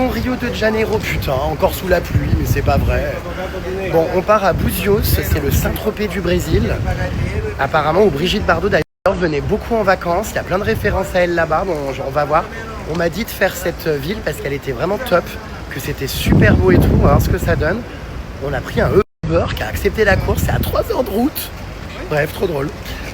direction Rio de Janeiro, putain, encore sous la pluie, mais c'est pas vrai. Bon, on part à Búzios, c'est le Saint-Tropez du Brésil. Apparemment, où Brigitte Bardot d'ailleurs venait beaucoup en vacances. Il y a plein de références à elle là-bas, bon, on va voir. On m'a dit de faire cette ville parce qu'elle était vraiment top, que c'était super beau et tout, on va voir ce que ça donne. On a pris un Uber qui a accepté la course, c'est à 3 heures de route. Bref, trop drôle.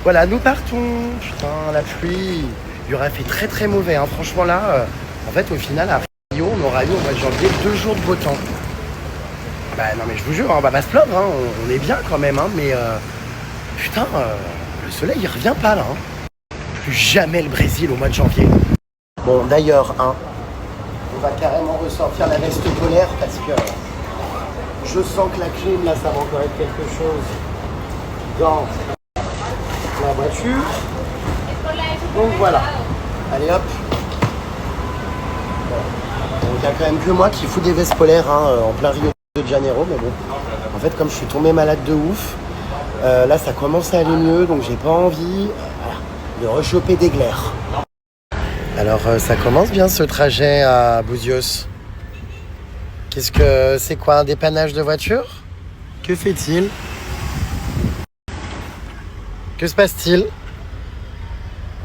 Voilà, nous partons. Putain, la pluie. Il aurait fait très très mauvais, hein. Franchement là, en fait au final à Rio, on aura eu au mois de janvier 2 jours de beau temps. Bah non mais je vous jure, on va pas se plaindre, hein. On est bien quand même, hein. Mais putain, le soleil il revient pas là. Hein. Plus jamais le Brésil au mois de janvier. Bon d'ailleurs, hein, on va carrément ressortir la veste polaire parce que je sens que la clim là ça va encore être quelque chose dans la voiture. Donc voilà, allez hop. Bon, il n'y a quand même que moi qui fous des vestes polaires hein, en plein Rio de Janeiro, mais bon. En fait, comme je suis tombé malade de ouf, là ça commence à aller mieux, donc j'ai pas envie de rechoper des glaires. Alors ça commence bien ce trajet à Búzios. Qu'est-ce que c'est quoi, un dépannage de voiture? Que fait-il? Que se passe-t-il?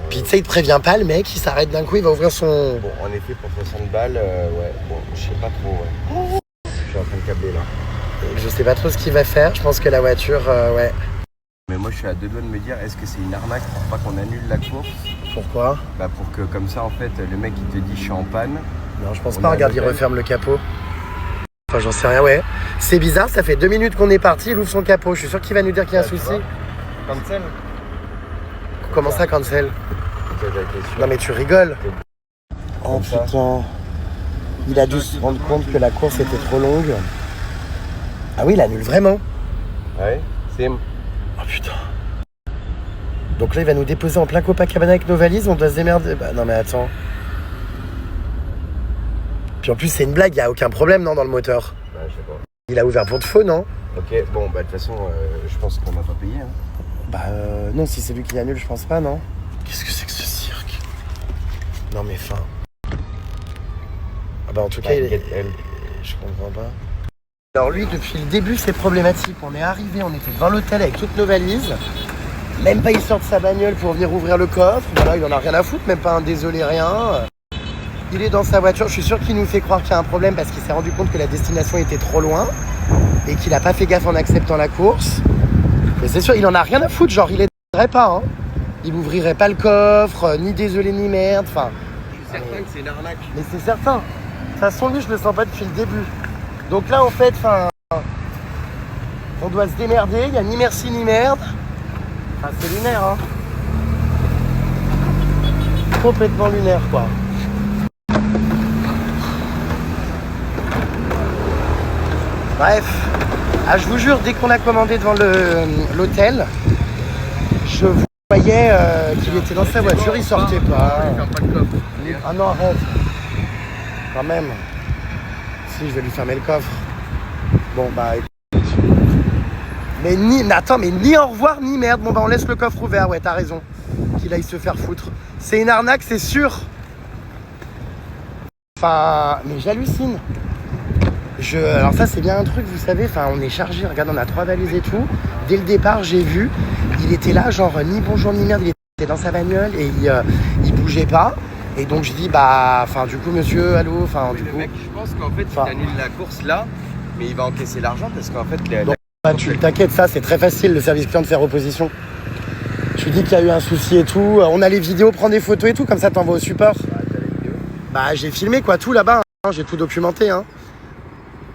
Puis tu sais, il te prévient pas, le mec, il s'arrête d'un coup, il va ouvrir son... Bon, en effet, pour 60 balles, ouais, bon, je sais pas trop, ouais. Je suis en train de câbler, là. Je sais pas trop ce qu'il va faire, je pense que la voiture, ouais. Mais moi, je suis à deux doigts de me dire, est-ce que c'est une arnaque pour pas qu'on annule la course? Pourquoi? Bah, pour que, comme ça, en fait, le mec, il te dit, je suis en panne. Non, je pense pas, regarde, il referme le capot. Enfin, j'en sais rien, ouais. C'est bizarre, ça fait 2 minutes qu'on est parti, il ouvre son capot. Je suis sûr qu'il va nous dire qu'il y a un souci. Cancel? Comment ça, cancel? Non mais tu rigoles. Oh putain. Il a dû se rendre compte que la course était trop longue. Ah oui, il annule vraiment. Ouais, c'est... Oh putain. Donc là, il va nous déposer en plein Copacabana avec nos valises, on doit se démerder. Bah non mais attends. Puis en plus, c'est une blague, il n'y a aucun problème, non, dans le moteur? Bah, je sais pas. Il a ouvert pour de faux, non? Ok, bon, bah, de toute façon, je pense qu'on n'a pas payé, hein. Bah non, si c'est lui qui annule, je pense pas, non? Qu'est-ce que c'est que ce cirque? Non mais fin. Ah bah en tout cas, je comprends pas. Alors lui, depuis le début, c'est problématique. On est arrivé, on était devant l'hôtel avec toutes nos valises. Même pas il sort de sa bagnole pour venir ouvrir le coffre. Voilà, il en a rien à foutre, même pas un désolé, rien. Il est dans sa voiture, je suis sûr qu'il nous fait croire qu'il y a un problème parce qu'il s'est rendu compte que la destination était trop loin et qu'il a pas fait gaffe en acceptant la course. Mais c'est sûr, il en a rien à foutre, genre il aiderait pas, hein. Il ouvrirait pas le coffre, ni désolé ni merde, enfin... Je suis certain que c'est une arnaque. Mais c'est certain. De toute façon, lui, je le sens pas depuis le début. Donc là, en fait, on doit se démerder, il y a ni merci ni merde. Enfin, c'est lunaire, hein. Complètement lunaire, quoi. Bref, je vous jure, dès qu'on a commandé devant l'hôtel, je voyais qu'il était dans sa voiture, il sortait pas. Ah non, arrête. Quand même. Si, je vais lui fermer le coffre. Bon, bah écoute. Mais ni au revoir, ni merde. Bon, bah on laisse le coffre ouvert, ouais, t'as raison. Qu'il aille se faire foutre. C'est une arnaque, c'est sûr. Enfin, mais j'hallucine. Alors ça c'est bien un truc, vous savez, enfin on est chargé, regarde, on a 3 valises et tout. Dès le départ, j'ai vu, il était là, genre ni bonjour ni merde, il était dans sa bagnole et il bougeait pas. Et donc je dis, bah, enfin du coup monsieur, allô, enfin du coup... Le mec, je pense qu'en fait, il annule la course là, mais il va encaisser l'argent parce qu'en fait... tu t'inquiètes, ça c'est très facile, le service client de faire opposition. Je lui dis qu'il y a eu un souci et tout, on a les vidéos, prends des photos et tout, comme ça t'envoies au support. Bah j'ai filmé quoi, tout là-bas, hein, j'ai tout documenté, hein.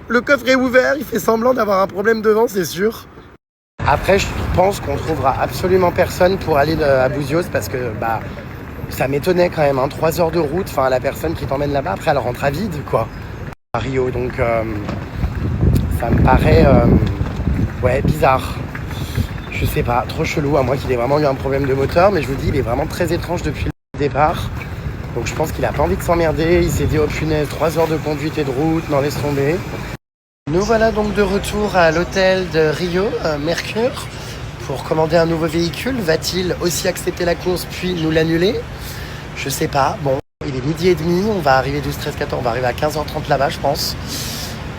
Le coffre est ouvert, il fait semblant d'avoir un problème devant, c'est sûr. Après, je pense qu'on trouvera absolument personne pour aller à Búzios parce que bah ça m'étonnait quand même, hein, 3 heures de route, enfin la personne qui t'emmène là-bas, après elle rentre à vide, quoi, à Rio, donc ça me paraît ouais, bizarre. Je sais pas, trop chelou, à moins qu'il ait vraiment eu un problème de moteur, mais je vous dis, il est vraiment très étrange depuis le départ. Donc je pense qu'il a pas envie de s'emmerder, il s'est dit oh punaise, 3 heures de conduite et de route, non laisse tomber. Nous voilà donc de retour à l'hôtel de Rio, Mercure, pour commander un nouveau véhicule. Va-t-il aussi accepter la course puis nous l'annuler? Je sais pas, bon, il est midi et demi. On va arriver 12, 13, 14. On va arriver à 15h30 là-bas, je pense.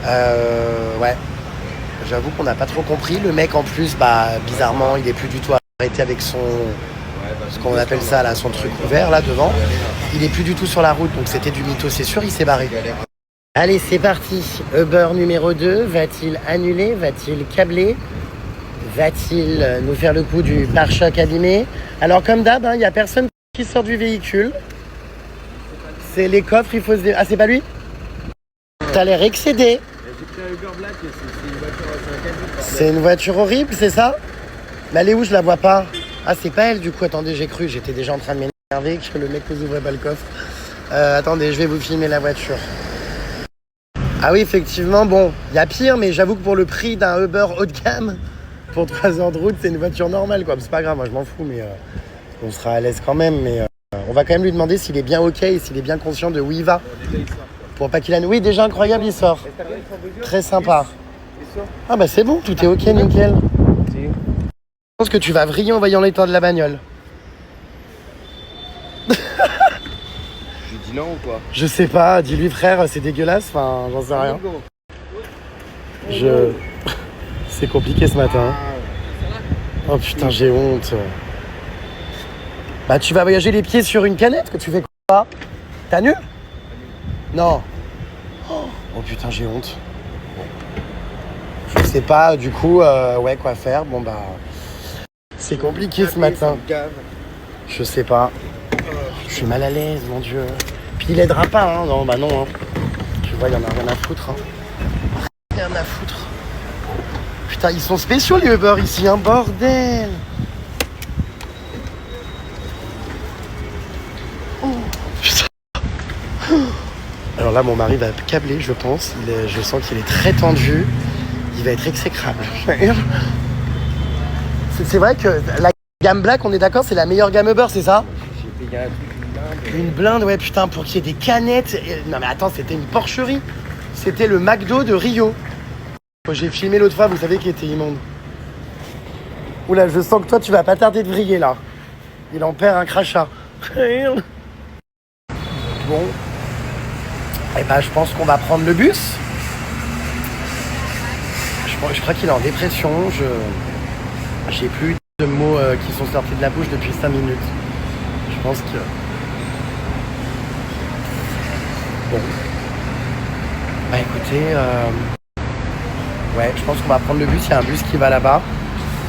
Ouais. J'avoue qu'on n'a pas trop compris. Le mec, en plus, bizarrement, il est plus du tout arrêté avec son... ce qu'on appelle ça, là, son truc ouvert, là, devant. Il est plus du tout sur la route, donc c'était du mytho, c'est sûr, il s'est barré. Allez, c'est parti. Uber numéro 2, va-t-il annuler? Va-t-il câbler? Va-t-il nous faire le coup du pare-choc abîmé? Alors, comme d'hab, il n'y a personne qui sort du véhicule. C'est les coffres, il faut se... Ah, c'est pas lui? T'as l'air excédé. C'est une voiture horrible, c'est ça? Mais elle est où? Je la vois pas. Ah, c'est pas elle du coup. Attendez, j'ai cru. J'étais déjà en train de m'énerver que le mec vous ouvrait pas le coffre. Attendez, je vais vous filmer la voiture. Ah oui, effectivement, bon, il y a pire, mais j'avoue que pour le prix d'un Uber haut de gamme, pour 3 heures de route, c'est une voiture normale, quoi. C'est pas grave, moi je m'en fous, mais on sera à l'aise quand même. Mais on va quand même lui demander s'il est bien OK et s'il est bien conscient de où il va. Pour pas qu'il a... Oui, déjà incroyable, il sort. Très sympa. Ah bah c'est bon, tout est OK, nickel. Je pense que tu vas vriller en voyant l'état de la bagnole. Je lui dis non ou quoi? Je sais pas, dis-lui frère, c'est dégueulasse, enfin j'en sais rien. C'est compliqué ce matin. Oh putain, j'ai honte. Bah tu vas voyager les pieds sur une canette, que tu fais quoi? T'annules? Non. Oh putain, j'ai honte. Je sais pas, du coup, ouais, quoi faire. Bon bah... C'est compliqué ce matin. Je sais pas. Je suis mal à l'aise, mon Dieu. Puis il aidera pas, hein. Non, bah non, hein. Tu vois, il y en a rien à foutre, hein. Rien à foutre. Putain, ils sont spéciaux les Uber ici, hein. Bordel. Oh, putain. Alors là, mon mari va câbler, je pense. Je sens qu'il est très tendu. Il va être exécrable. C'est vrai que la gamme Black, on est d'accord, c'est la meilleure gamme Uber, c'est ça? J'ai payé un truc, une blinde, ouais, putain, pour qu'il y ait des canettes. Non mais attends, c'était une porcherie. C'était le McDo de Rio. J'ai filmé l'autre fois, vous savez, qui était immonde. Oula, je sens que toi, tu vas pas tarder de vriller, là. Il en perd un crachat. Bon. Eh ben, je pense qu'on va prendre le bus. Je crois qu'il est en dépression. J'ai plus de mots qui sont sortis de la bouche depuis 5 minutes. Je pense que... Bon. Bah écoutez, ouais, je pense qu'on va prendre le bus. Il y a un bus qui va là-bas.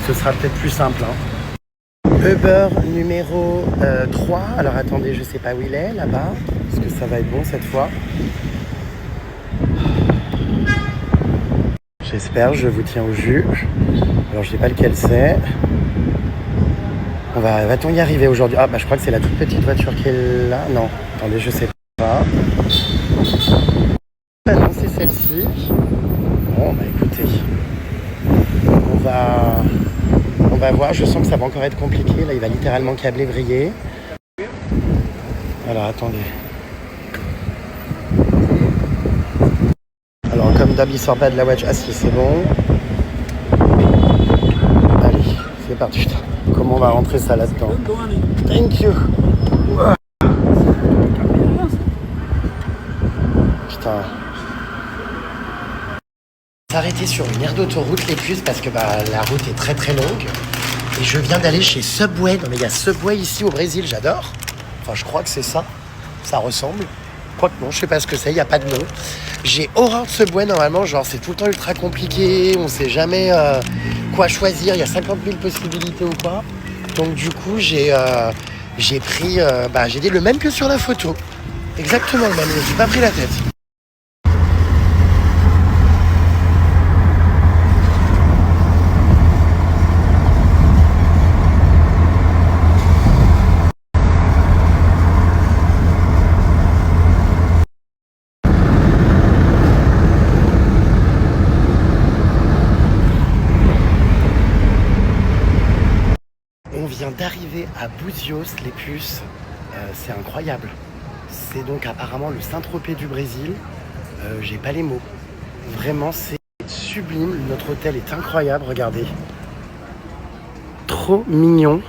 Ce sera peut-être plus simple, hein. Uber numéro 3. Alors attendez, je sais pas où il est, là-bas. Est-ce que ça va être bon cette fois? J'espère, je vous tiens au jus. Alors je sais pas lequel c'est. Va-t-on y arriver aujourd'hui? Ah bah je crois que c'est la toute petite voiture qui est là. Non, attendez, je sais pas. Ah non, c'est celle-ci. Bon bah écoutez. On va voir, je sens que ça va encore être compliqué. Là il va littéralement câbler, vriller. Alors attendez. Alors comme d'hab il sort pas de la voiture. Ah si, c'est bon. Allez, c'est parti. Putain, comment on va rentrer ça là-dedans? Thank you. Putain. S'arrêter sur une aire d'autoroute les puces parce que la route est très très longue. Et je viens d'aller chez Subway. Non mais il y a Subway ici au Brésil, j'adore. Enfin je crois que c'est ça. Ça ressemble. Quoique non, je sais pas ce que c'est, il n'y a pas de nom. J'ai horreur de Subway normalement, genre c'est tout le temps ultra compliqué, on sait jamais quoi choisir, il y a 50 000 possibilités ou quoi. Donc du coup j'ai pris, j'ai dit le même que sur la photo. Exactement le même, je me suis pas pris la tête. D'arriver à Búzios, les puces, c'est incroyable. C'est donc apparemment le Saint-Tropez du Brésil. J'ai pas les mots. Vraiment, c'est sublime. Notre hôtel est incroyable, regardez. Trop mignon.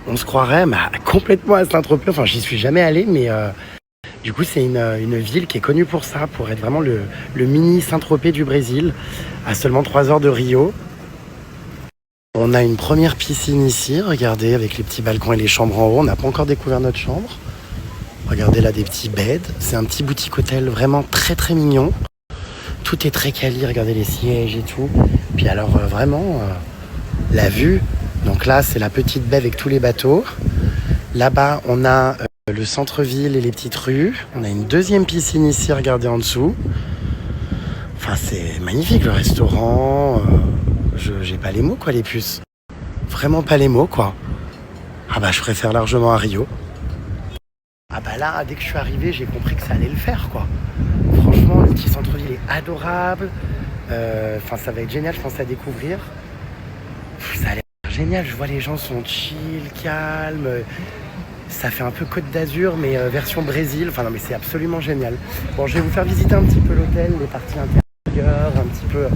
On se croirait complètement à Saint-Tropez. Enfin, j'y suis jamais allé, mais Du coup, c'est une ville qui est connue pour ça, pour être vraiment le mini Saint-Tropez du Brésil, à seulement 3 heures de Rio. On a une première piscine ici, regardez, avec les petits balcons et les chambres en haut. On n'a pas encore découvert notre chambre. Regardez là, des petits beds. C'est un petit boutique hôtel vraiment très très mignon. Tout est très quali, regardez les sièges et tout. Puis alors vraiment, la vue. Donc là, c'est la petite baie avec tous les bateaux. Là-bas, on a le centre-ville et les petites rues. On a une deuxième piscine ici, regardez en dessous. Enfin, c'est magnifique le restaurant. J'ai pas les mots, quoi, les puces. Vraiment pas les mots, quoi. Ah bah, je préfère largement à Rio. Ah bah là, dès que je suis arrivé, j'ai compris que ça allait le faire, quoi. Franchement, le petit centre-ville est adorable. Enfin, ça va être génial, je pense, à découvrir. Ça a l'air génial, je vois les gens sont chill, calmes. Ça fait un peu Côte d'Azur, mais version Brésil. Enfin, non, mais c'est absolument génial. Bon, je vais vous faire visiter un petit peu l'hôtel, les parties intérieures, un petit peu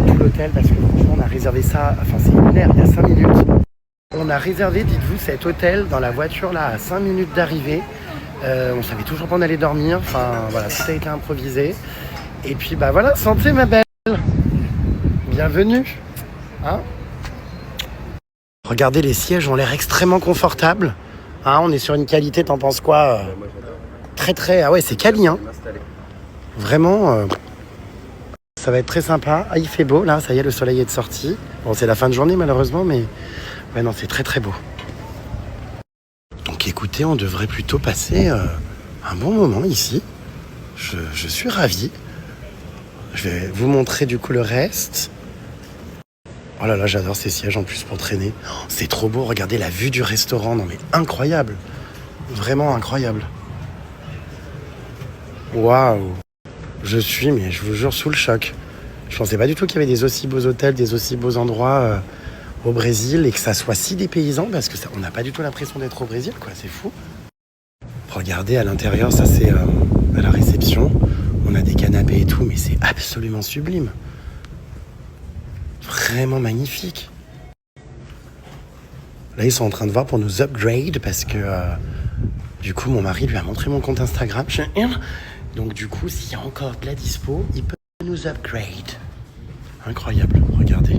tout l'hôtel, parce que franchement, on a réservé ça, enfin, c'est une heure, il y a 5 minutes. On a réservé, dites-vous, cet hôtel dans la voiture, là, à 5 minutes d'arrivée. On savait toujours pas où on allait dormir. Enfin, voilà, tout a été improvisé. Et puis, bah voilà, santé, ma belle. Bienvenue. Hein ? Regardez, les sièges ont l'air extrêmement confortables. Hein, on est sur une qualité, t'en penses quoi ? Très très, ah ouais, c'est quali, hein. Vraiment, ça va être très sympa. Ah, il fait beau, là, ça y est, le soleil est de sortie. Bon, c'est la fin de journée, malheureusement, mais ouais, non, c'est très très beau. Donc écoutez, on devrait plutôt passer un bon moment ici. Je suis ravi. Je vais vous montrer du coup le reste. Oh là là, j'adore ces sièges en plus pour traîner. Oh, c'est trop beau, regardez la vue du restaurant. Non mais incroyable. Vraiment incroyable. Waouh. Mais je vous jure, sous le choc. Je pensais pas du tout qu'il y avait des aussi beaux hôtels, des aussi beaux endroits au Brésil et que ça soit si dépaysant parce que on n'a pas du tout l'impression d'être au Brésil, quoi. C'est fou. Regardez à l'intérieur, ça c'est à la réception. On a des canapés et tout, mais c'est absolument sublime. Vraiment magnifique. Là, ils sont en train de voir pour nous upgrade parce que du coup, mon mari lui a montré mon compte Instagram. Donc du coup, s'il y a encore de la dispo, il peut nous upgrade. Incroyable, regardez.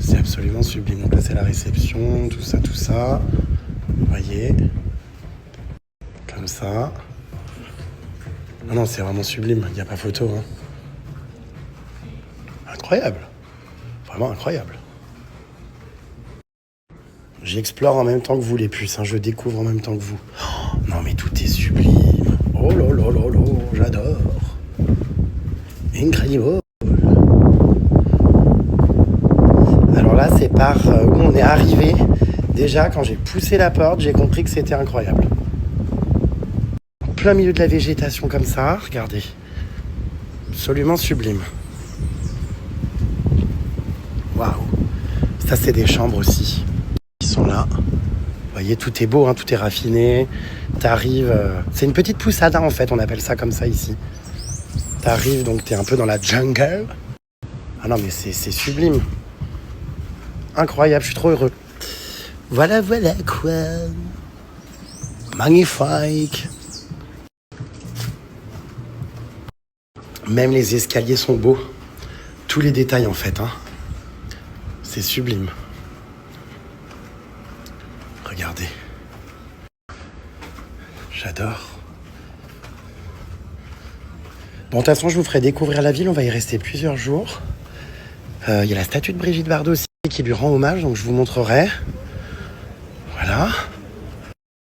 C'est absolument sublime. Donc là, c'est la réception, tout ça. Vous voyez ? Comme ça. Non, c'est vraiment sublime. Il n'y a pas photo. Hein. Incroyable. Vraiment incroyable. J'explore en même temps que vous, les puces. Hein. Je découvre en même temps que vous. Oh, non, mais tout est sublime. Oh là là là là, j'adore. Incredible. Alors là, c'est par où on est arrivé. Déjà, quand j'ai poussé la porte, j'ai compris que c'était incroyable. En plein milieu de la végétation comme ça, regardez. Absolument sublime. Waouh. Ça, c'est des chambres aussi. Ils sont là. Vous voyez, tout est beau, hein, tout est raffiné. T'arrives... C'est une petite poussade, hein, en fait, on appelle ça comme ça ici. T'arrives, donc t'es un peu dans la jungle. Ah non, mais c'est sublime. Incroyable, je suis trop heureux. Voilà quoi. Magnifique. Même les escaliers sont beaux. Tous les détails en fait. Hein. C'est sublime. Regardez. J'adore. Bon, de toute façon, je vous ferai découvrir la ville. On va y rester plusieurs jours. Il y a la statue de Brigitte Bardot aussi qui lui rend hommage, donc je vous montrerai. Voilà.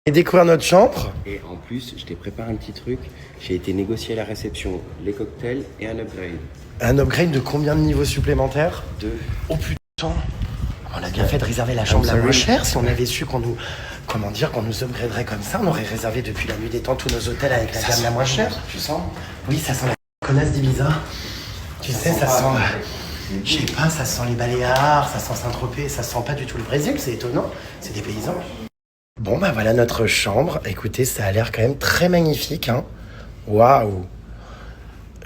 Et découvrir notre chambre. Et en plus, je t'ai préparé un petit truc. J'ai été négocier à la réception les cocktails et un upgrade. Un upgrade de combien de niveaux supplémentaires ? 2. Oh putain. On a bien fait de réserver la chambre la moins chère. Si on avait su qu'on nous... Comment dire, qu'on nous upgraderait comme ça, on aurait réservé depuis la nuit des temps tous nos hôtels avec la gamme la moins chère. Tu sens ? Oui, ça sent la connasse d'Ibiza. Tu sais, ça sent... Je sais pas, ça sent les Baléares, ça sent Saint-Tropez, ça sent pas du tout le Brésil, c'est étonnant. C'est des paysans. Bon, bah voilà notre chambre. Écoutez, ça a l'air quand même très magnifique, hein. Waouh.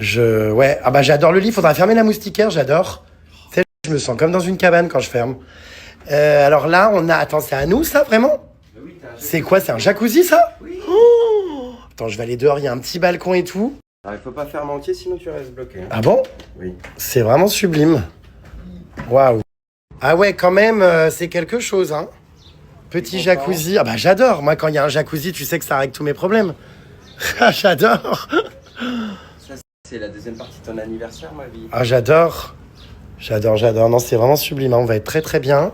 Ouais, ah bah j'adore le lit, faudra fermer la moustiquaire, j'adore. Tu sais, je me sens comme dans une cabane quand je ferme. Alors là, on a... Attends, c'est à nous, ça, vraiment ? Oui, c'est quoi, c'est un jacuzzi, ça ? Oui. Oh, Attends, je vais aller dehors, il y a un petit balcon et tout. Alors, il faut pas faire manquer, sinon tu restes bloqué. Ah bon? Oui. C'est vraiment sublime. Waouh. Ah ouais, quand même, c'est quelque chose, hein. Petit jacuzzi. Ah bah j'adore. Moi, quand il y a un jacuzzi, tu sais que ça règle tous mes problèmes. Ah, j'adore. Ça, c'est la deuxième partie de ton anniversaire, ma vie. Ah, j'adore. J'adore. Non, c'est vraiment sublime, hein. On va être très très bien.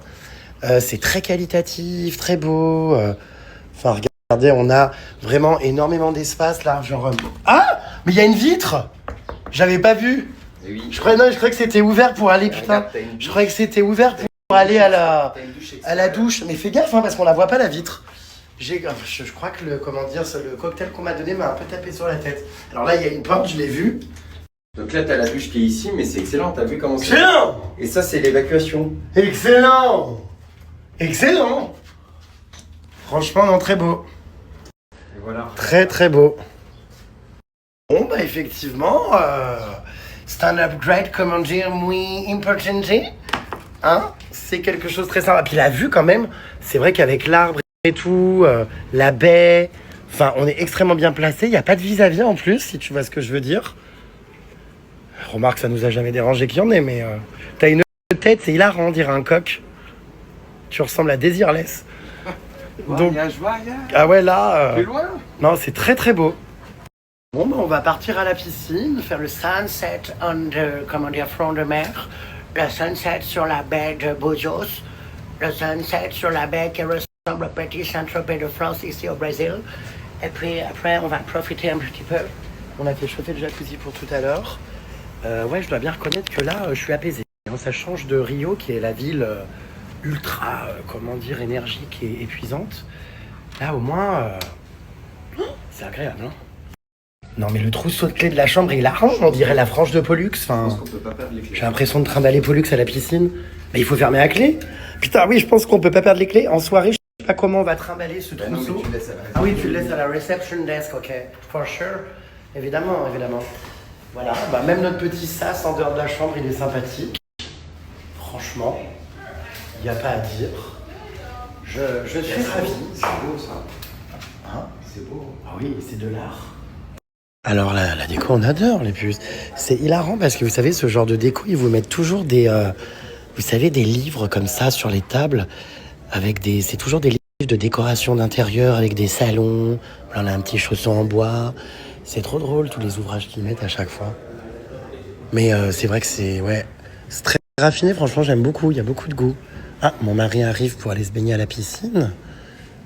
C'est très qualitatif, très beau. Enfin, regardez, on a vraiment énormément d'espace là. Genre. Ah! Mais il y a une vitre! J'avais pas vu. Et oui. Je croyais que c'était ouvert pour aller, putain. Regarde, Je croyais que c'était ouvert pour aller à la douche. Mais fais gaffe, hein, parce qu'on la voit pas la vitre. Je crois que le cocktail qu'on m'a donné m'a un peu tapé sur la tête. Alors là, il y a une porte, je l'ai vue. Donc là, t'as la douche qui est ici, mais c'est excellent. T'as vu comment c'est? Excellent! Et ça, c'est l'évacuation. Excellent! Excellent! Franchement, non, très beau. Et voilà. Très très beau. Bon, bah effectivement, c'est un upgrade, comment dire, muy importante. Hein? C'est quelque chose de très sympa. Puis la vue, quand même, c'est vrai qu'avec l'arbre et tout, la baie, enfin, on est extrêmement bien placé. Il n'y a pas de vis-à-vis en plus, si tu vois ce que je veux dire. Remarque, ça nous a jamais dérangé qu'il y en ait, mais t'as une tête, c'est hilarant, on dirait un coq. Tu ressembles à Désirless. Donc, ah ouais, là. Plus loin. Non, c'est très très beau. Bon, bah, on va partir à la piscine, faire le sunset on the, comment dire, front de mer, le sunset sur la baie de Búzios, le sunset sur la baie qui ressemble au petit Saint-Tropez de France ici au Brésil. Et puis après, on va profiter un petit peu. On a fait chauffer le jacuzzi pour tout à l'heure. Ouais, je dois bien reconnaître que là, je suis apaisé. Ça change de Rio, qui est la ville ultra, comment dire, énergique et épuisante. Là, au moins, c'est agréable, hein. Non, mais le trousseau de clés de la chambre est hilarant, on dirait la frange de Pollux. Enfin, On peut pas perdre les clés. j'ai l'impression de trimballer Pollux à la piscine. Mais il faut fermer la clé. Putain, oui, je pense qu'on peut pas perdre les clés. En soirée, je sais pas comment on va trimballer ce Bah non, trousseau. mais tu laisses à la Ah oui, tu le laisses à la reception desk, ok. For sure. Évidemment. Voilà, bah même notre petit sas en dehors de la chambre, il est sympathique. Franchement, il n'y a pas à dire. Je suis ravi. C'est beau, ça. Hein? C'est beau. Ah oui, c'est de l'art. Alors la déco, on adore les puces. C'est hilarant parce que vous savez, ce genre de déco, ils vous mettent toujours des, vous savez, des livres comme ça sur les tables avec des, c'est toujours des livres de décoration d'intérieur avec des salons. Là, on a un petit chausson en bois. C'est trop drôle tous les ouvrages qu'ils mettent à chaque fois. Mais c'est vrai que c'est très raffiné. Franchement, j'aime beaucoup. Il y a beaucoup de goût. Ah, mon mari arrive pour aller se baigner à la piscine.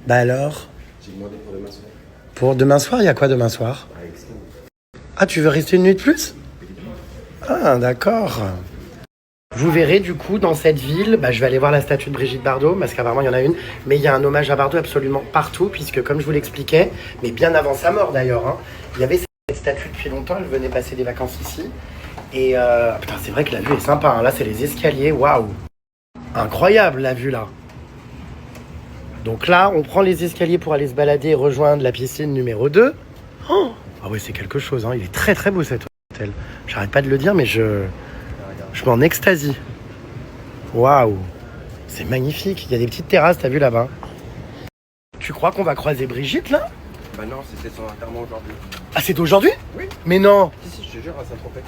Bah alors? J'ai demandé pour demain soir. Pour demain soir, il y a quoi demain soir? Ah, tu veux rester une nuit de plus? Ah, d'accord. Vous verrez du coup dans cette ville, je vais aller voir la statue de Brigitte Bardot, parce qu'apparemment il y en a une, mais il y a un hommage à Bardot absolument partout, puisque comme je vous l'expliquais, mais bien avant sa mort d'ailleurs, hein, il y avait cette statue depuis longtemps, elle venait passer des vacances ici. Et putain, c'est vrai que la vue est sympa, hein. Là c'est les escaliers, waouh! Incroyable la vue là! Donc là, on prend les escaliers pour aller se balader et rejoindre la piscine numéro 2. Oh, ah oui, c'est quelque chose, hein. Il est très très beau cet hôtel. J'arrête pas de le dire, mais je m'en extasie. Waouh, c'est magnifique. Il y a des petites terrasses, t'as vu là-bas? Tu crois qu'on va croiser Brigitte là? Bah non, c'était son enterrement aujourd'hui. Ah, c'est aujourd'hui? Oui. Mais non. Si, je te jure, à Saint-Tropez.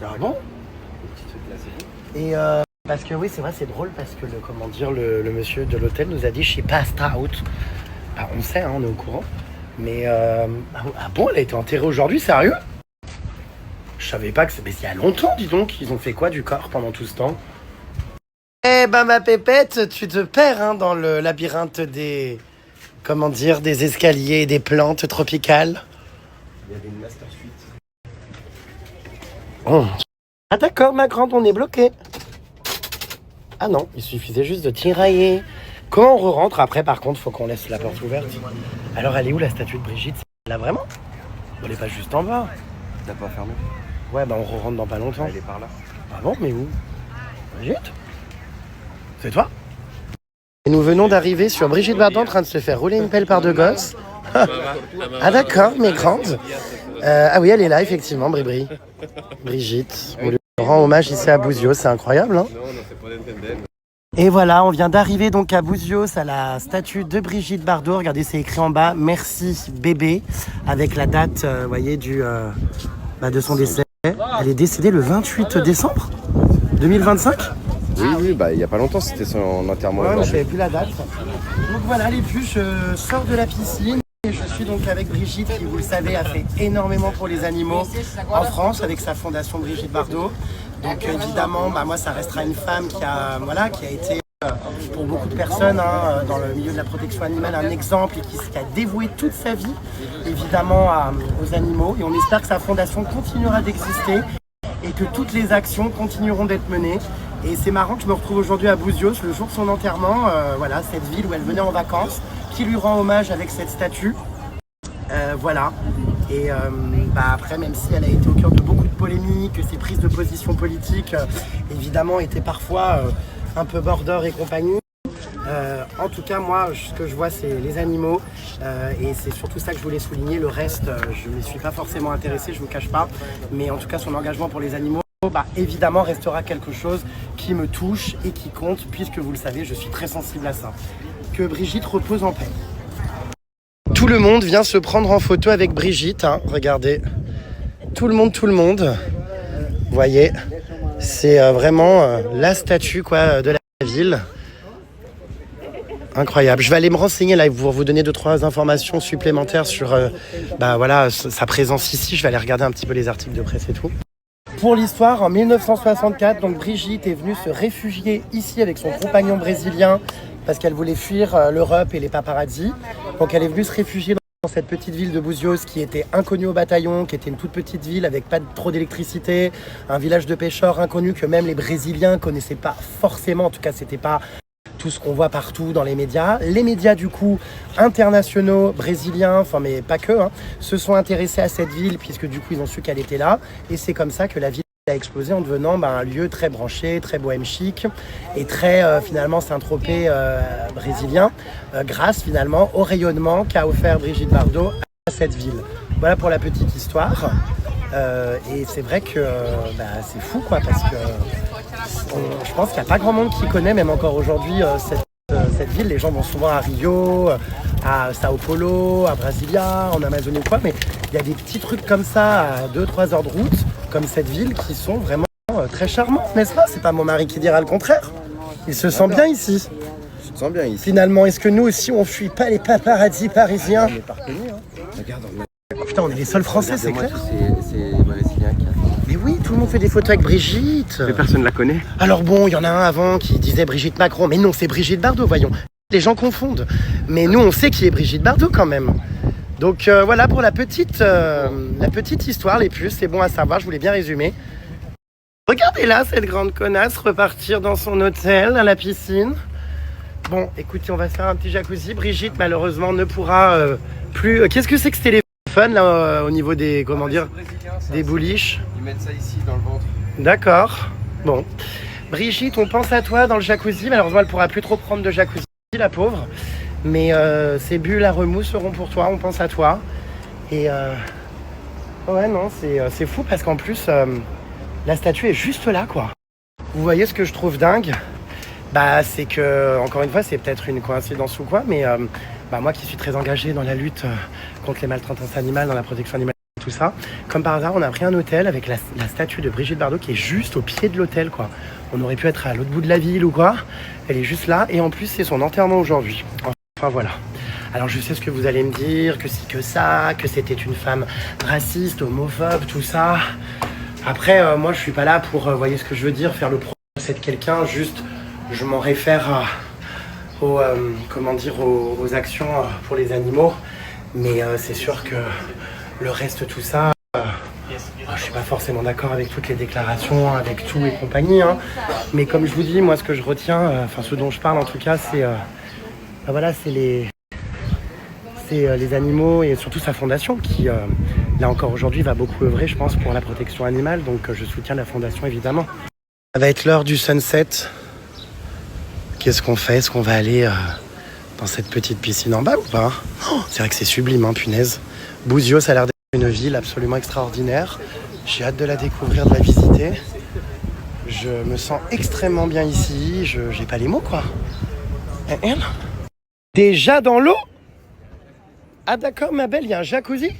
Ah bon? Le petit truc là, c'est bon. Et parce que oui, c'est vrai, c'est drôle parce que le monsieur de l'hôtel nous a dit she passed out. Bah, on sait, hein, on est au courant. Mais ah bon, elle a été enterrée aujourd'hui, sérieux? Je savais pas que c'est... Mais il y a longtemps, dis donc. Ils ont fait quoi du corps pendant tout ce temps? Eh ben, ma pépette, tu te perds hein, dans le labyrinthe des... Comment dire? Des escaliers, des plantes tropicales. Il y avait une master suite. Oh. Ah d'accord, ma grande, on est bloqué. Ah non, il suffisait juste de tirailler. Comment on re-rentre après, par contre, faut qu'on laisse la porte ouverte. Alors, elle est où la statue de Brigitte? Là, vraiment? Elle est pas juste en bas. T'as pas fermé? Ouais, bah on re-rentre dans pas longtemps. Elle est par là. Ah bon, mais où? Brigitte? C'est toi? Et nous venons d'arriver sur Brigitte Bardot en train de se faire rouler une pelle par deux gosses. Ah d'accord, mes grandes. Ah oui, elle est là, effectivement, Brigitte. On lui rend hommage ici à Búzios, c'est incroyable, hein? Et voilà, on vient d'arriver donc à Buzios, à la statue de Brigitte Bardot. Regardez, c'est écrit en bas, merci bébé, avec la date, vous voyez, de son décès. Elle est décédée le 28 décembre 2025. Oui, bah il y a pas longtemps, c'était son enterrement. Ouais, je n'avais plus la date. Donc voilà, les plus, je sors de la piscine. Et je suis donc avec Brigitte qui, vous le savez, a fait énormément pour les animaux en France avec sa fondation Brigitte Bardot. Donc évidemment, moi ça restera une femme qui a été pour beaucoup de personnes dans le milieu de la protection animale un exemple et qui a dévoué toute sa vie évidemment aux animaux. Et on espère que sa fondation continuera d'exister et que toutes les actions continueront d'être menées. Et c'est marrant que je me retrouve aujourd'hui à Buzios, le jour de son enterrement, cette ville où elle venait en vacances, qui lui rend hommage avec cette statue. Voilà. Et après, même si elle a été au cœur de beaucoup de polémiques, que ses prises de position politiques, évidemment, étaient parfois un peu border et compagnie. En tout cas, moi, ce que je vois, c'est les animaux. Et c'est surtout ça que je voulais souligner. Le reste, je ne m'y suis pas forcément intéressé, je ne vous cache pas. Mais en tout cas, son engagement pour les animaux, évidemment, restera quelque chose qui me touche et qui compte, puisque vous le savez, je suis très sensible à ça. Que Brigitte repose en paix. Tout le monde vient se prendre en photo avec Brigitte, regardez. Tout le monde. Vous voyez, c'est vraiment la statue de la ville. Incroyable. Je vais aller me renseigner là pour vous donner 2-3 informations supplémentaires sur sa présence ici. Je vais aller regarder un petit peu les articles de presse et tout. Pour l'histoire, en 1964, donc Brigitte est venue se réfugier ici avec son compagnon brésilien parce qu'elle voulait fuir l'Europe et les paparazzis. Donc elle est venue se réfugier dans cette petite ville de Buzios qui était inconnue au bataillon, qui était une toute petite ville avec pas trop d'électricité, un village de pêcheurs inconnu que même les Brésiliens connaissaient pas forcément, en tout cas c'était pas tout ce qu'on voit partout dans les médias. Les médias du coup internationaux, brésiliens, mais pas que, se sont intéressés à cette ville puisque du coup ils ont su qu'elle était là et c'est comme ça que la ville a explosé en devenant un lieu très branché, très bohème chic et très finalement Saint-Tropez brésilien grâce finalement au rayonnement qu'a offert Brigitte Bardot à cette ville. Voilà pour la petite histoire et c'est vrai que c'est fou parce que je pense qu'il n'y a pas grand monde qui connaît même encore aujourd'hui cette ville. Les gens vont souvent à Rio, à Sao Paulo, à Brasilia, en Amazonie ou quoi, mais il y a des petits trucs comme ça à 2-3 heures de route, comme cette ville, qui sont vraiment très charmants, n'est-ce pas? C'est pas mon mari qui dira le contraire. Il se sent bien ici. Je te sens bien ici. Finalement, est-ce que nous aussi on fuit pas les paparazzis parisiens? On est pas reconnus, Regarde, putain, on est les seuls Français, c'est clair. C'est brésilien qui a... Mais oui, tout le monde fait des photos avec Brigitte. Mais personne la connaît. Alors bon, il y en a un avant qui disait Brigitte Macron, mais non, c'est Brigitte Bardot, voyons. Les gens confondent. Mais nous, on sait qui est Brigitte Bardot quand même. Donc voilà pour la petite histoire, les puces, c'est bon à savoir, je voulais bien résumer. Regardez là, cette grande connasse repartir dans son hôtel, à la piscine. Bon, écoutez, on va se faire un petit jacuzzi. Brigitte, malheureusement, ne pourra plus... Qu'est-ce que c'est que ce téléphone, là, au niveau des, des bouliches? Ils mettent ça ici, dans le ventre. D'accord. Bon. Brigitte, on pense à toi dans le jacuzzi. Malheureusement, elle ne pourra plus trop prendre de jacuzzi, la pauvre. Mais ces bulles à remous seront pour toi, on pense à toi. Et ouais, non, c'est fou parce qu'en plus, la statue est juste là, quoi. Vous voyez ce que je trouve dingue? C'est que, encore une fois, c'est peut-être une coïncidence ou quoi, mais moi qui suis très engagé dans la lutte contre les maltraitances animales, dans la protection animale et tout ça, comme par hasard, on a pris un hôtel avec la statue de Brigitte Bardot qui est juste au pied de l'hôtel, quoi. On aurait pu être à l'autre bout de la ville ou quoi. Elle est juste là et en plus, c'est son enterrement aujourd'hui. Enfin voilà. Alors je sais ce que vous allez me dire, que c'est que ça, que c'était une femme raciste, homophobe, tout ça. Après, moi je suis pas là pour, voyez ce que je veux dire, faire le procès de quelqu'un, juste je m'en réfère aux actions pour les animaux. Mais c'est sûr que le reste, tout ça, je suis pas forcément d'accord avec toutes les déclarations, avec tout et compagnie. Mais comme je vous dis, moi ce que je retiens, ce dont je parle en tout cas, c'est... voilà, c'est les animaux et surtout sa fondation qui, là encore aujourd'hui, va beaucoup œuvrer, je pense, pour la protection animale. Donc je soutiens la fondation, évidemment. Ça va être l'heure du sunset. Qu'est-ce qu'on fait? Est-ce qu'on va aller dans cette petite piscine en bas ou pas? C'est vrai que c'est sublime, punaise. Buzios, ça a l'air d'être une ville absolument extraordinaire. J'ai hâte de la découvrir, de la visiter. Je me sens extrêmement bien ici. J'ai pas les mots, quoi. Déjà dans l'eau? Ah d'accord, ma belle, il y a un jacuzzi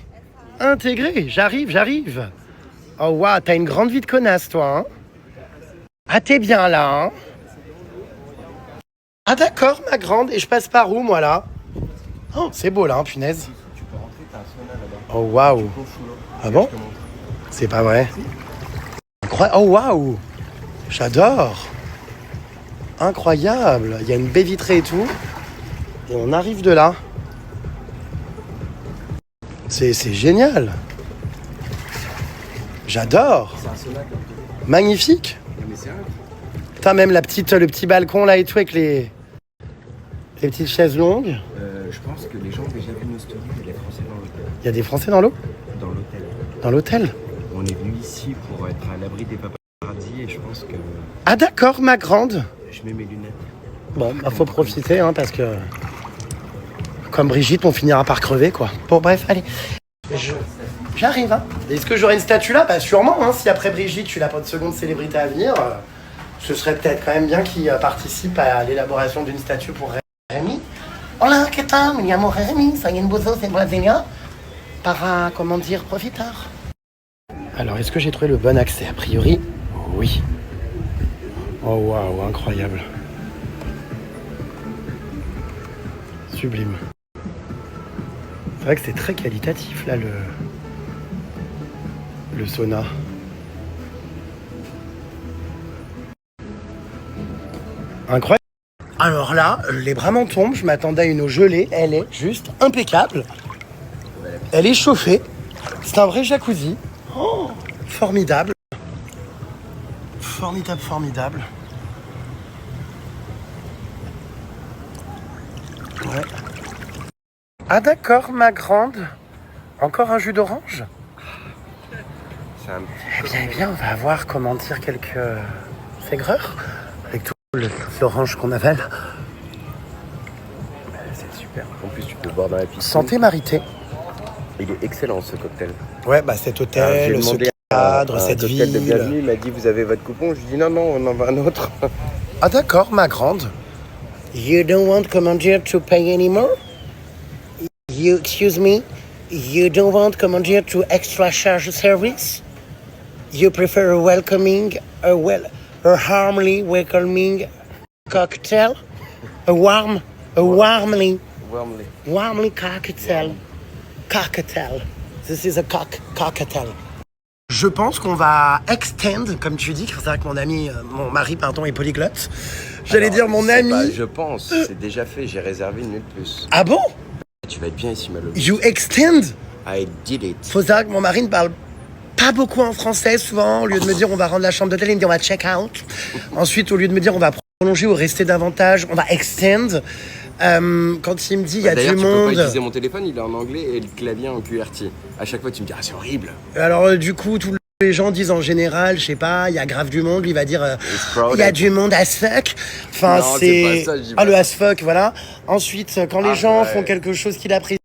intégré. J'arrive. Oh waouh, t'as une grande vie de connasse, toi. Hein, ah, t'es bien là. Hein, ah d'accord, ma grande. Et je passe par où, moi, là? Oh, c'est beau, là, hein, punaise. Tu peux rentrer, t'as un sauna là-bas. Oh waouh. Ah bon? C'est pas vrai. Incroyable. Oh waouh. J'adore. Incroyable. Il y a une baie vitrée et tout. Et on arrive de là. C'est génial. J'adore. C'est un sauna comme Magnifique. mais c'est vrai. T'as même le petit balcon là et tout avec les petites chaises longues. Je pense que les gens ont déjà vu nos stories des Français dans l'hôtel. Il y a des Français dans l'eau? Dans l'hôtel. Dans l'hôtel? On est venu ici pour être à l'abri des paparazzis et je pense que Ah d'accord, ma grande. je mets mes lunettes. Bon, bah faut profiter hein, parce que comme Brigitte, on finira par crever quoi. Bon bref, allez. J'arrive hein. Est-ce que j'aurai une statue là? Bah sûrement hein. Si après Brigitte, tu n'as pas de seconde célébrité à venir, ce serait peut-être quand même bien qu'il participe à l'élaboration d'une statue pour Rémi. Hola, ¿qué tal? Me llamo Rémi, soy un buzo de Brasilia. Para, comment dire, profitar. Alors, est-ce que j'ai trouvé le bon accès? A priori, oui. Oh waouh, incroyable. Sublime. C'est vrai que c'est très qualitatif là le sauna. Incroyable. Alors là, les bras m'en tombent, je m'attendais à une eau gelée, elle est juste impeccable. Elle est chauffée, c'est un vrai jacuzzi. Oh, formidable. Formidable. Ouais. Ah d'accord, ma grande. Encore un jus d'orange? C'est un petit Eh bien, on va avoir, comment dire, quelques aigreurs avec tout l'orange qu'on avale. c'est super. En plus, tu peux boire dans la piscine. Santé Marité. Il est excellent ce cocktail. Ouais, bah cet J'ai hôtel, ce demandé cadre, un cette cocktail de ville. bienvenue, il m'a dit vous avez votre coupon. Je lui ai dit non, on en veut un autre. Ah d'accord, ma grande. You don't want, comment dire, to pay anymore? You, excuse me, you don't want, comment dire, to extra charge service? You prefer a welcoming, a warmly welcoming cocktail? Warmly Warmly. cocktail. Cocktail. This is a cocktail. Je pense qu'on va extend, comme tu dis, car c'est vrai que mon mari, pardon, est polyglotte. J'allais dire mon ami. Pas, je pense, c'est déjà fait. J'ai réservé une nuit de plus. Ah bon? Tu vas être bien ici, Malo. You extend? I did it. Faut savoir que mon mari ne parle pas beaucoup en français souvent. Au lieu de me dire on va rendre la chambre d'hôtel, il me dit on va check out. Ensuite, au lieu de me dire on va prolonger ou rester davantage, on va extend. Quand il me dit il y a du Tu peux pas monde. utiliser mon téléphone, il est en anglais et le clavier en QWERTY. À chaque fois, tu me dis ah c'est horrible. Alors du coup, tous les gens disent en général, je sais pas, il y a grave du monde. Lui il va dire il y a du monde as fuck. Enfin Non, c'est pas ça, je dis ah pas le ça. as fuck voilà. Ensuite, quand les Ah, gens ouais. font quelque chose qu'il apprécie,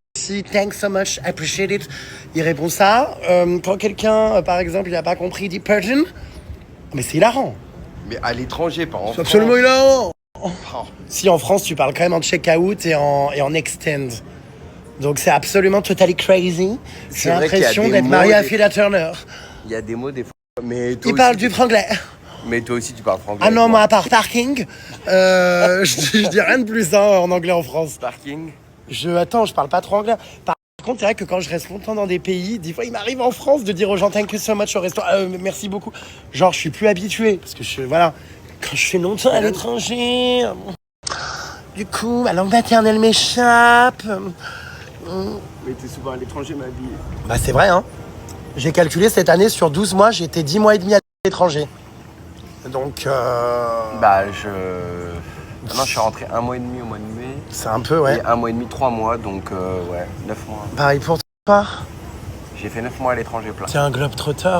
thanks so much, appreciate it, il répond ça. Quand quelqu'un, par exemple, il a pas compris, il dit pardon. Mais c'est hilarant. Mais à l'étranger, pas en C'est France. absolument hilarant. Oh. Si en France, tu parles quand même en check-out et en extend. Donc c'est absolument totally crazy. J'ai vrai qu'il y a l'impression des d'être mots, marié à des- Phila Turner. Il y a des mots des fois. Mais toi Il aussi, parle du franglais. Mais toi aussi, tu parles franglais. Ah non, moi à part parking, je dis rien de plus hein, en anglais en France. Parking. Attends, je parle pas trop anglais. Par contre, c'est vrai que quand je reste longtemps dans des pays, des fois il m'arrive en France de dire aux gens thank you so much au restaurant, merci beaucoup. Genre je suis plus habitué parce que voilà, quand je fais longtemps à l'étranger, du coup ma langue maternelle m'échappe. Mais t'es souvent à l'étranger, ma vie. Bah c'est vrai hein. J'ai calculé cette année sur 12 mois, j'étais 10 mois et demi à l'étranger. Donc Bah, non, je suis rentré 1 mois et demi au mois de mai. c'est un peu ouais. Et 1 mois et demi, 3 mois, donc ouais, 9 mois. Pareil pour toi. J'ai fait 9 mois à l'étranger plein. T'es un globetrotter.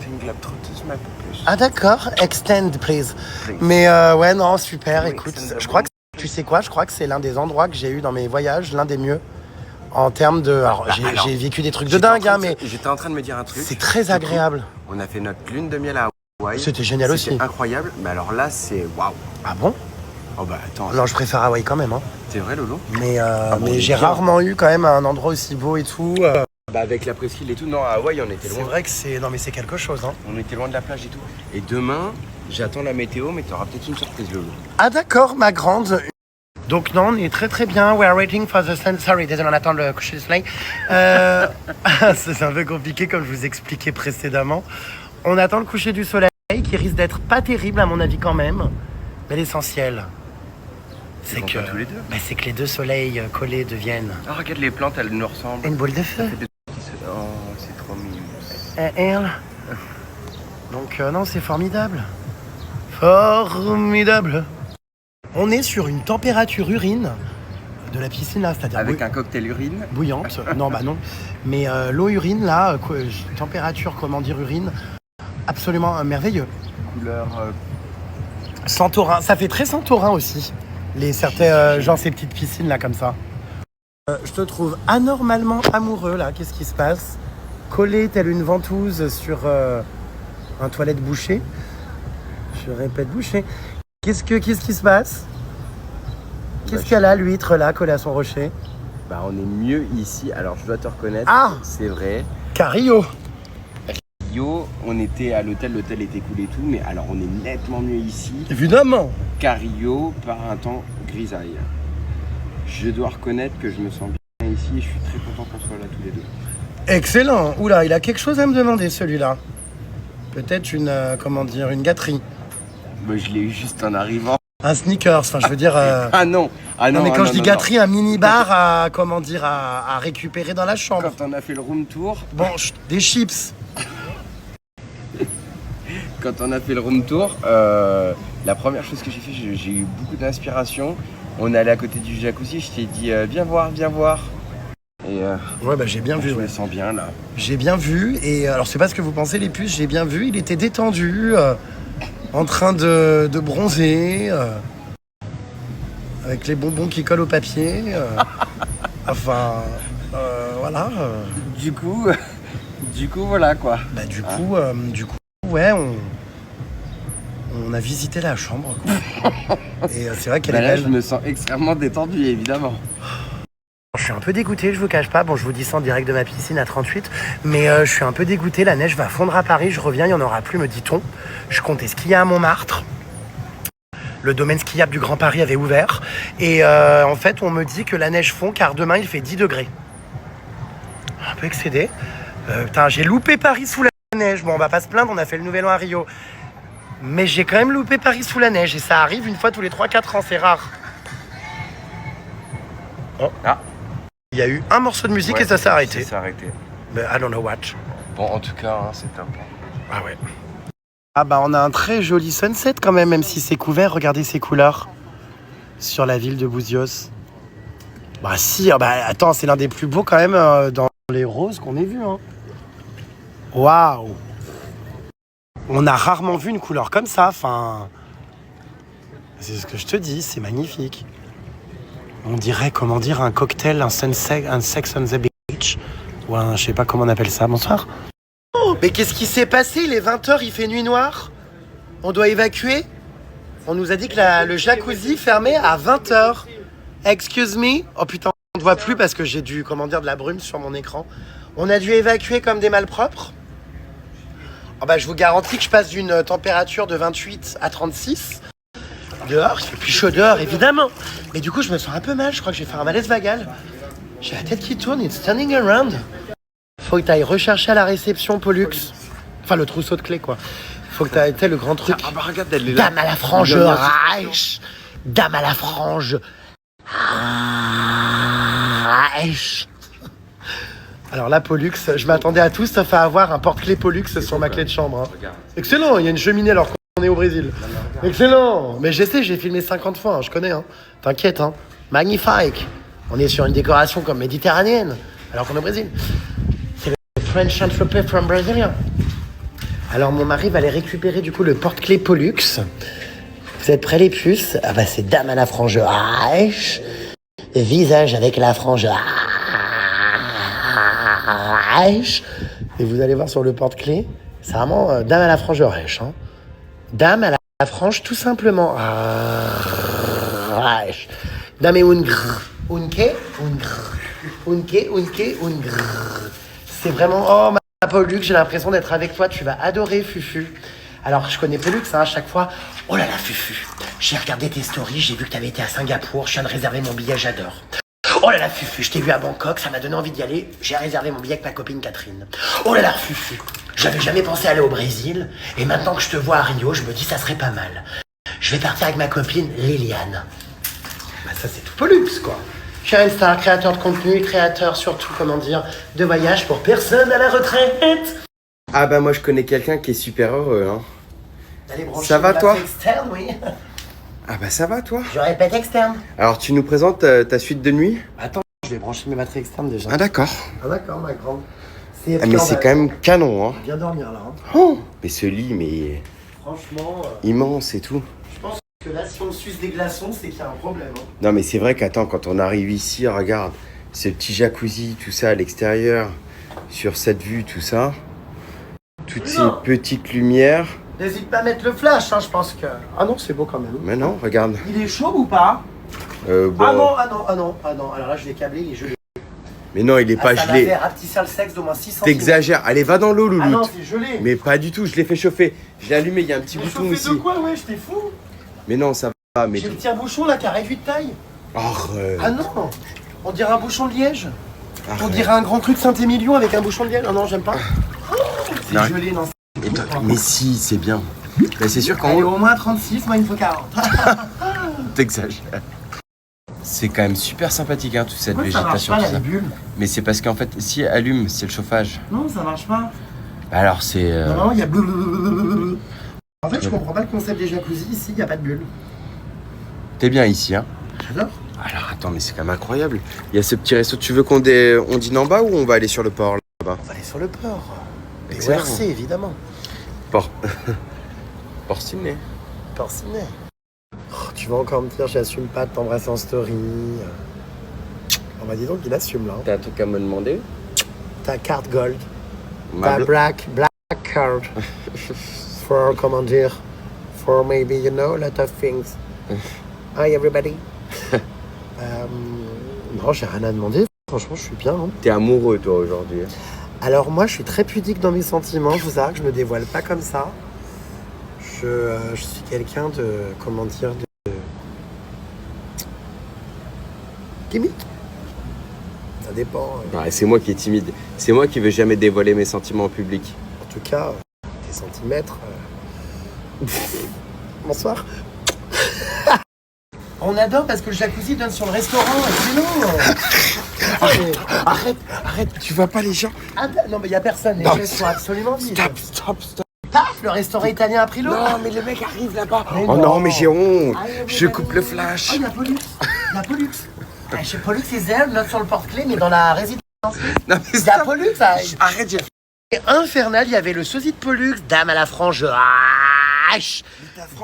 T'es une globe-trotteuse, mais un peu plus. Ah d'accord, extend please. Please. Mais ouais non super, Oui, écoute, extend the je crois que tu sais quoi, je crois que c'est l'un des endroits que j'ai eu dans mes voyages, l'un des mieux en termes de. Alors j'ai vécu des trucs de dingue hein, mais J'étais en train de me dire un truc. c'est très agréable. On a fait notre lune de miel à Hawaï. C'était génial aussi. C'était incroyable, mais alors là, c'est waouh. Ah bon? Oh bah attends, Non, je préfère Hawaï quand même. Hein. c'est vrai Lolo? Mais, bon, mais j'ai bien. rarement eu quand même un endroit aussi beau et tout. Bah avec la presqu'île et tout, non, à Hawaï, on était C'est loin. vrai que c'est... Non mais c'est quelque chose. Hein. On était loin de la plage et tout. Et demain, j'attends la météo, mais t'auras peut-être une surprise Lolo. Ah d'accord, ma grande. Donc non, on est très très bien. We are waiting for the sun. Sorry, désolé, on attend le coucher du soleil. C'est un peu compliqué comme je vous expliquais précédemment. On attend le coucher du soleil qui risque d'être pas terrible à mon avis quand même. Mais l'essentiel, c'est que, tous les deux. bah, c'est que les deux soleils collés deviennent Ah regarde les plantes, elles nous ressemblent. une boule de feu. Oh, c'est trop mignon. Elle. Donc non, c'est formidable. Formidable. On est sur une température urine de la piscine là, c'est-à-dire Avec un cocktail urine. bouillante. Non, bah non. Mais l'eau urine là, température, comment dire, urine, absolument merveilleux. Couleur. Santorin, ça fait très Santorin aussi. Les certains, genre ces petites piscines là comme ça. Je te trouve anormalement amoureux là. Qu'est-ce qui se passe? Collé telle une ventouse sur un toilette bouché. Je répète bouché. Qu'est-ce qui se passe? Qu'est-ce qu'elle a l'huître là collée à son rocher? Bah on est mieux ici. Alors je dois te reconnaître. Ah, c'est vrai. Cario. Rio, on était à l'hôtel était cool et tout, mais alors on est nettement mieux ici Évidemment. qu'à Rio par un temps grisaille. Je dois reconnaître que je me sens bien ici et je suis très content qu'on soit là tous les deux. Excellent. Oula, il a quelque chose à me demander celui-là. Peut-être une, comment dire, une gâterie. Moi je l'ai eu juste en arrivant. Un sneakers, enfin je veux dire... Ah non, non mais quand je dis non. gâterie, un mini-bar à, comment dire, à récupérer dans la chambre. Quand on a fait le room tour, Bon, des chips. La première chose que j'ai fait, j'ai eu beaucoup d'inspiration. On est allé à côté du jacuzzi, je t'ai dit viens voir. Et Ouais, bah j'ai bien vu. je Ouais. me sens bien là. J'ai bien vu, et alors c'est pas ce que vous pensez les puces, j'ai bien vu, il était détendu, en train de bronzer, avec les bonbons qui collent au papier. Enfin, voilà. Du coup voilà quoi. Bah du coup, ouais, on a visité la chambre, quoi. Et c'est vrai qu'elle Bah est là, belle. je me sens extrêmement détendu évidemment. Je suis un peu dégoûté, je vous cache pas. Bon, je vous dis ça en direct de ma piscine à 38, mais je suis un peu dégoûté. La neige va fondre à Paris, je reviens, il n'y en aura plus, me dit-on. Je comptais skier à Montmartre. Le domaine skiable du Grand Paris avait ouvert. Et en fait, on me dit que la neige fond car demain, il fait 10 degrés. Un peu excédé. Putain, j'ai loupé Paris sous la neige. Bon, on va pas se plaindre, on a fait le Nouvel An à Rio. Mais j'ai quand même loupé Paris sous la neige. Et ça arrive une fois tous les 3-4 ans, c'est rare. Oh. Ah. Il y a eu un morceau de musique Ouais, et ça s'est arrêté. Ça s'est arrêté. Mais I don't know what. Bon en tout cas, hein, c'est top. Ah ouais. Ah bah on a un très joli sunset quand même si c'est couvert. Regardez ces couleurs sur la ville de Buzios. Bah si, bah attends, c'est l'un des plus beaux quand même dans les roses qu'on ait vu. Hein. Waouh. On a rarement vu une couleur comme ça. Enfin, c'est ce que je te dis, c'est magnifique. On dirait, comment dire, un cocktail, un sunset, un sex on the beach. Ou un, je sais pas comment on appelle ça. Bonsoir. Oh, mais qu'est-ce qui s'est passé? Il est 20h, il fait nuit noire. On doit évacuer. On nous a dit que le jacuzzi fermait à 20h. Excuse me. Oh putain, on ne voit plus parce que j'ai du, comment dire, de la brume sur mon écran. On a dû évacuer comme des malpropres. Oh bah, je vous garantis que je passe d'une température de 28 à 36. Dehors, il fait plus chaud dehors, évidemment. Mais du coup, je me sens un peu mal. Je crois que je vais faire un malaise vagal. J'ai la tête qui tourne. It's turning around. Faut que tu ailles rechercher à la réception Pollux. Enfin, le trousseau de clés, quoi. Faut que tu ailles, le grand truc. Ah bah regarde, elle est là. Dame à la frange Reich. Dame à la frange Reich. Alors là, Pollux, je m'attendais à tout sauf à avoir un porte-clés Pollux sur ma clé de chambre. Hein. Excellent, il y a une cheminée alors qu'on est au Brésil. Excellent. Mais j'essaie, j'ai filmé 50 fois, hein, je connais. Hein. T'inquiète, hein. Magnifique. On est sur une décoration comme méditerranéenne, alors qu'on est au Brésil. C'est le French Saint-Tropez from Brazilian. Alors mon mari va aller récupérer du coup le porte-clés Pollux. Vous êtes prêts les puces? Ah bah c'est dame à la frange Reich. Visage avec la frange Reich. Et vous allez voir sur le porte-clés, c'est vraiment dame à la frange Reich. Hein. Dame à la frange, tout simplement. Dame et ungr. Unke, ungr. Unke, unke, ungr. C'est vraiment... Oh, ma Pollux, j'ai l'impression d'être avec toi. Tu vas adorer, Fufu. Alors, je connais Pollux, hein, à chaque fois. Oh là là, Fufu. J'ai regardé tes stories, j'ai vu que tu avais été à Singapour. Je viens de réserver mon billet, j'adore. Oh là là, Fufu, je t'ai vu à Bangkok, ça m'a donné envie d'y aller. J'ai réservé mon billet avec ma copine Catherine. Oh là là, Fufu, j'avais jamais pensé aller au Brésil. Et maintenant que je te vois à Rio, je me dis ça serait pas mal. Je vais partir avec ma copine Liliane. Bah ça, c'est tout Pollux, quoi. Je suis un star, créateur de contenu, créateur surtout, comment dire, de voyage pour personne à la retraite. Ah bah moi je connais quelqu'un qui est super heureux. Hein. Allez, Ça va, toi? Externe, oui. Ah bah ça va toi? Je répète externe. Alors tu nous présentes ta suite de nuit? Attends, je vais brancher mes batteries externes déjà. Ah d'accord. Ah d'accord, ma grande. Ah, mais c'est quand même canon, hein. Bien dormir là. Hein. Oh, mais ce lit, mais Franchement, immense et tout. je pense que là, si on suce des glaçons, c'est qu'il y a un problème. Hein. Non mais c'est vrai qu'attends, quand on arrive ici, regarde, ce petit jacuzzi, tout ça à l'extérieur, sur cette vue, tout ça, toutes ces petites lumières. N'hésite pas à mettre le flash, hein, je pense que... Ah non, c'est beau quand même. Mais non, regarde. Il est chaud ou pas? Bon. Ah non, ah non, ah non, ah non. Alors là, je l'ai câblé, il est gelé. Mais non, il est pas ça gelé. va faire rapetisser le sexe d'au moins 6 cm. T'exagères. Allez, va dans l'eau, Louloute. Ah non, c'est gelé. Mais pas du tout, je l'ai fait chauffer. Je l'ai allumé, il y a un petit Mais bouton chauffé ici. de quoi, ouais, je t'ai fou. Mais non, ça va. Mais J'ai le tire-bouchon là qui a réduit de taille. Arrête. Ah non, on dirait un bouchon de liège. Arrête. On dirait un grand truc Saint-Émilion avec un bouchon de liège. Non, non, j'aime pas. C'est Non. gelé, non. Mais si, c'est bien. Mais c'est sûr qu'en Elle est haut, au moins 36, moi il me faut 40. t'exagères. C'est quand même super sympathique, hein, toute cette Pourquoi ça marche végétation. pas tout là, ça. les bulles? Mais c'est parce qu'en fait, si elle allume, c'est le chauffage. Non, ça marche pas. Bah alors c'est. Non, non, il y a blablabla. En fait, je comprends pas le concept des jacuzzi. Ici, il n'y a pas de bulles. T'es bien ici, hein. J'adore. Alors attends, mais c'est quand même incroyable. Il y a ce petit resto. Tu veux qu'on dîne en bas ou on va aller sur le port là-bas? On va aller sur le port. Et Excellent. ORC, évidemment. Port. Port Sydney. Port Sydney. Oh, tu vas encore me dire, j'assume pas de t'embrasser en story. On m'a dit donc qu'il assume là. Hein. T'as un truc à me demander? Ta carte gold. Ma Ta bl- black card. For, comment dire, for maybe, you know, a lot of things. Hi everybody. Non, j'ai rien à demander. Franchement, je suis bien. Hein. T'es amoureux toi aujourd'hui. Alors moi, je suis très pudique dans mes sentiments. Je vous avoue que je me dévoile pas comme ça. Je suis quelqu'un de, comment dire, de timide. Ça dépend. Ouais, c'est moi qui est timide. C'est moi qui veux jamais dévoiler mes sentiments en public. En tout cas, tes centimètres. Bonsoir. On adore parce que le jacuzzi donne sur le restaurant. Arrête. Tu vois pas les gens? Non, mais il n'y a personne. Les Non. gens sont absolument vides. Stop. Paf, le restaurant italien a pris l'eau. Non, mais le mec arrive là-bas. Mais Oh non. non, mais j'ai honte. Allez, Je coupe le flash. Oh, il y a Pollux. Chez Pollux, c'est elle, note sur le porte-clés, mais dans la résidence. Non, mais Il y a stop. Pollux, ça. Arrête, j'ai Infernal, il y avait le sosie de Pollux, dame à la frange hache.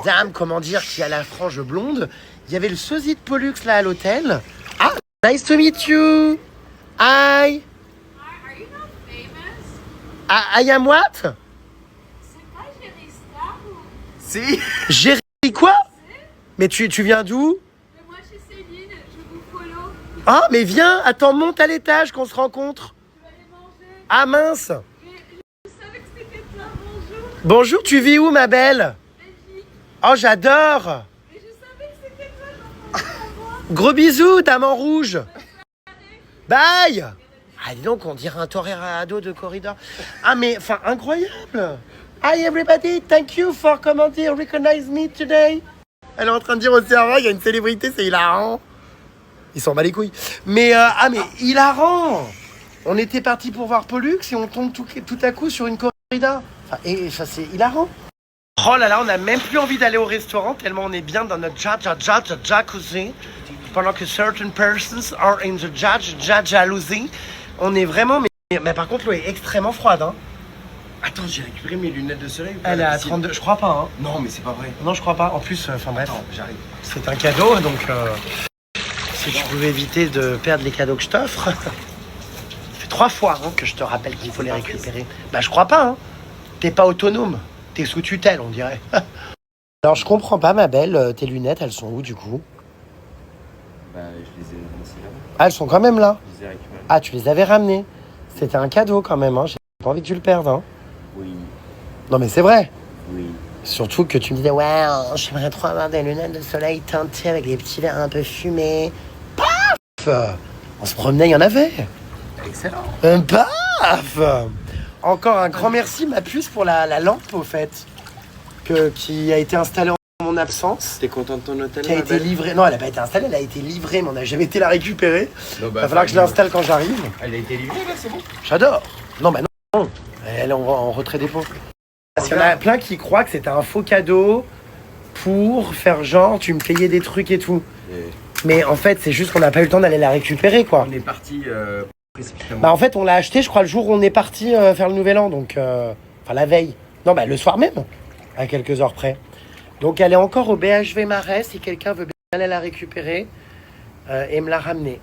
Dame, comment dire, qui a la frange blonde. Il y avait le sosie de Pollux là à l'hôtel. Ah, nice to meet you. Hi. Are you not famous? I am what? C'est pas Jerry Star ou... Si. Jerry quoi? Mais tu viens d'où? Mais moi je suis Céline, je vous follow. Ah, mais viens, attends, monte à l'étage qu'on se rencontre. Je vais aller manger. Ah mince. Mais je savais que c'était toi, bonjour. Bonjour, tu vis où ma belle? Belgique. Oh, j'adore. Mais je savais que c'était toi, j'en pensais à moi. Gros bisous, dame en rouge. Bye. Ah, dis donc, on dirait un torero de corridor. Ah, mais, enfin, incroyable. Hi, everybody. Thank you for, comment dire, recognize me today. Elle est en train de dire au serveur, il y a une célébrité, c'est hilarant. Ils s'en bat les couilles. Mais, mais hilarant. On était parti pour voir Pollux et on tombe tout à coup sur une corrida. Enfin, et ça, c'est hilarant. Oh là là, on n'a même plus envie d'aller au restaurant tellement on est bien dans notre jacuzzi. Pendant que certain persons are in the jacuzzi. On est vraiment... Mais par contre, l'eau est extrêmement froide. Hein. Attends, j'ai récupéré mes lunettes de soleil. ou pas, Elle est la à piscine 32... Je crois pas. Hein. Non, mais c'est pas vrai. Non, je crois pas. En plus, enfin bref, Attends, j'arrive. c'est un cadeau. Donc, si je pouvais éviter de perdre les cadeaux que je t'offre... Ça fait 3 fois hein, que je te rappelle qu'il faut les récupérer. Bah, je crois pas. Hein. T'es pas autonome. T'es sous tutelle, on dirait. Alors, je comprends pas, ma belle, tes lunettes, elles sont où, du coup? Bah, je les ai laissées là. Ah, elles sont quand même là. Je les ai récupérées. Ah, tu les avais ramenées. C'était un cadeau, quand même, hein. J'ai pas envie que tu le perdes, hein. Oui, Non, mais c'est vrai. oui. Surtout que tu me disais, ouais, j'aimerais trop avoir des lunettes de soleil teintées avec des petits verres un peu fumés. Paf! On se promenait, il y en avait. Excellent. Paf! Encore un grand merci, ma puce, pour la lampe, au fait, qui a été installée en mon absence. T'es content de ton hôtel, Qui a ma été belle? livrée. Non, elle n'a pas été installée, elle a été livrée, mais on n'a jamais été la récupérer. Non, Il va falloir que je l'installe quand j'arrive. Elle a été livrée, là, c'est bon? J'adore. Non, bah non. Elle est en retrait dépôt. Parce qu'il y en a plein qui croient que c'était un faux cadeau pour faire genre, tu me payais des trucs et tout. Mais en fait, c'est juste qu'on n'a pas eu le temps d'aller la récupérer, quoi. On est parti précipitamment. Bah en fait, on l'a acheté, je crois, le jour où on est parti faire le nouvel an, donc... Enfin, la veille. Non, bah le soir même, à quelques heures près. Donc, elle est encore au BHV Marais, si quelqu'un veut bien aller la récupérer et me la ramener.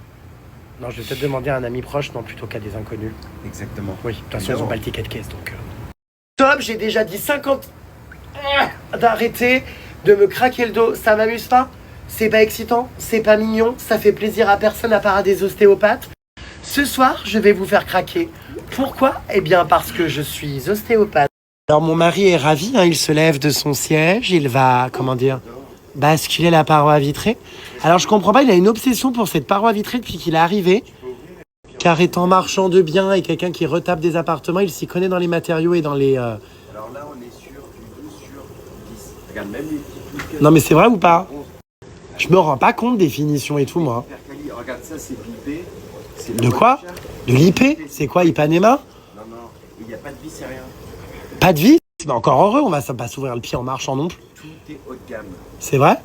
Non, je vais peut-être demander à un ami proche, non, plutôt qu'à des inconnus. Exactement. Oui, de toute façon, ils n'ont pas le ticket de caisse, donc... Top, j'ai déjà dit 50... d'arrêter de me craquer le dos. Ça m'amuse pas, c'est pas excitant, c'est pas mignon, ça fait plaisir à personne à part à des ostéopathes. Ce soir, je vais vous faire craquer. Pourquoi? Eh bien, parce que je suis ostéopathe. Alors, mon mari est ravi, hein, il se lève de son siège, il va, comment dire, basculer la paroi vitrée. Alors, je comprends pas, il a une obsession pour cette paroi vitrée depuis qu'il est arrivé. Car étant marchand de biens et quelqu'un qui retape des appartements, il s'y connaît dans les matériaux et dans les... Alors là, on est sur du 12 sur 10. Regarde, même les petits trucs... Non, mais c'est vrai ou pas? Je me rends pas compte des finitions et tout, moi. Regarde, ça, c'est l'IP. De quoi? De l'IP? C'est quoi, Ipanema? Non, non, il n'y a pas de vis, c'est rien. Pas de vis? Mais encore heureux, on va pas s'ouvrir le pied en marchant non plus. Tout est haut de gamme. C'est vrai?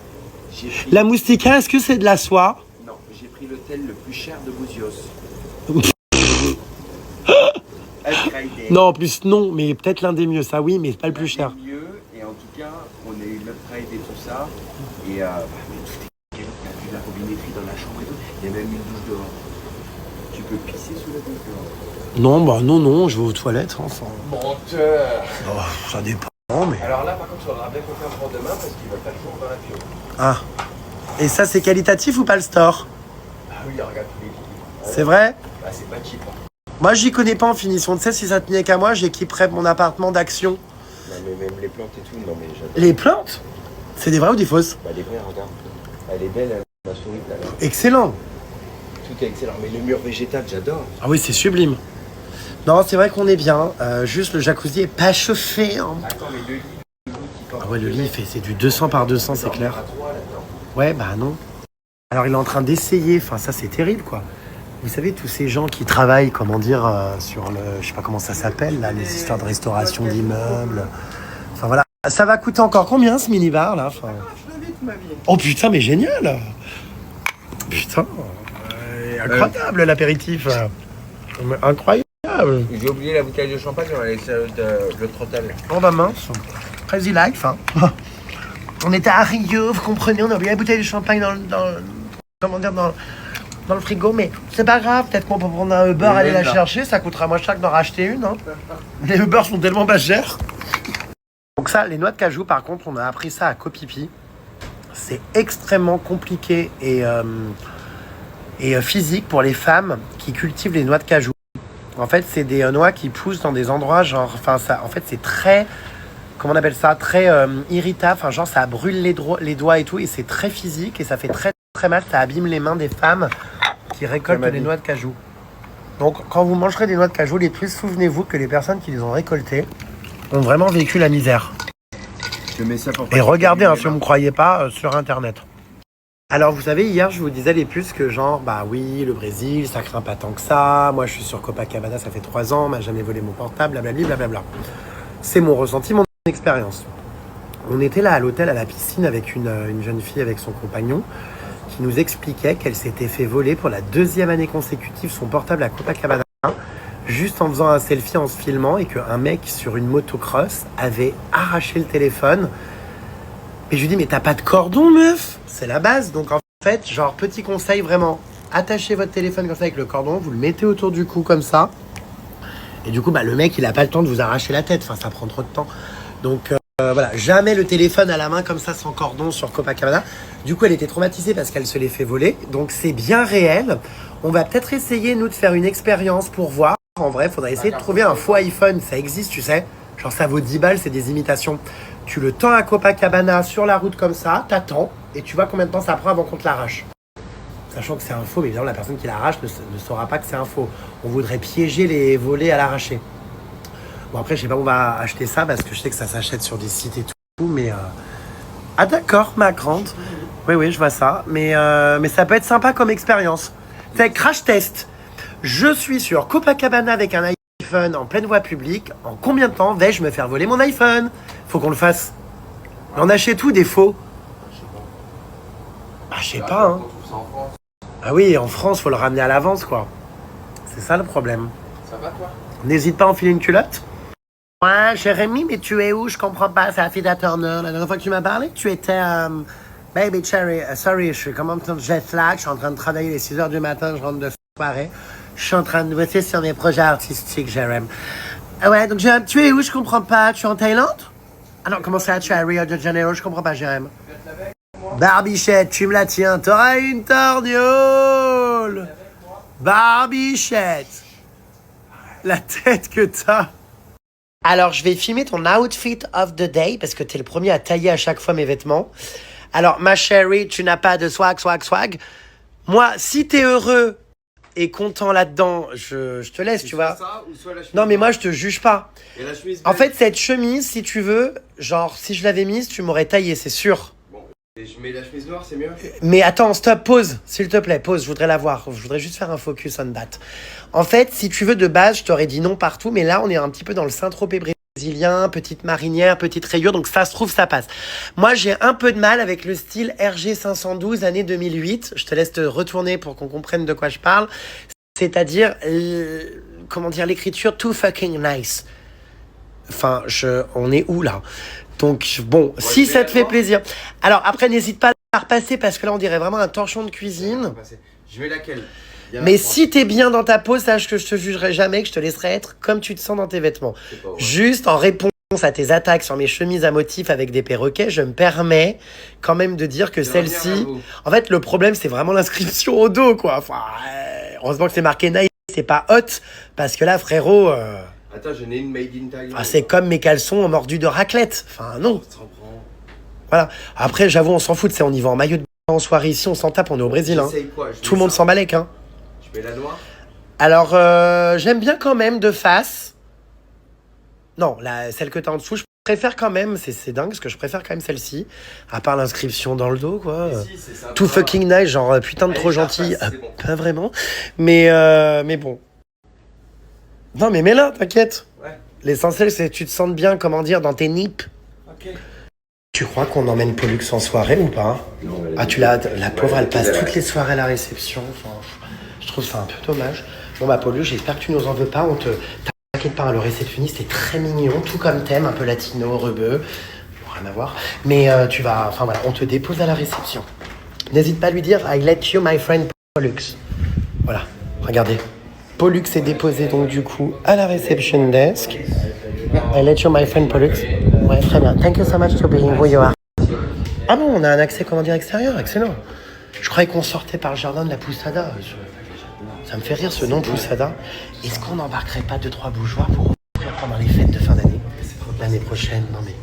J'ai pris... La moustika, est-ce que c'est de la soie? Non, j'ai pris l'hôtel le plus cher de Bouzios. Upgradé. Non, en plus, non, mais peut-être l'un des mieux, ça oui, mais c'est pas le plus cher. Mieux, et en tout cas, on a eu l'upgrade et tout ça. Et mais tout est nickel. Il y a vu la robinetterie dans la chambre et tout. Il y a même une douche dehors. Tu peux pisser sous la douche dehors. Non, bah non, je vais aux toilettes, hein, enfin. Menteur. Oh, ça dépend, mais... Alors là, par contre, il faudra bien qu'on fasse pour demain parce qu'il va faire jour dans l'avion. Ah. Et ça, c'est qualitatif ou pas le store? Ah oui, regarde tous les films. C'est vrai? Bah, c'est pas cheap. Hein. Moi, j'y connais pas en finition. Tu sais, si ça tenait qu'à moi, j'équiperais mon appartement d'Action. Non, mais même les plantes et tout, non, mais j'adore. Les plantes? C'est des vraies ou des fausses? Bah, les vraies, regarde. Elle est belle, ma souris, là. Excellent. Tout est excellent. Mais le mur végétal, j'adore. Ah oui, c'est sublime. Non, c'est vrai qu'on est bien. Juste, le jacuzzi est pas chauffé. Hein. Attends, mais le lit, Ah ouais, le lit, c'est du 200 par 200, c'est clair. Ouais, bah non. Alors, il est en train d'essayer. Enfin, ça, c'est terrible, quoi. Vous savez, tous ces gens qui travaillent, comment dire, sur le... Je sais pas comment ça s'appelle, là, les histoires de restauration d'immeubles. Enfin, voilà. Ça va coûter encore combien, ce minibar, là? Enfin... Oh, putain, mais génial! Putain, incroyable, l'apéritif. Incroyable. J'ai oublié la bouteille de champagne, on a laissé le trottel. Oh, bah mince. Crazy life, hein. On était à Rio, vous comprenez, on a oublié la bouteille de champagne comment dire, dans le frigo, mais c'est pas grave, peut-être qu'on peut prendre un Uber, aller la chercher, ça coûtera moins cher que d'en racheter une. Hein. Les Uber sont tellement pas chers. Donc ça, les noix de cajou, par contre, on a appris ça à Copipi. C'est extrêmement compliqué et physique pour les femmes qui cultivent les noix de cajou. En fait, c'est des noix qui poussent dans des endroits genre... Enfin, ça, en fait, c'est très... Comment on appelle ça? Très irritable. Enfin, genre, ça brûle les doigts et tout. Et c'est très physique et ça fait très, très mal. Ça abîme les mains des femmes qui récoltent les noix de cajou. Donc, quand vous mangerez des noix de cajou, les plus souvenez-vous que les personnes qui les ont récoltées ont vraiment vécu la misère. Je mets ça pour et regardez, hein, si vous ne me croyez pas, sur Internet. Alors, vous savez, hier, je vous disais les puces que genre, bah oui, le Brésil, ça craint pas tant que ça. Moi, je suis sur Copacabana, ça fait 3 ans, on m'a jamais volé mon portable, blablabla. C'est mon ressenti, mon expérience. On était là à l'hôtel, à la piscine, avec une jeune fille avec son compagnon qui nous expliquait qu'elle s'était fait voler pour la 2e année consécutive son portable à Copacabana, juste en faisant un selfie, en se filmant, et qu'un mec sur une motocross avait arraché le téléphone. Et je lui dis, mais t'as pas de cordon, meuf? C'est la base. Donc en fait, genre, petit conseil vraiment, attachez votre téléphone comme ça avec le cordon, vous le mettez autour du cou comme ça. Et du coup, bah, le mec, il a pas le temps de vous arracher la tête. Enfin, ça prend trop de temps. Donc, Voilà, jamais le téléphone à la main comme ça sans cordon sur Copacabana. Du coup, elle était traumatisée parce qu'elle se l'est fait voler. Donc, c'est bien réel. On va peut-être essayer, nous, de faire une expérience pour voir. En vrai, il faudrait essayer de trouver un faux iPhone. Ça existe, tu sais. Genre, ça vaut 10 balles, c'est des imitations. Tu le tends à Copacabana sur la route comme ça, t'attends, et tu vois combien de temps ça prend avant qu'on te l'arrache. Sachant que c'est un faux, mais évidemment, la personne qui l'arrache ne saura pas que c'est un faux. On voudrait piéger les volets à l'arracher. Bon, après, je sais pas où on va acheter ça parce que je sais que ça s'achète sur des sites et tout, mais. Ah, d'accord, ma grande. Oui, je vois ça. Mais ça peut être sympa comme expérience. C'est crash test. Je suis sur Copacabana avec un iPhone en pleine voie publique. En combien de temps vais-je me faire voler mon iPhone? Faut qu'on le fasse. Mais on achète tout des faux. Bah, je sais pas, hein. Ah oui, en France, faut le ramener à l'avance, quoi. C'est ça le problème. Ça va, toi? N'hésite pas à enfiler une culotte. Ouais, Jérémy, mais tu es où? Je comprends pas, c'est la fille d'Aturner. La dernière fois que tu m'as parlé, tu étais... Baby Cherry, sorry, je suis comme en train jet lag, je suis en train de travailler les 6h du matin, je rentre de soirée. Je suis en train de bosser sur mes projets artistiques, Jérémy. Ouais, donc tu es où? Je comprends pas. Tu es en Thaïlande? Ah non, comment ça, tu es à Rio de Janeiro? Je comprends pas, Jérémy. Barbichette, tu me la tiens, t'auras une torgnole. Barbichette. La tête que t'as. Alors, je vais filmer ton outfit of the day parce que t'es le premier à tailler à chaque fois mes vêtements. Alors, ma chérie, tu n'as pas de swag. Moi, si t'es heureux et content là-dedans, je te laisse, tu vois. Ça, ou soit la chemise Non, mais moi, noire. je te juge pas. Et la chemise En beige. fait, cette chemise, si tu veux, genre, si je l'avais mise, tu m'aurais taillé, c'est sûr. Bon, et je mets la chemise noire, c'est mieux? Mais attends, stop, pause, s'il te plaît, pause, je voudrais la voir. Je voudrais juste faire un focus on that. En fait, si tu veux, de base, je t'aurais dit non partout, mais là, on est un petit peu dans le Saint-Tropez brésilien, petite marinière, petite rayure, donc ça se trouve, ça passe. Moi, j'ai un peu de mal avec le style RG 512, année 2008. Je te laisse te retourner pour qu'on comprenne de quoi je parle. C'est-à-dire, comment dire, l'écriture too fucking nice. Enfin, on est où, là? Donc, bon, si ça te fait plaisir. Alors, après, n'hésite pas à la repasser parce que là, on dirait vraiment un torchon de cuisine. Je mets laquelle? Mais si t'es bien dans ta peau, sache que je te jugerai jamais, que je te laisserai être comme tu te sens dans tes vêtements. Juste en réponse à tes attaques sur mes chemises à motifs avec des perroquets, je me permets quand même de dire que celle-ci... En fait, le problème, c'est vraiment l'inscription au dos, quoi. Enfin, heureusement que c'est marqué Nike, c'est pas hot, parce que là, frérot... Attends, j'en ai une made in Thailand. c'est comme mes caleçons en mordus de raclette. Enfin, non. Voilà. Après, j'avoue, on s'en fout, on y va en maillot de bain en soirée ici, on s'en tape, on est au Brésil. Hein. Tout le monde s'en balèque, hein. Je mets la noire. Alors, j'aime bien quand même de face. Non, celle que t'as en dessous, je préfère quand même. C'est dingue, parce que je préfère quand même celle-ci. À part l'inscription dans le dos, quoi. Tout fucking nice, genre putain de trop gentil. Bon. Pas vraiment. Mais bon. Non, mais mets-la, t'inquiète. Ouais. L'essentiel, c'est que tu te sentes bien, comment dire, dans tes nippes. Ok. Tu crois qu'on emmène Pollux en soirée ou pas? Non, la pauvre, elle passe toutes les soirées à la réception. Enfin, je trouve ça un peu dommage. Bon, bah, Pollux, j'espère que tu nous en veux pas. T'inquiète pas, le réceptionniste est très mignon, tout comme thème, un peu latino, rebeu. Bon, rien à voir. Mais enfin voilà, on te dépose à la réception. N'hésite pas à lui dire I let you, my friend Pollux. Voilà, regardez. Pollux est déposé donc du coup à la reception desk. I let you, my friend Pollux. Ouais, très bien. Thank you so much for being who you are. Ah bon, on a un accès, comment dire, extérieur, excellent. Je croyais qu'on sortait par le jardin de la Poussada. Ça me fait rire ce nom, Poussada. Est-ce qu'on n'embarquerait pas 2-3 bourgeois pour offrir pendant les fêtes de fin d'année? L'année prochaine, non mais...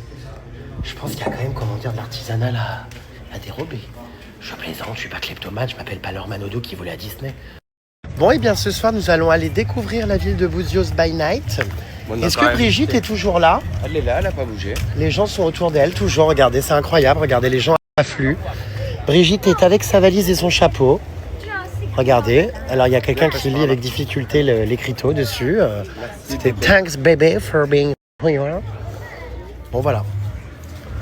Je pense qu'il y a quand même, comment dire, de l'artisanal à dérober. Je plaisante, je suis pas kleptomane, je m'appelle pas Laure Manodou qui volait à Disney. Bon, et bien ce soir, nous allons aller découvrir la ville de Buzios by night. Est-ce que Brigitte est toujours là? Elle est là, elle n'a pas bougé. Les gens sont autour d'elle, toujours. Regardez, c'est incroyable. Regardez, les gens affluent. Brigitte est avec sa valise et son chapeau. Regardez. Alors, il y a quelqu'un qui lit avec difficulté l'écriteau dessus. C'était « Thanks, baby, for being who you are ». Bon, voilà.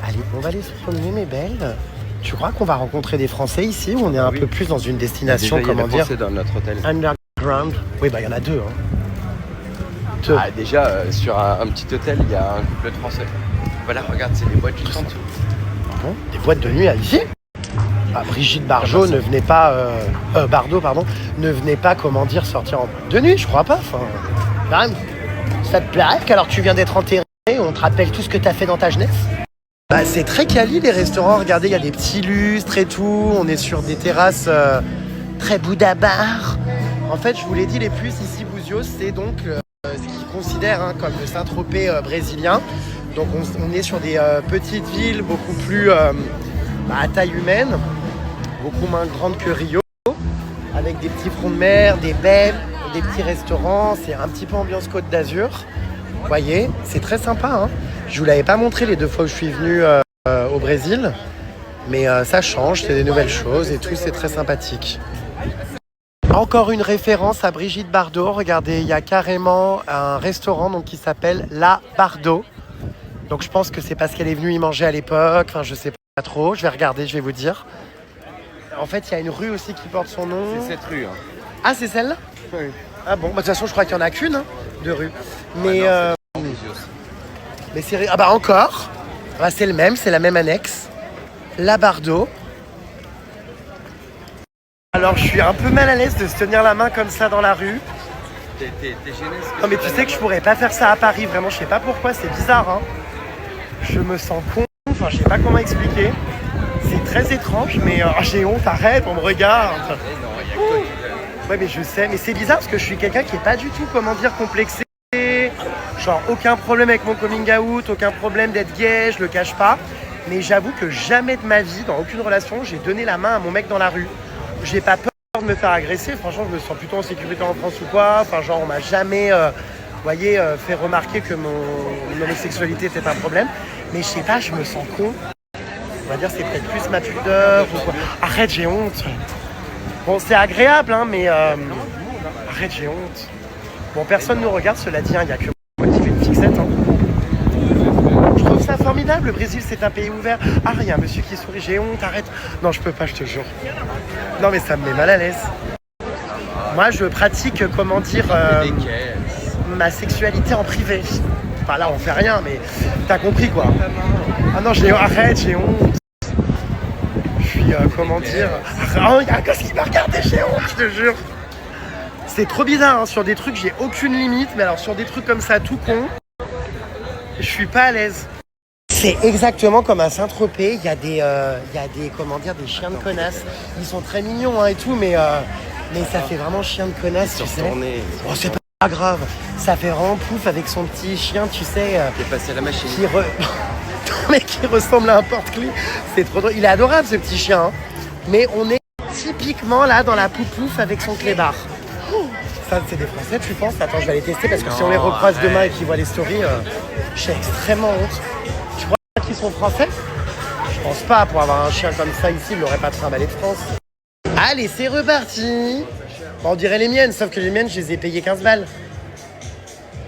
Allez, on va aller se promener, mes belles. Tu crois qu'on va rencontrer des Français ici ou on est un peu plus dans une destination, comment dire, dans notre hôtel. Underground? Oui, bah il y en a deux. Hein. Ah, déjà, sur un petit hôtel, il y a un couple de Français. Voilà, regarde, c'est des boîtes juste en dessous. Bon, des boîtes de nuit à ici? Brigitte Bardot ne venait pas... Bardot, pardon, ne venait pas, comment dire, sortir en boîte de nuit, je crois pas. Enfin, quand même, ça te plairait qu'alors tu viens d'être enterré on te rappelle tout ce que t'as fait dans ta jeunesse. Bah, c'est très quali les restaurants, regardez, il y a des petits lustres et tout, on est sur des terrasses très Bouddha bar. En fait, je vous l'ai dit, les plus ici, Búzios, c'est donc ce qu'ils considèrent comme le Saint-Tropez brésilien. Donc on est sur des petites villes beaucoup plus à taille humaine, beaucoup moins grandes que Rio, avec des petits fronts de mer, des baies, des petits restaurants, c'est un petit peu ambiance Côte d'Azur. Vous voyez, c'est très sympa. Hein. Je vous l'avais pas montré les 2 fois où je suis venu au Brésil, mais ça change, c'est des nouvelles choses et tout, c'est très sympathique. Encore une référence à Brigitte Bardot. Regardez, il y a carrément un restaurant donc, qui s'appelle La Bardot. Donc je pense que c'est parce qu'elle est venue y manger à l'époque. Enfin, je sais pas trop. Je vais regarder, je vais vous dire. En fait, il y a une rue aussi qui porte son nom. C'est cette rue. Hein. Ah, c'est celle-là? Oui. Ah bon, bah, de toute façon, je crois qu'il n'y en a qu'une de rue. Mais, mais c'est... Ah bah encore. Bah, c'est le même, c'est la même annexe. La Bardot. Alors, je suis un peu mal à l'aise de se tenir la main comme ça dans la rue. T'es gêné? Non, mais tu sais que je pourrais pas faire ça à Paris. Vraiment, je sais pas pourquoi, c'est bizarre. Hein. Je me sens con. Enfin, je sais pas comment expliquer. C'est très étrange, mais j'ai honte, arrête, on me regarde. Ouais, mais je sais, mais c'est bizarre parce que je suis quelqu'un qui est pas du tout, comment dire, complexé. Genre, aucun problème avec mon coming out, aucun problème d'être gay, je le cache pas. Mais j'avoue que jamais de ma vie, dans aucune relation, j'ai donné la main à mon mec dans la rue. J'ai pas peur de me faire agresser, franchement, je me sens plutôt en sécurité en France ou quoi. Enfin, genre, on m'a jamais, voyez, fait remarquer que mon homosexualité était un problème. Mais je sais pas, je me sens con. On va dire c'est peut-être plus ma pudeur ou quoi. Arrête, j'ai honte. Bon, c'est agréable, hein, mais arrête, j'ai honte. Bon, personne nous regarde, cela dit, il n'y a que moi qui fais une fixette. Hein. Je trouve ça formidable, le Brésil, c'est un pays ouvert. Ah, il y a un monsieur qui sourit, j'ai honte, arrête. Non, je peux pas, je te jure. Non, mais ça me met mal à l'aise. Moi, je pratique, comment dire, ma sexualité en privé. Enfin, là, on fait rien, mais t'as compris, quoi. Ah non, arrête, j'ai honte. Je suis, comment dire... Oh, il y a un gosse qui m'a regardé, j'ai honte, je te jure. C'est trop bizarre, hein. Sur des trucs, j'ai aucune limite, mais alors sur des trucs comme ça, tout con, je suis pas à l'aise. C'est exactement comme à Saint-Tropez, il y a des, comment dire, des chiens de connasse. Ils sont très mignons, hein, et tout, mais ça fait vraiment chien de connasse, tu sais. Oh, c'est pas grave. Ça fait vraiment pouf avec son petit chien, tu sais. Qui est passé à la machine. Mais qui ressemble à un porte-clés. C'est trop drôle. Il est adorable, ce petit chien. Hein. Mais on est typiquement là dans la poupouf avec son clébard. Ça, c'est des Français, tu penses? Attends, je vais les tester parce que si on les recroise demain et qu'ils voient les stories, j'ai extrêmement honte. Tu crois qu'ils sont Français? Je pense pas. Pour avoir un chien comme ça ici, il l'aurait pas trimballé de France. Allez, c'est reparti. On dirait les miennes, sauf que les miennes, je les ai payées 15 balles.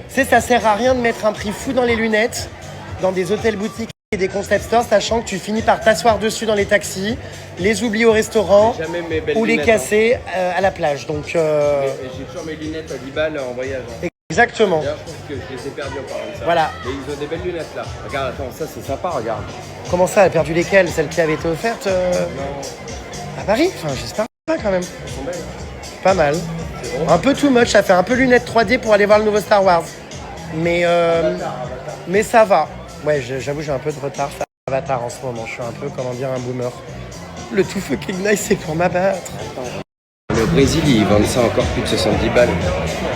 Tu sais, ça sert à rien de mettre un prix fou dans les lunettes, dans des hôtels boutiques et des concept stores, sachant que tu finis par t'asseoir dessus dans les taxis, les oublier au restaurant ou les casser à la plage. Donc, J'ai toujours mes lunettes à 10 balles en voyage. Hein. Exactement. D'ailleurs, je trouve que je les ai perdues en parlant de ça. Voilà. Mais ils ont des belles lunettes là. Regarde, attends, ça c'est sympa, regarde. Comment ça, elle a perdu lesquelles? Celles qui avaient été offertes à Paris? Enfin, j'espère pas quand même. Elles sont belles. Pas mal. Un peu too much, ça fait un peu lunettes 3D pour aller voir le nouveau Star Wars. Mais ça va. Ouais, j'avoue, j'ai un peu de retard. Ça Avatar en ce moment. Je suis un peu, comment dire, un boomer. Le tout fucking nice, c'est pour m'abattre. Mais au Brésil, ils vendent ça encore plus de 70 balles.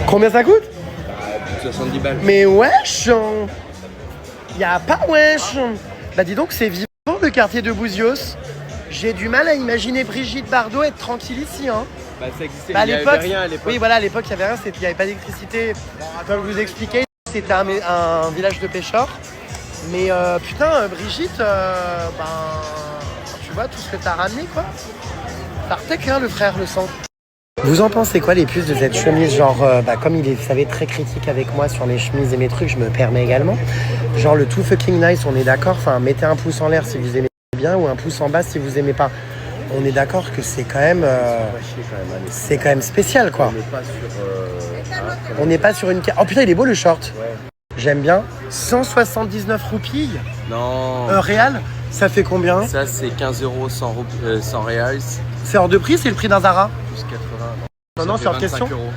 Combien ça coûte? Plus de 70 balles. Mais wesh! Y'a pas wesh! Bah dis donc, c'est vivant le quartier de Búzios. J'ai du mal à imaginer Brigitte Bardot être tranquille ici, hein. Bah ça existait, Bah, il n'y avait rien à l'époque. Oui, voilà, à l'époque, il n'y avait rien, il n'y avait pas d'électricité. Comme je vous expliquais, c'était un village de pêcheurs. Mais putain, Brigitte, tu vois tout ce que t'as ramené, quoi. Tartec, hein, le frère, le sang. Vous en pensez quoi, les puces, de cette chemise? Genre, comme il est, vous savez, très critique avec moi sur mes chemises et mes trucs, je me permets également. Genre, le tout fucking nice, on est d'accord. Enfin, mettez un pouce en l'air si vous aimez bien ou un pouce en bas si vous aimez pas. On est d'accord que c'est quand même, c'est quand même spécial, quoi. On n'est pas sur une... Oh putain, il est beau le short. Ouais. J'aime bien. 179 roupies. Non. Un réal, ça fait combien? Ça c'est 15 euros, 100 reals. C'est hors de prix, c'est le prix d'un Zara? Plus 80. Non, c'est hors question. 25 euros.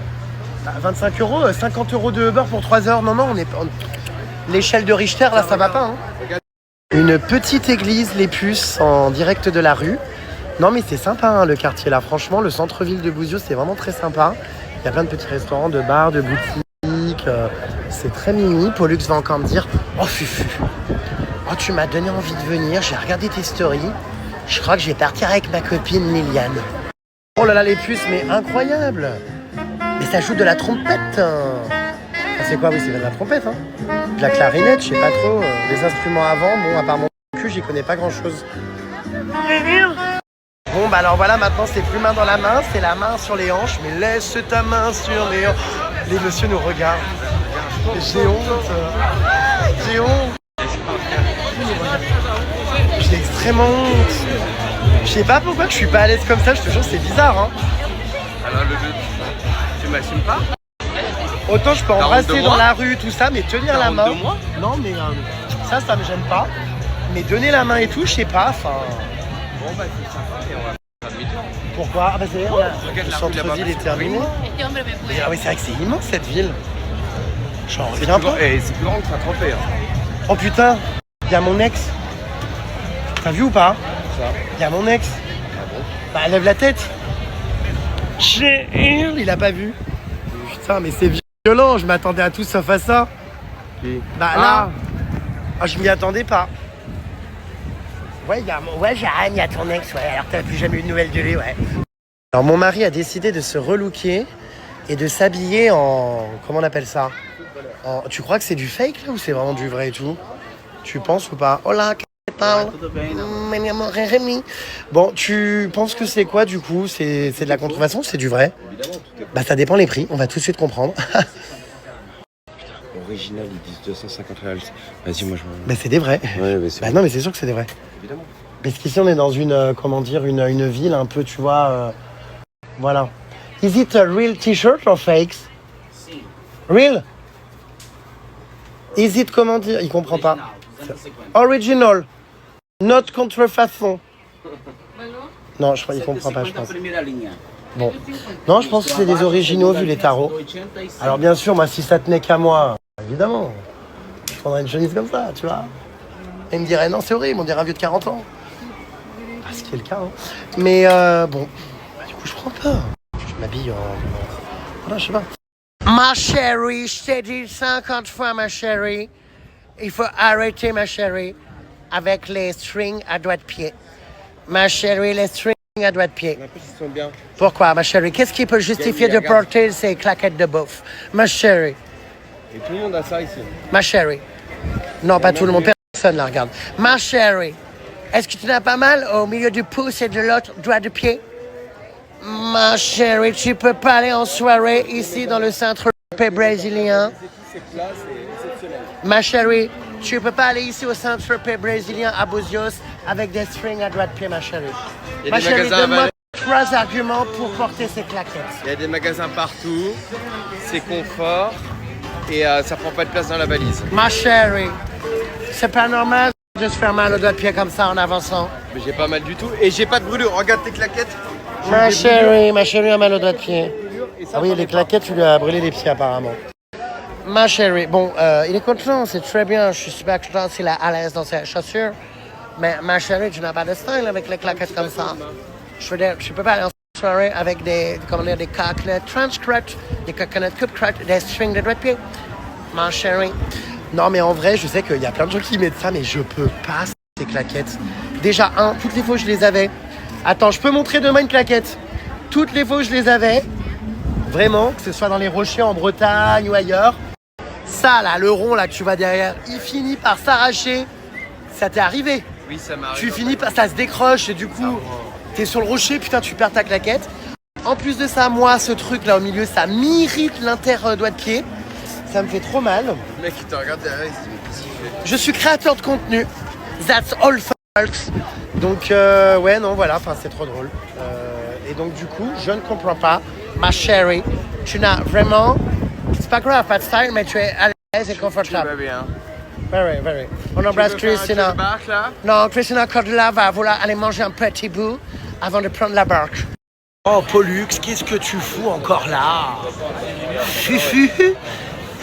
25 euros, 50 euros de Uber pour 3 heures. Non, on est... L'échelle de Richter, là, ça va pas. Hein. Une petite église, les Puces, en direct de la rue. Non, mais c'est sympa, hein, le quartier, là. Franchement, le centre-ville de Búzios, c'est vraiment très sympa. Il y a plein de petits restaurants, de bars, de boutiques. C'est très mimi. Pollux va encore me dire « Oh, Fufu, oh, tu m'as donné envie de venir. J'ai regardé tes stories. Je crois que je vais partir avec ma copine Liliane. » Oh là là, les Puces, mais incroyable. Mais ça joue de la trompette. Ah, c'est quoi? Oui, c'est de la trompette. Hein. De la clarinette, je sais pas trop. Les instruments avant, bon, à part mon cul, j'y connais pas grand-chose. Bon, bah alors voilà, maintenant, c'est plus main dans la main, c'est la main sur les hanches. Mais laisse ta main sur les hanches. Les messieurs nous regardent. J'ai honte. J'ai honte. J'ai extrêmement honte. Je sais pas pourquoi je suis pas à l'aise comme ça, je te jure, c'est bizarre. Hein. Alors, tu m'assumes pas? Autant je peux embrasser dans la rue, tout ça, mais tenir la main. De moi? Non, mais ça me gêne pas. Mais donner la main et tout, je sais pas. Enfin. Bon, bah, c'est sympa et on va faire demi-tour. Pourquoi? Ah, bah, c'est Regarde, le centre-ville est terminé. Ah, oui, c'est vrai que c'est immense cette ville. J'en reviens pas. Et c'est plus grand que Saint-Tropez. Hein. Oh putain, il y a mon ex. T'as vu ou pas? Ça. Il y a mon ex. Ah bon? Bah, lève la tête. Il a pas vu. Putain, mais c'est violent, je m'attendais à tout sauf à ça. Bah là, je m'y attendais pas. Ouais, Jeanne, il y a ton ex, ouais, alors t'as plus jamais eu de nouvelles de lui, ouais. Alors mon mari a décidé de se relooker et de s'habiller en... Comment on appelle ça? Tu crois que c'est du fake là ou c'est vraiment du vrai et tout? Tu penses ou pas? Hola, que tal? Bon, tu penses que c'est quoi du coup? C'est de la contrefaçon ou c'est du vrai? Bah ça dépend les prix, on va tout de suite comprendre. Original, ils disent 250 reals. Vas-y, moi je m'en... Mais c'est des vrais. Ouais, mais c'est Bah non, mais c'est sûr que c'est des vrais. évidemment. Parce qu'ici on est dans une, comment dire, une ville un peu, tu vois, voilà. Is it a real t-shirt or fakes? Real? Is it, comment dire? Il comprend pas. Original. Not contrefaçon. Non, je crois qu'il comprend pas, je pense. Bon. Non, je pense que c'est des originaux vu les tarots. Alors bien sûr, moi, si ça tenait qu'à moi, évidemment, je prendrais une chemise comme ça, tu vois. Et il me dirait, non, c'est horrible, on dirait un vieux de 40 ans. Ah, ce qui est le cas, hein. Mais bon, bah, du coup, je prends pas. Je m'habille en... Voilà, je sais pas. Ma chérie, je t'ai dit 50 fois, ma chérie. Il faut arrêter, ma chérie, avec les strings à doigts de pied. Ma chérie, les strings à doigts de pied. En plus, ils sont bien. Pourquoi, ma chérie? Qu'est-ce qui peut justifier de porter ces claquettes de bouffe? Ma chérie. Et tout le monde a ça ici. Ma chérie. Non, pas tout le monde, personne la regarde. Ma chérie, est-ce que tu n'as pas mal au milieu du pouce et de l'autre doigt de pied? Ma chérie, tu peux pas aller en soirée ici dans le Saint-Tropez brésilien. Ma chérie, tu peux pas aller ici au Saint-Tropez brésilien à Búzios avec des strings à doigt de pied, ma chérie. Ma chérie, donne-moi 3 arguments pour porter ces claquettes. Il y a des magasins partout, c'est confort et ça prend pas de place dans la valise. Ma chérie, c'est pas normal de se faire mal au doigt de pied comme ça en avançant. Mais j'ai pas mal du tout et j'ai pas de brûlure. Regarde tes claquettes. Ma chérie a mal au doigt de pied. Ah oui, les claquettes, tu lui as brûlé les pieds apparemment. Ma chérie, bon, il est content, c'est très bien. Je suis super content s'il est à l'aise dans ses chaussures. Mais ma chérie, tu n'as pas de style avec les claquettes comme ça. Je veux dire, je peux pas aller en soirée avec des, comment dire, des coconuts trench crotch, des coconuts coupe crotch, des strings de doigts de pied. Ma chérie. Non, mais en vrai, je sais qu'il y a plein de gens qui mettent ça, mais je peux pas ces claquettes. Déjà, toutes les fois je les avais. Attends, je peux montrer demain une claquette. Toutes les fois je les avais. Vraiment, que ce soit dans les rochers en Bretagne ou ailleurs. Ça, là, le rond, là, que tu vois derrière, il finit par s'arracher. Ça t'est arrivé? Oui, ça m'arrive. Tu finis par... Ça se décroche et du coup, t'es sur le rocher, putain, tu perds ta claquette. En plus de ça, moi, ce truc-là au milieu, ça m'irrite l'inter-doigt de pied. Ça me fait trop mal. Le mec, il te regarde derrière, il se dit, mais qu'est-ce qu'il fait? Je suis créateur de contenu. That's all, folks. Donc, ouais, non, voilà, enfin, c'est trop drôle. Et donc, du coup, je ne comprends pas. Ma chérie, tu n'as vraiment... C'est pas grave, pas de style, mais tu es à l'aise et confortable. Tu vas bien. Very, very. On embrasse Christina. Non, Christina Cordula va vouloir aller manger un petit bout avant de prendre la barque. Oh, Pollux, qu'est-ce que tu fous encore là? Fufu.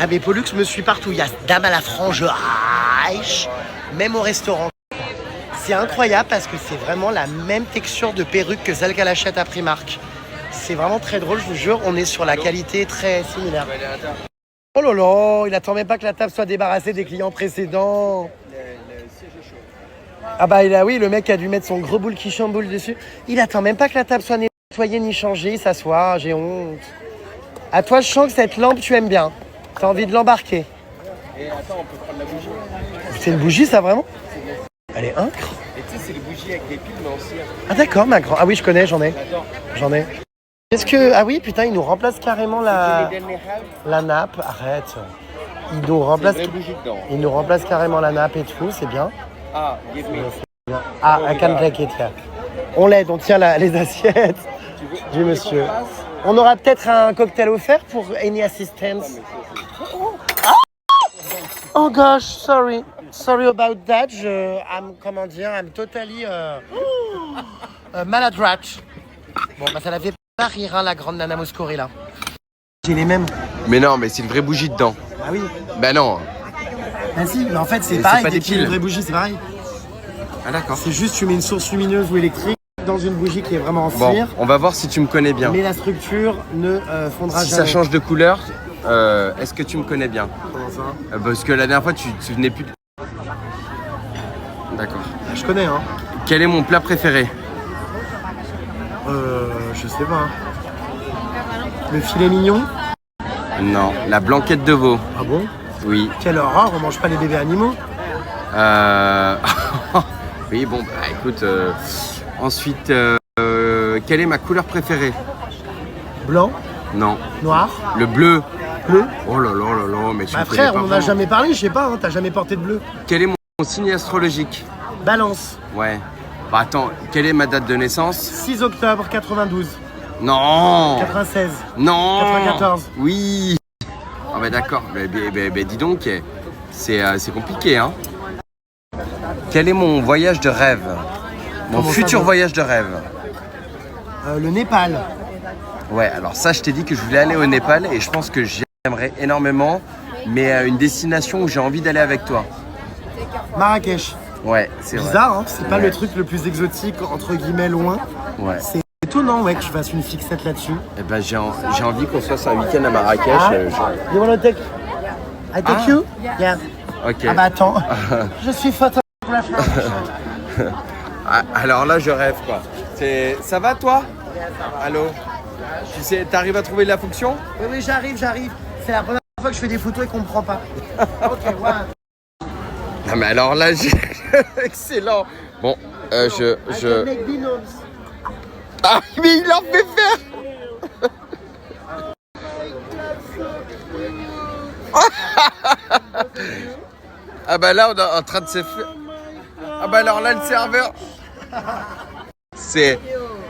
Ah mais Pollux me suit partout. Il y a Dame à la frange Reich, même au restaurant. C'est incroyable parce que c'est vraiment la même texture de perruque que celle qu'elle achète à Primark. C'est vraiment très drôle, je vous jure. On est sur la qualité très similaire. Oh là là, il attend même pas que la table soit débarrassée des clients précédents. Ah bah oui, le mec a dû mettre son gros boule qui chamboule dessus. Il attend même pas que la table soit nettoyée ni changée, il s'assoit, j'ai honte. À toi, je sens que cette lampe, tu aimes bien. T'as envie de l'embarquer. Et attends, on peut prendre la bougie. C'est une bougie, ça, vraiment? Elle est incre. Et tu sais, c'est les bougies avec des piles, mais en cire. Ah d'accord, ma grande. Ah oui, je connais, j'en ai. J'adore. J'en ai. Est-ce que... Ah oui, putain, il nous remplace carrément la nappe. Arrête. Il nous remplace... C'est une vraie bougie dedans. Il nous remplace carrément la nappe et tout, c'est bien. Ah, give me. Ah, I can take it, yeah. On l'aide, on tient les assiettes du monsieur. On aura peut-être un cocktail offert pour any assistance. Oh gosh, sorry. Sorry about that. I'm totally maladroite. Bon, bah ça la fait pas rire, hein, la grande Nana Mouskouri, là. J'ai les mêmes. Mais non, mais c'est une vraie bougie dedans. Ah oui. Bah non. Ah si, mais en fait, c'est Mais pareil. c'est pas des piles. piles. Une vraie bougie, c'est pareil. Ah d'accord. C'est juste, tu mets une source lumineuse ou électrique dans une bougie qui est vraiment en Bon, cire. on va voir si tu me connais bien. Mais la structure ne fondra Si jamais. ça change de couleur, est-ce que tu me connais bien? Comment ça? Parce que la dernière fois, tu venais plus. D'accord. Je connais, hein. Quel est mon plat préféré? Je sais pas. Le filet mignon? Non, la blanquette de veau. Ah bon? Oui. Quelle horreur, on mange pas les bébés animaux. Oui, bon, bah écoute. Ensuite, quelle est ma couleur préférée? Blanc, Non. noir, Le bleu. bleu. Oh là là là là, mais tu Bah me frère, connais on pas en a vraiment. jamais parlé, je sais pas, hein, t'as jamais porté de bleu. Quel est mon signe astrologique? Balance, Ouais. Bah attends, quelle est ma date de naissance? 6 octobre 92, Non. 96. Non. 94. Oui. Ah bah d'accord, bah, dis donc, c'est compliqué, hein. Quel est mon voyage de rêve? Mon Comment ça, futur bon voyage de rêve? Le Népal. Ouais, alors ça, je t'ai dit que je voulais aller au Népal et je pense que j'aimerais énormément, mais une destination où j'ai envie d'aller avec toi. Marrakech. Ouais, c'est vrai. Bizarre, hein, c'est pas Ouais. le truc le plus exotique, entre guillemets, loin. Ouais. C'est étonnant, ouais, que tu fasses une fixette là-dessus. Eh ben, j'ai envie qu'on se fasse un week-end à Marrakech. Ah, you wanna take... I take Ah. you? Yeah. Ok. Ah bah attends, je suis photographe. Ah, alors là, je rêve, quoi. Ça va, toi? Allô? Tu sais, t'arrives à trouver la fonction? Oui, oui, j'arrive. C'est la première fois que je fais des photos et qu'on me prend pas. Ok, voilà. Non, mais alors là, excellent. Bon, je... Make binômes. Ah, mais il en fait faire. Ah bah là, on est en train de se faire... Ah bah alors là, le serveur...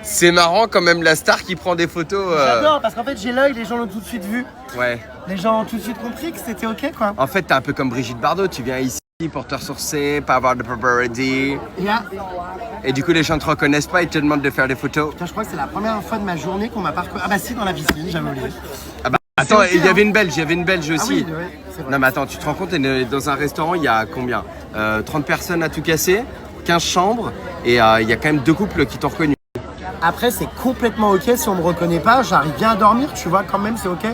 C'est marrant quand même, la star qui prend des photos. J'adore, parce qu'en fait, j'ai l'œil, les gens l'ont tout de suite vu. Ouais. Les gens ont tout de suite compris que c'était ok, quoi. En fait, t'es un peu comme Brigitte Bardot, tu viens ici pour te ressourcer, pas avoir de paparazzi. Yeah. Et du coup, les gens ne te reconnaissent pas, ils te demandent de faire des photos. Putain, je crois que c'est la première fois de ma journée qu'on m'a parcouru. Ah bah si, dans la piscine, j'avais oublié. Ah bah, attends, ok, il y hein. avait une belge, Ah aussi. oui, ouais, c'est vrai. Non mais attends, tu te rends compte, on est dans un restaurant, il y a combien 30 personnes à tout casser, 15 chambres, et il y a quand même 2 couples qui t'ont reconnu. Après, c'est complètement ok si on me reconnaît pas. J'arrive bien à dormir, tu vois, quand même, c'est ok.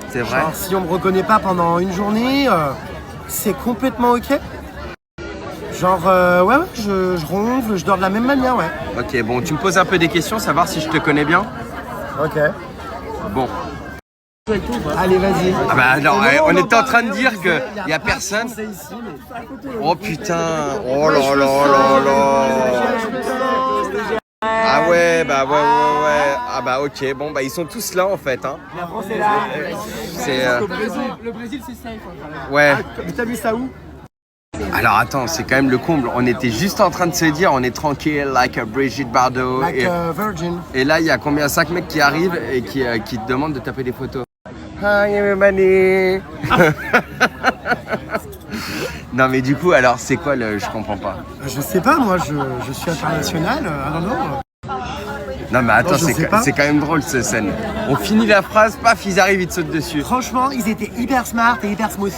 C'est vrai. Genre, si on me reconnaît pas pendant une journée, c'est complètement ok. Genre, ouais, je ronfle, je dors de la même manière, ouais. Ok, bon, tu me poses un peu des questions, savoir si je te connais bien. Ok. Bon. Allez, vas-y. Ah bah alors, Non, on non, était en pas- train de dire vous qu'il savez, n'y a pas de personne. Français ici, mais- Oh putain, oh là là là là. Ah ouais, bah ouais. Ah bah ok, bon bah ils sont tous là en fait. Hein. La France est là. C'est... Le Brésil, c'est safe. Ouais. Mais t'as vu ça où? Alors attends, c'est quand même le comble. On était juste en train de se dire, on est tranquille, like Brigitte Bardot. Like Et, Virgin. et là, il y a combien? 5 mecs qui arrivent et qui te demandent de taper des photos. Hi everybody. Non mais du coup, alors c'est quoi le... Je comprends pas. Je sais pas, moi, je suis international. I don't know. Non mais attends, Non, je sais pas. c'est quand même drôle cette scène. On finit la phrase, paf, ils arrivent, ils te sautent dessus. Franchement, ils étaient hyper smart et hyper smooth.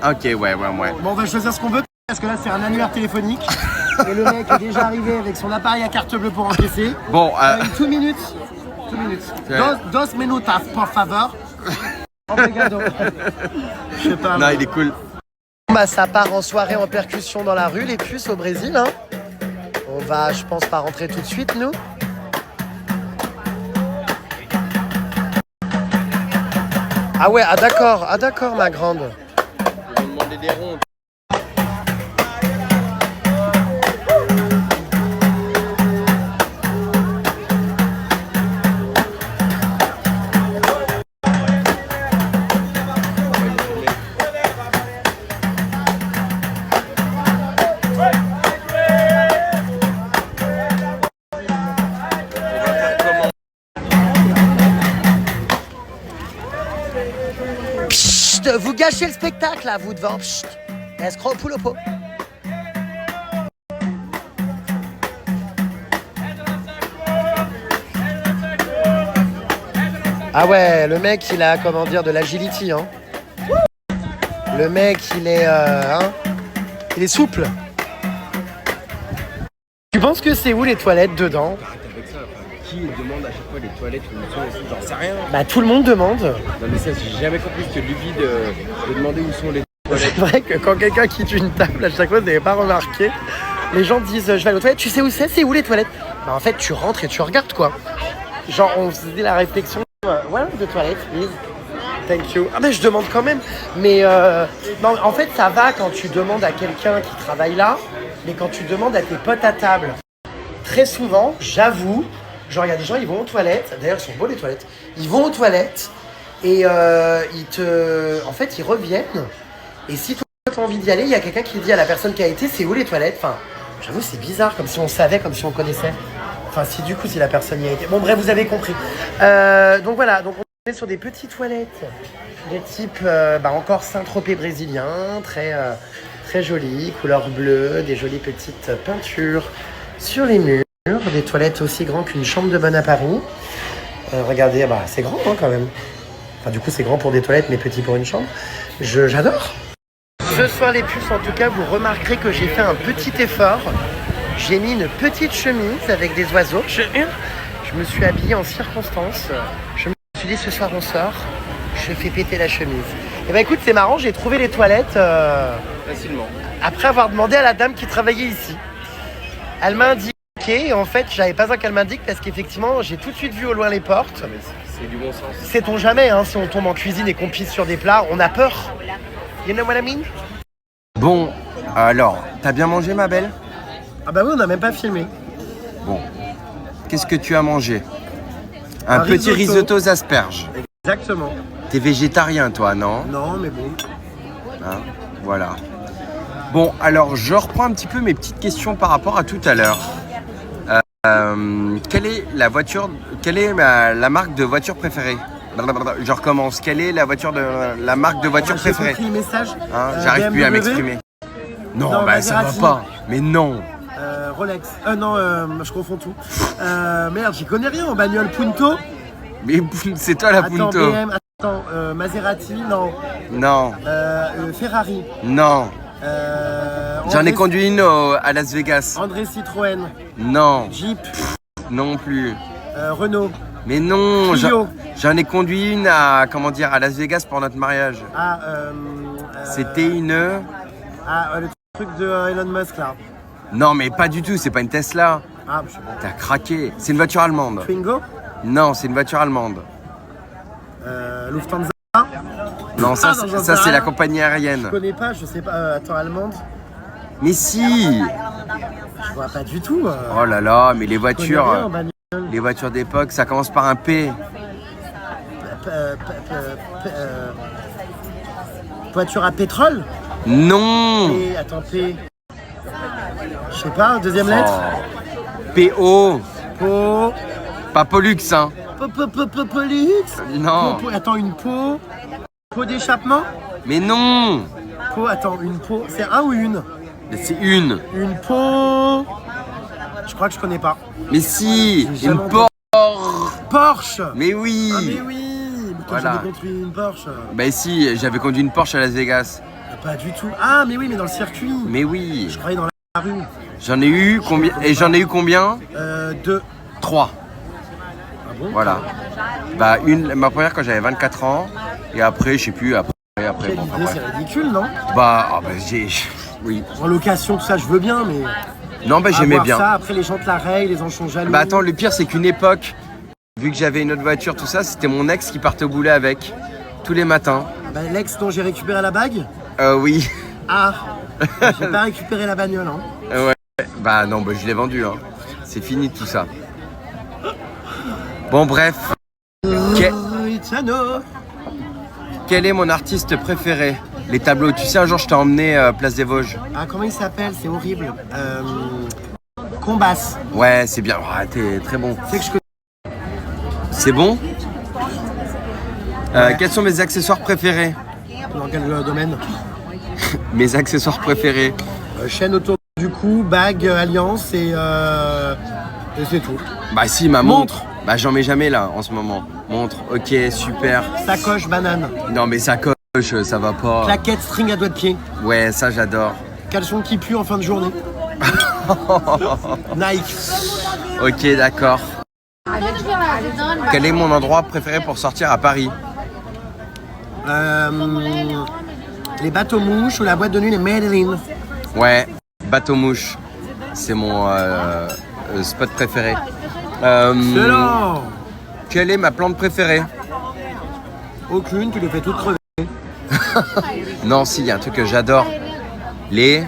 Ok, ouais. Bon, on va choisir ce qu'on veut parce que là, c'est un annuaire téléphonique. Et le mec est déjà arrivé avec son appareil à carte bleue pour encaisser. Bon, 2 minutes. 2 minutes. Dos minutas, por favor. Obrigado. Je sais pas. non, il est cool. Bah, ça part en soirée en percussion dans la rue, les puces au Brésil. Hein. On va, je pense, pas rentrer tout de suite, nous. Ah ouais, ah d'accord, ma grande. Ils vont demander des ronds. Psst, vous gâchez le spectacle, là, vous devant. Psst. Escroc poulopo. Ah ouais, le mec, il a, comment dire, de l'agility, hein. Le mec, il est, il est souple. Tu penses que c'est où les toilettes dedans? Arrête avec ça, qui demande à chaque fois les toilettes ou une son, j'en sais rien. Bah tout le monde demande. Non mais ça, j'ai jamais compris cette lubie de demander où sont les toilettes. C'est vrai que quand quelqu'un quitte une table, à chaque fois, vous n'avez pas remarqué, les gens disent je vais aller aux toilettes, tu sais où c'est où les toilettes? Bah en fait, tu rentres et tu regardes quoi. Genre, on faisait la réflexion, voilà, de toilettes, please. Thank you. Ah ben je demande quand même. Mais non, en fait, ça va quand tu demandes à quelqu'un qui travaille là, mais quand tu demandes à tes potes à table, très souvent, j'avoue, genre il y a des gens, ils vont aux toilettes, d'ailleurs ils sont beaux les toilettes, ils vont aux toilettes et en fait ils reviennent, et si toi tu as envie d'y aller, il y a quelqu'un qui dit à la personne qui a été, c'est où les toilettes? Enfin, j'avoue c'est bizarre, comme si on savait, comme si on connaissait. Enfin si du coup si la personne y a été. Bon bref, vous avez compris. Donc voilà, donc on est sur des petites toilettes de type encore Saint-Tropez brésilien, très jolies, couleur bleue, des jolies petites peintures sur les murs, des toilettes aussi grandes qu'une chambre de bonne à Paris. Regardez, c'est grand hein, quand même. Enfin du coup c'est grand pour des toilettes mais petit pour une chambre. J'adore. Ce soir les puces, en tout cas, vous remarquerez que j'ai fait un petit effort. J'ai mis une petite chemise avec des oiseaux. Je me suis habillé en circonstance. Je me suis dit ce soir on sort, je fais péter la chemise. Et bah écoute, c'est marrant, j'ai trouvé les toilettes Facilement. après avoir demandé à la dame qui travaillait ici. Elle m'a indiqué, et en fait j'avais pas besoin qu'elle m'indique parce qu'effectivement j'ai tout de suite vu au loin les portes. Mais c'est du bon sens. Sait-on jamais, hein, si on tombe en cuisine et qu'on pisse sur des plats, on a peur. You know what I mean? Bon, alors, t'as bien mangé ma belle? Ah bah oui, on n'a même pas filmé. Bon, qu'est-ce que tu as mangé? Un petit risotto. risotto aux asperges. Exactement. T'es végétarien toi, non? Non, mais bon. Hein, voilà. Bon, alors je reprends un petit peu mes petites questions par rapport à tout à l'heure. Quelle est la marque de voiture préférée? Je recommence. Quelle est la marque de voiture J'ai préférée? compris le message. Hein, j'arrive plus à BMW. m'exprimer. Non, Non, bah ça va Maserati. pas. Mais non. Rolex. Non, je confonds tout. Merde, j'y connais rien en bagnole. Punto. Mais c'est toi la Attends, Punto. BM. Attends, Maserati. Non. Non, Ferrari. non. J'en ai André- conduit une à Las Vegas. André Citroën. Non, Jeep. non plus. Renault. Mais non, Clio. j'en ai conduit une à Las Vegas pour notre mariage. C'était une... le truc de Elon Musk là. Non, mais pas du tout, c'est pas une Tesla. Je sais pas. T'as craqué. C'est une voiture allemande. Twingo. Non, c'est une voiture allemande. Lufthansa. Non, ça, non, j'en sais ça c'est la rien. compagnie Je aérienne. connais pas, je sais pas. Attends, allemande. Mais si. Je vois pas du tout. Oh là là, mais les Je connais rien voitures... en bagnole. Les voitures d'époque, ça commence par un P. Voiture à pétrole. Non. P. Attends, P. Je sais pas, deuxième lettre. P.O. Po. Pas Pollux, hein. Polux. Non. Attends, une peau. Peau d'échappement. Mais non. Peau, attends, une peau. C'est un ou une? Mais c'est une. Une peau. Je crois que je connais pas. Mais si, J'ai jamais une entendu. Porsche. Mais oui. Ah mais oui. Mais toi, Voilà. j'avais construit une Porsche. Bah si, j'avais conduit une Porsche à Las Vegas. Pas du tout. Ah mais oui, mais dans le circuit. Mais oui. Je croyais dans la rue. J'en ai eu combien? Et j'en ai eu combien? 2. 3. Ah bon? Voilà. Bah ma première quand j'avais 24 ans. Et après, je sais plus, après Quelle bon, enfin, idée, bref. c'est ridicule, non? Oui. En location, tout ça, je veux bien, mais... Non, bah j'aimais avoir bien. ça, après les gens te la rayent, les gens sont jaloux. Bah attends, le pire c'est qu'une époque, vu que j'avais une autre voiture, tout ça, c'était mon ex qui partait au boulot avec, tous les matins. Bah, l'ex dont j'ai récupéré la bague? Oui. Ah. J'ai pas récupéré la bagnole, hein. Ouais. Bah non, bah je l'ai vendu, hein. C'est fini tout ça. Bon bref. Quel est mon artiste préféré? Les tableaux. Tu sais, un jour je t'ai emmené Place des Vosges. Ah, comment il s'appelle? C'est horrible. Combas. Ouais, c'est bien. Ah, t'es très bon. C'est que je connais. C'est bon? Ouais. Quels sont mes accessoires préférés? Dans quel domaine? Mes accessoires préférés. Chaîne autour du cou, bague, alliance et c'est tout. Bah si, ma Montre. montre. Bah j'en mets jamais là en ce moment. Montre, ok, super. Sacoche, banane. Non mais ça coche, ça va pas. Claquette, string à doigts de pied. Ouais, ça j'adore. Caleçon qui pue en fin de journée. Nike. Ok, d'accord. Quel est mon endroit préféré pour sortir à Paris? Les bateaux mouches ou la boîte de nuit, les Medellin. Ouais, bateau mouche. C'est mon spot préféré. Excellent. Quelle est ma plante préférée? Aucune, tu les fais toutes crever. Non, si, il y a un truc que j'adore. Les...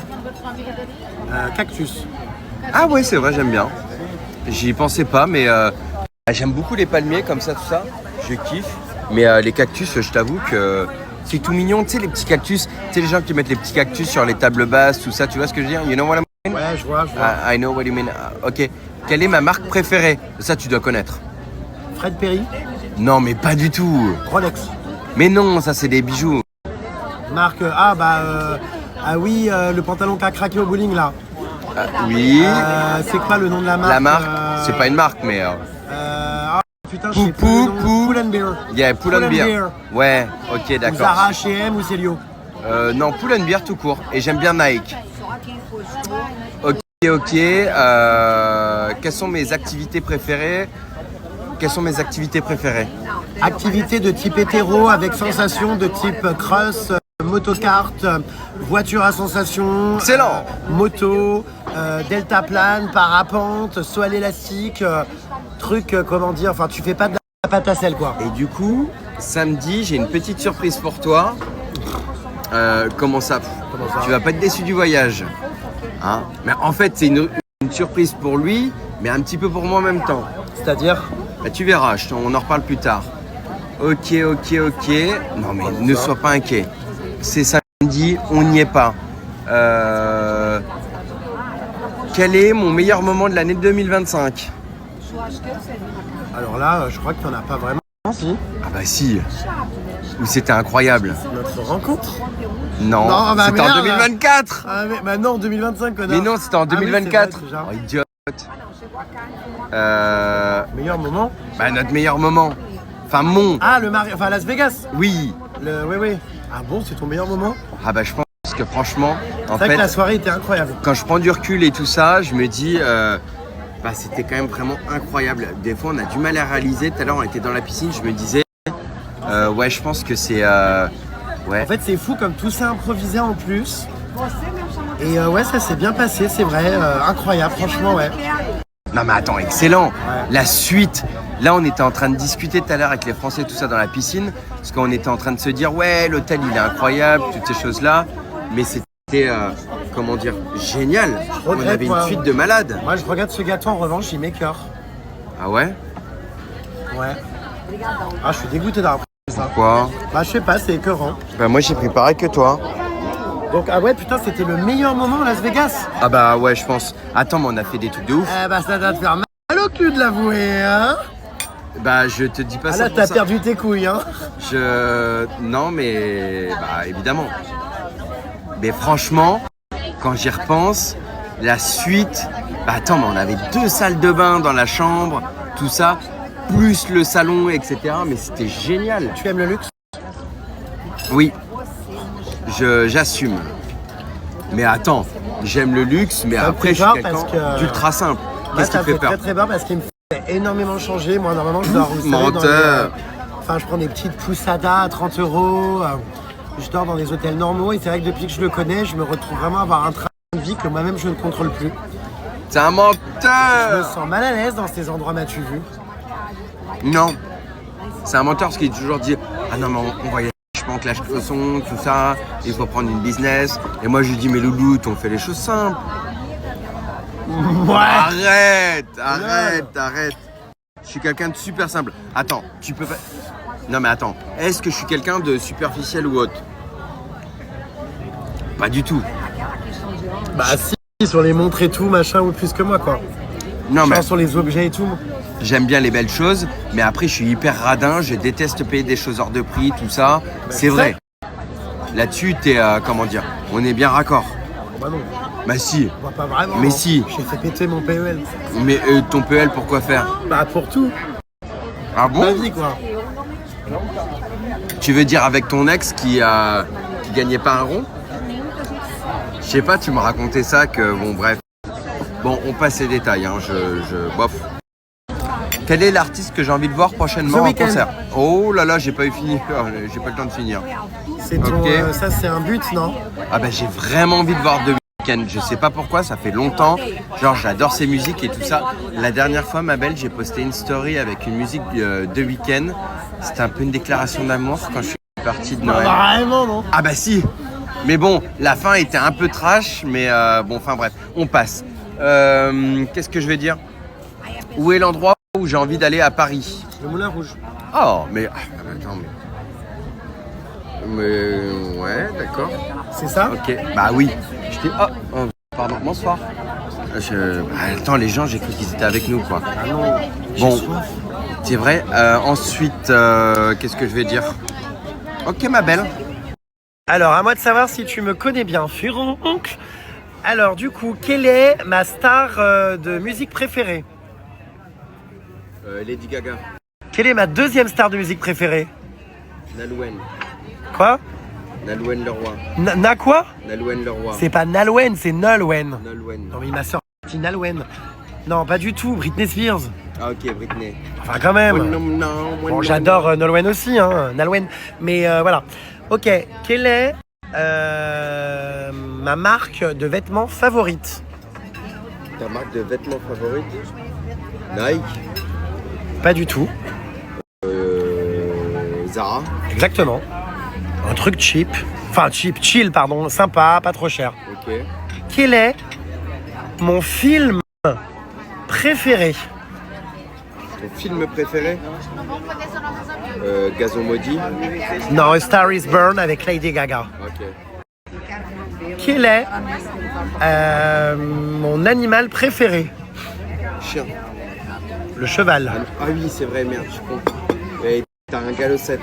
Cactus. Ah ouais, c'est vrai, j'aime bien. J'y pensais pas, mais j'aime beaucoup les palmiers comme ça, tout ça. Je kiffe. Mais les cactus, je t'avoue que c'est tout mignon. Tu sais, les petits cactus, tu sais, les gens qui mettent les petits cactus sur les tables basses, tout ça, tu vois ce que je veux dire? You know what I mean? Ouais, je vois. I know what you mean. Ok. Quelle est ma marque préférée? Ça, tu dois connaître. Fred Perry, Non, mais pas du tout. Rolex. Mais non, ça, c'est des bijoux. Marque, ah oui, le pantalon qui a craqué au bowling là. Oui. C'est quoi le nom de la marque? La marque, c'est pas une marque, mais... Putain, je sais plus le nom. Pull and Bear. Yeah, Pull and Bear. Ouais, ok, Ou d'accord. Zara, H&M ou Célio. Non, Pull and Bear tout court. Et j'aime bien Nike. Ok. Quelles sont mes activités préférées? Activité de type hétéro avec sensation de type cross, motocart, voiture à sensation. Excellent. Moto, deltaplane, parapente, saut à l'élastique, comment dire, enfin tu fais pas de la pâte à sel quoi. Et du coup, samedi, j'ai une petite surprise pour toi. Comment ça? Tu vas pas être déçu du voyage. Hein? Mais en fait, c'est une surprise pour lui, mais un petit peu pour moi en même temps. C'est-à-dire? Bah, tu verras, on en reparle plus tard. Ok. Non mais ne sois pas inquiet. C'est samedi, on n'y est pas. Quel est mon meilleur moment de l'année 2025? Alors là, je crois qu'il n'y en a pas vraiment. Si. Ah bah si. Ou c'était incroyable. Notre rencontre? Non, Non, bah c'était en merde. 2024. Ah mais bah non, 2025 connard. Mais non, c'était en Ah oui, 2024. c'est vrai, déjà. Oh, idiote. Meilleur moment? Bah notre meilleur moment. Enfin mon. Ah enfin Las Vegas. Oui. Oui. Ah bon, c'est ton meilleur moment? Ah bah je pense que franchement, en C'est vrai fait, que la soirée était incroyable. quand je prends du recul et tout ça, je me dis, bah c'était quand même vraiment incroyable. Des fois, on a du mal à réaliser. Tout à l'heure, on était dans la piscine, je me disais, ouais, je pense que c'est, ouais. En fait, c'est fou comme tout s'est improvisé en plus. Et ouais, ça s'est bien passé, c'est vrai. Incroyable, franchement, ouais. Non mais attends, excellent. Ouais. La suite. Là, on était en train de discuter tout à l'heure avec les Français, tout ça dans la piscine, parce qu'on était en train de se dire, ouais, l'hôtel, il est incroyable, toutes ces choses-là. Mais c'était, comment dire, génial. On regrette, avait une moi. suite de malades. Moi, je regarde ce gâteau, en revanche, il m'écœure. Ah ouais? Ouais. Ah, je suis dégoûté d'avoir pris ça. Quoi? Bah, je sais pas, c'est écœurant. Bah moi, j'ai pris pareil que toi. Donc, ah ouais, putain, c'était le meilleur moment à Las Vegas. Ah bah ouais, je pense. Attends, mais on a fait des trucs de ouf. Eh bah, ça doit te faire mal au cul de l'avouer, hein. Bah je te dis pas Ah ça là, pour t'as ça. perdu tes couilles, hein. Non mais... Bah évidemment. Mais franchement, quand j'y repense, la suite... Bah attends, mais on avait 2 salles de bain dans la chambre, tout ça. plus le salon, etc. Mais c'était génial. Tu aimes le luxe? Oui, j'assume. Mais attends, j'aime le luxe, mais Ça me après fait je suis peur quelqu'un parce que- d'ultra simple. Moi, Qu'est-ce qui ça te fait me fait peur? très peur parce qu'il me fait énormément changer. Moi, normalement, je dors, vous savez, dans Menteur. Enfin, je prends des petites poussadas à 30 euros. Je dors dans des hôtels normaux. Et c'est vrai que depuis que je le connais, je me retrouve vraiment à avoir un train de vie que moi-même, je ne contrôle plus. C'est un Je me menteur. sens mal à l'aise dans ces endroits, m'as-tu vu? Non, c'est un menteur parce qu'il toujours dit ah non mais on va y aller, je pense que la façon, tout ça, il faut prendre une business. Et moi je lui dis mais loulou, on fait les choses simples. Ouais. Arrête. Je suis quelqu'un de super simple. Attends, tu peux pas. Non mais attends, est-ce que je suis quelqu'un de superficiel ou autre? Pas du tout. Bah si, sur les montres et tout, machin, ou plus que moi, quoi. Non mais Genre sur les objets et tout. j'aime bien les belles choses, mais après je suis hyper radin, je déteste payer des choses hors de prix, tout ça. C'est vrai. Là-dessus, t'es comment dire, on est bien raccord. Bah non, Bah si. bah pas vraiment. Mais hein. si. J'ai fait péter mon PEL. Mais ton PL, pourquoi faire? Bah pour tout. Ah Ma bon? vie, quoi. Tu veux dire avec ton ex qui gagnait pas un rond? Je sais pas, tu m'as raconté ça que bon bref. Bon, on passe les détails, hein, bof. Quel est l'artiste que j'ai envie de voir prochainement The en Weeknd. concert? Oh là là, j'ai pas eu fini, j'ai pas le temps de finir. C'est ton, Ok. ça, c'est un but, non? Ah bah j'ai vraiment envie de voir The Weeknd. Je sais pas pourquoi, ça fait longtemps. Genre j'adore ses musiques et tout ça. La dernière fois, ma belle, j'ai posté une story avec une musique The Weeknd. C'était un peu une déclaration d'amour quand je suis parti de Noël. Vraiment, non? Ah bah si. Mais bon, la fin était un peu trash, mais bon, enfin bref, on passe. Qu'est-ce que je vais dire? Où est l'endroit où j'ai envie d'aller à Paris? Le Moulin Rouge. Oh, mais attends, mais ouais, d'accord. C'est ça? Ok, bah oui. Je t'ai. Oh, pardon, bonsoir. Attends, les gens, j'ai cru qu'ils étaient avec nous, quoi. Ah non, j'ai Bon, soif. c'est vrai. Ensuite, qu'est-ce que je vais dire? Ok, ma belle. Alors, à moi de savoir si tu me connais bien, Furoncle. Alors, du coup, quelle est ma star de musique préférée? Lady Gaga. Quelle est ma deuxième star de musique préférée? Nalouen. Quoi? Nalouen Leroy. Na quoi? Nalouen Leroy. C'est pas Nalwen, c'est Nolwenn. Nalouen. Non, mais ma soeur, dit Nalwen. Non, pas du tout, Britney Spears. Ah ok, Britney. Enfin, quand même. Non, Bon, j'adore Nolwenn aussi, hein, Nalwen. Mais voilà. Ok, quelle est ma marque de vêtements favorite? Ta marque de vêtements favorite? Nike. Pas du tout. Zara. Exactement. Un truc cheap. Enfin, chill, pardon. Sympa, pas trop cher. Ok. Quel est mon film préféré? Ton film préféré? Gazon maudit. Non, A Star is Born avec Lady Gaga. Ok. Quel est mon animal préféré? Chien. Le cheval. Ah oui, c'est vrai, merde, je suis con. Et t'as un galopette.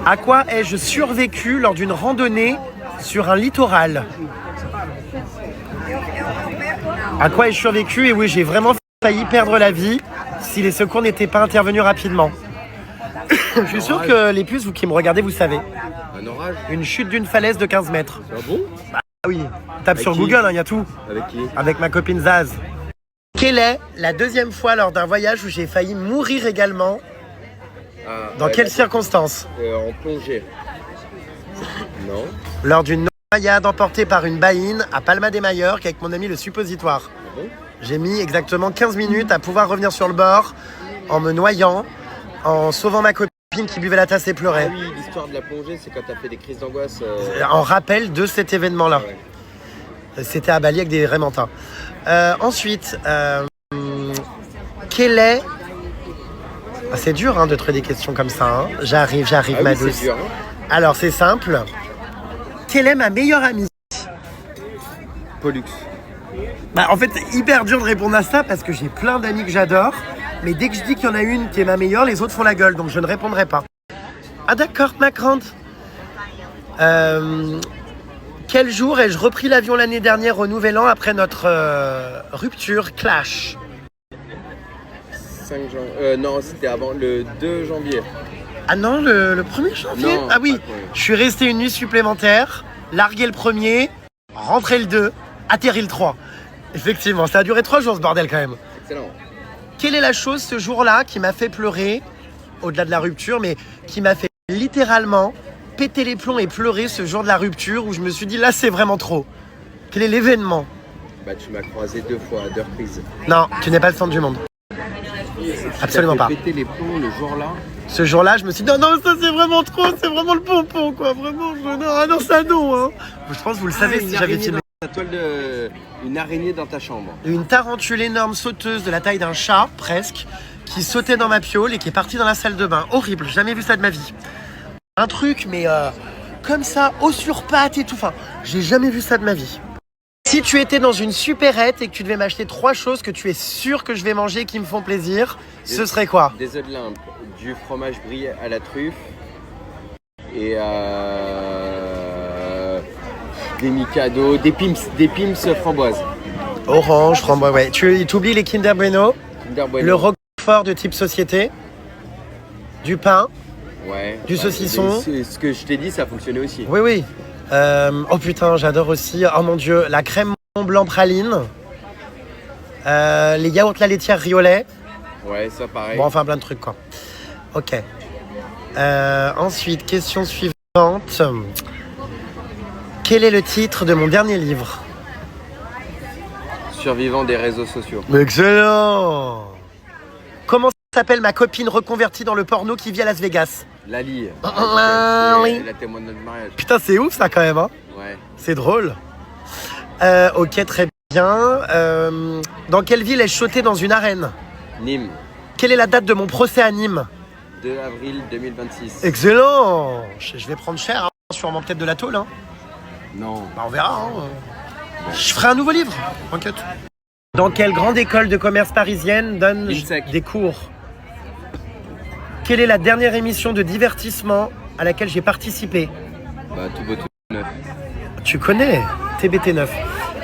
À quoi ai-je survécu lors d'une randonnée sur un littoral? À quoi ai-je survécu? Et oui, j'ai vraiment failli perdre la vie si les secours n'étaient pas intervenus rapidement. Je suis sûr que les puces, vous qui me regardez, vous savez. Un orage? Une chute d'une falaise de 15 mètres. Ah bon? Ah oui, tape sur qui? Google, il y a tout. Avec qui? Avec ma copine Zaz. Quelle est la deuxième fois lors d'un voyage où j'ai failli mourir également? Dans quelles circonstances? En plongée. Non. Lors d'une noyade emportée par une baïne à Palma de Mallorca avec mon ami le suppositoire. Ah bon? J'ai mis exactement 15 minutes à pouvoir revenir sur le bord en me noyant, en sauvant ma copine qui buvait la tasse et Ah pleurait. oui, l'histoire de la plongée, c'est quand t'as fait des crises d'angoisse. En rappel de cet événement-là. Ouais. C'était à Bali avec des rémentins. Ensuite, quel est... Ah, c'est dur hein, de trouver des questions comme ça. Hein. J'arrive, Ah ma oui, douce. c'est dur, hein. Alors, c'est simple. Quelle est ma meilleure amie? Pollux. Bah, en fait, c'est hyper dur de répondre à ça parce que j'ai plein d'amis que j'adore. Mais dès que je dis qu'il y en a une qui est ma meilleure, les autres font la gueule. Donc, je ne répondrai pas. Ah d'accord, ma grande. Quel jour ai-je repris l'avion l'année dernière au Nouvel An après notre rupture clash? 5 janvier. Non, c'était avant le 2 janvier. Ah non, le 1er janvier? Non, ah oui, pas le premier. je suis resté une nuit supplémentaire, largué le 1er, rentré le 2, atterri le 3. Effectivement, ça a duré 3 jours ce bordel quand même. Excellent. Quelle est la chose ce jour-là qui m'a fait pleurer, au-delà de la rupture, mais qui m'a fait littéralement péter les plombs et pleurer ce jour de la rupture où je me suis dit là c'est vraiment trop? Quel est l'événement? Bah, tu m'as croisé 2 fois à 2 reprises. Non, tu n'es pas le centre du monde. Absolument pas. Tu as fait péter les plombs le jour-là. Ce jour-là, je me suis dit non, ça c'est vraiment trop, c'est vraiment le pompon quoi, vraiment. Non, ça non. Hein. Je pense que vous le savez si j'avais filmé. Une araignée dans ta chambre. Une tarentule énorme sauteuse de la taille d'un chat, presque, qui sautait dans ma piole et qui est partie dans la salle de bain. Horrible, jamais vu ça de ma vie. Un truc, mais comme ça, haut sur pattes et tout. Enfin, j'ai jamais vu ça de ma vie. Si tu étais dans une supérette et que tu devais m'acheter 3 choses que tu es sûr que je vais manger qui me font plaisir, ce serait quoi? Des œufs de limpe, du fromage brie à la truffe et des Mikado, des Pims framboises. Orange, framboise, ouais. Tu oublies les Kinder Bueno, Kinder Bueno. le Roquefort de type société, du pain, Ouais. du saucisson. Ce que je t'ai dit, ça fonctionnait aussi. Oui, oui. Oh putain, j'adore aussi, oh mon dieu, la crème Mont Blanc praline, les yaourts la laitière Riolet. Ouais, ça pareil. Bon, enfin plein de trucs quoi. Ok. Ensuite, question suivante. Quel est le titre de mon dernier livre? Survivant des réseaux sociaux. Excellent. Comment s'appelle ma copine reconvertie dans le porno qui vit à Las Vegas? Lali. Lali. La témoin de notre mariage. Putain, c'est ouf ça quand même, hein. Ouais. C'est drôle. Ok, très bien. Dans quelle ville ai-je sauté dans une arène? Nîmes. Quelle est la date de mon procès à Nîmes? 2 avril 2026. Excellent. Je vais prendre cher, hein. Sûrement peut-être de la tôle. Hein. Non. Bah, on verra. Hein. Je ferai un nouveau livre. T'inquiète. Dans quelle grande école de commerce parisienne donne INSEC. des cours? Quelle est la dernière émission de divertissement à laquelle j'ai participé? Bah, tout beau, tout neuf. Tu connais TBT9.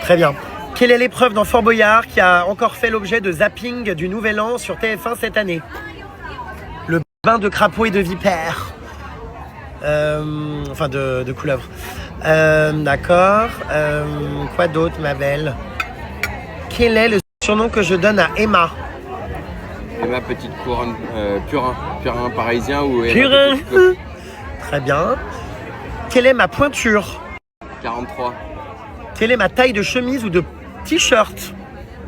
Très bien. Quelle est l'épreuve dans Fort Boyard qui a encore fait l'objet de zapping du Nouvel An sur TF1 cette année? Le bain de crapaud et de vipère. Enfin, de couleuvre. D'accord. Quoi d'autre, ma belle? Quel est le surnom que je donne à Emma? Et ma petite couronne purin parisien ou Purin. Très bien. Quelle est ma pointure? 43 Quelle est ma taille de chemise ou de t-shirt?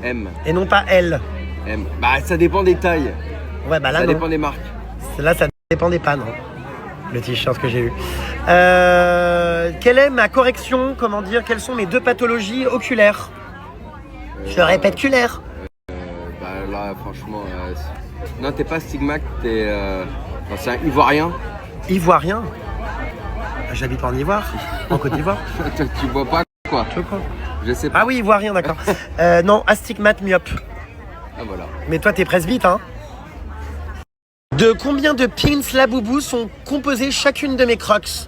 M. Et non pas L. M. Bah, ça dépend des tailles. Ouais, bah là, Ça non. dépend des marques. Là, ça dépend des pannes. Hein. Le t-shirt que j'ai eu. Quelle est ma correction? Comment dire? Quelles sont mes 2 pathologies oculaires? Je le répète, culaire. Bah là, franchement, non, t'es pas stigmate, t'es. C'est un ivoirien. Ivoirien. J'habite en Ivoire, en Côte d'Ivoire. Tu vois pas quoi? Tu veux quoi? Je sais pas. Ah oui, ivoirien, d'accord. Non, astigmate, myope. Ah voilà. Mais toi, t'es presbyte, hein? De combien de pins Laboubou sont composées chacune de mes crocs?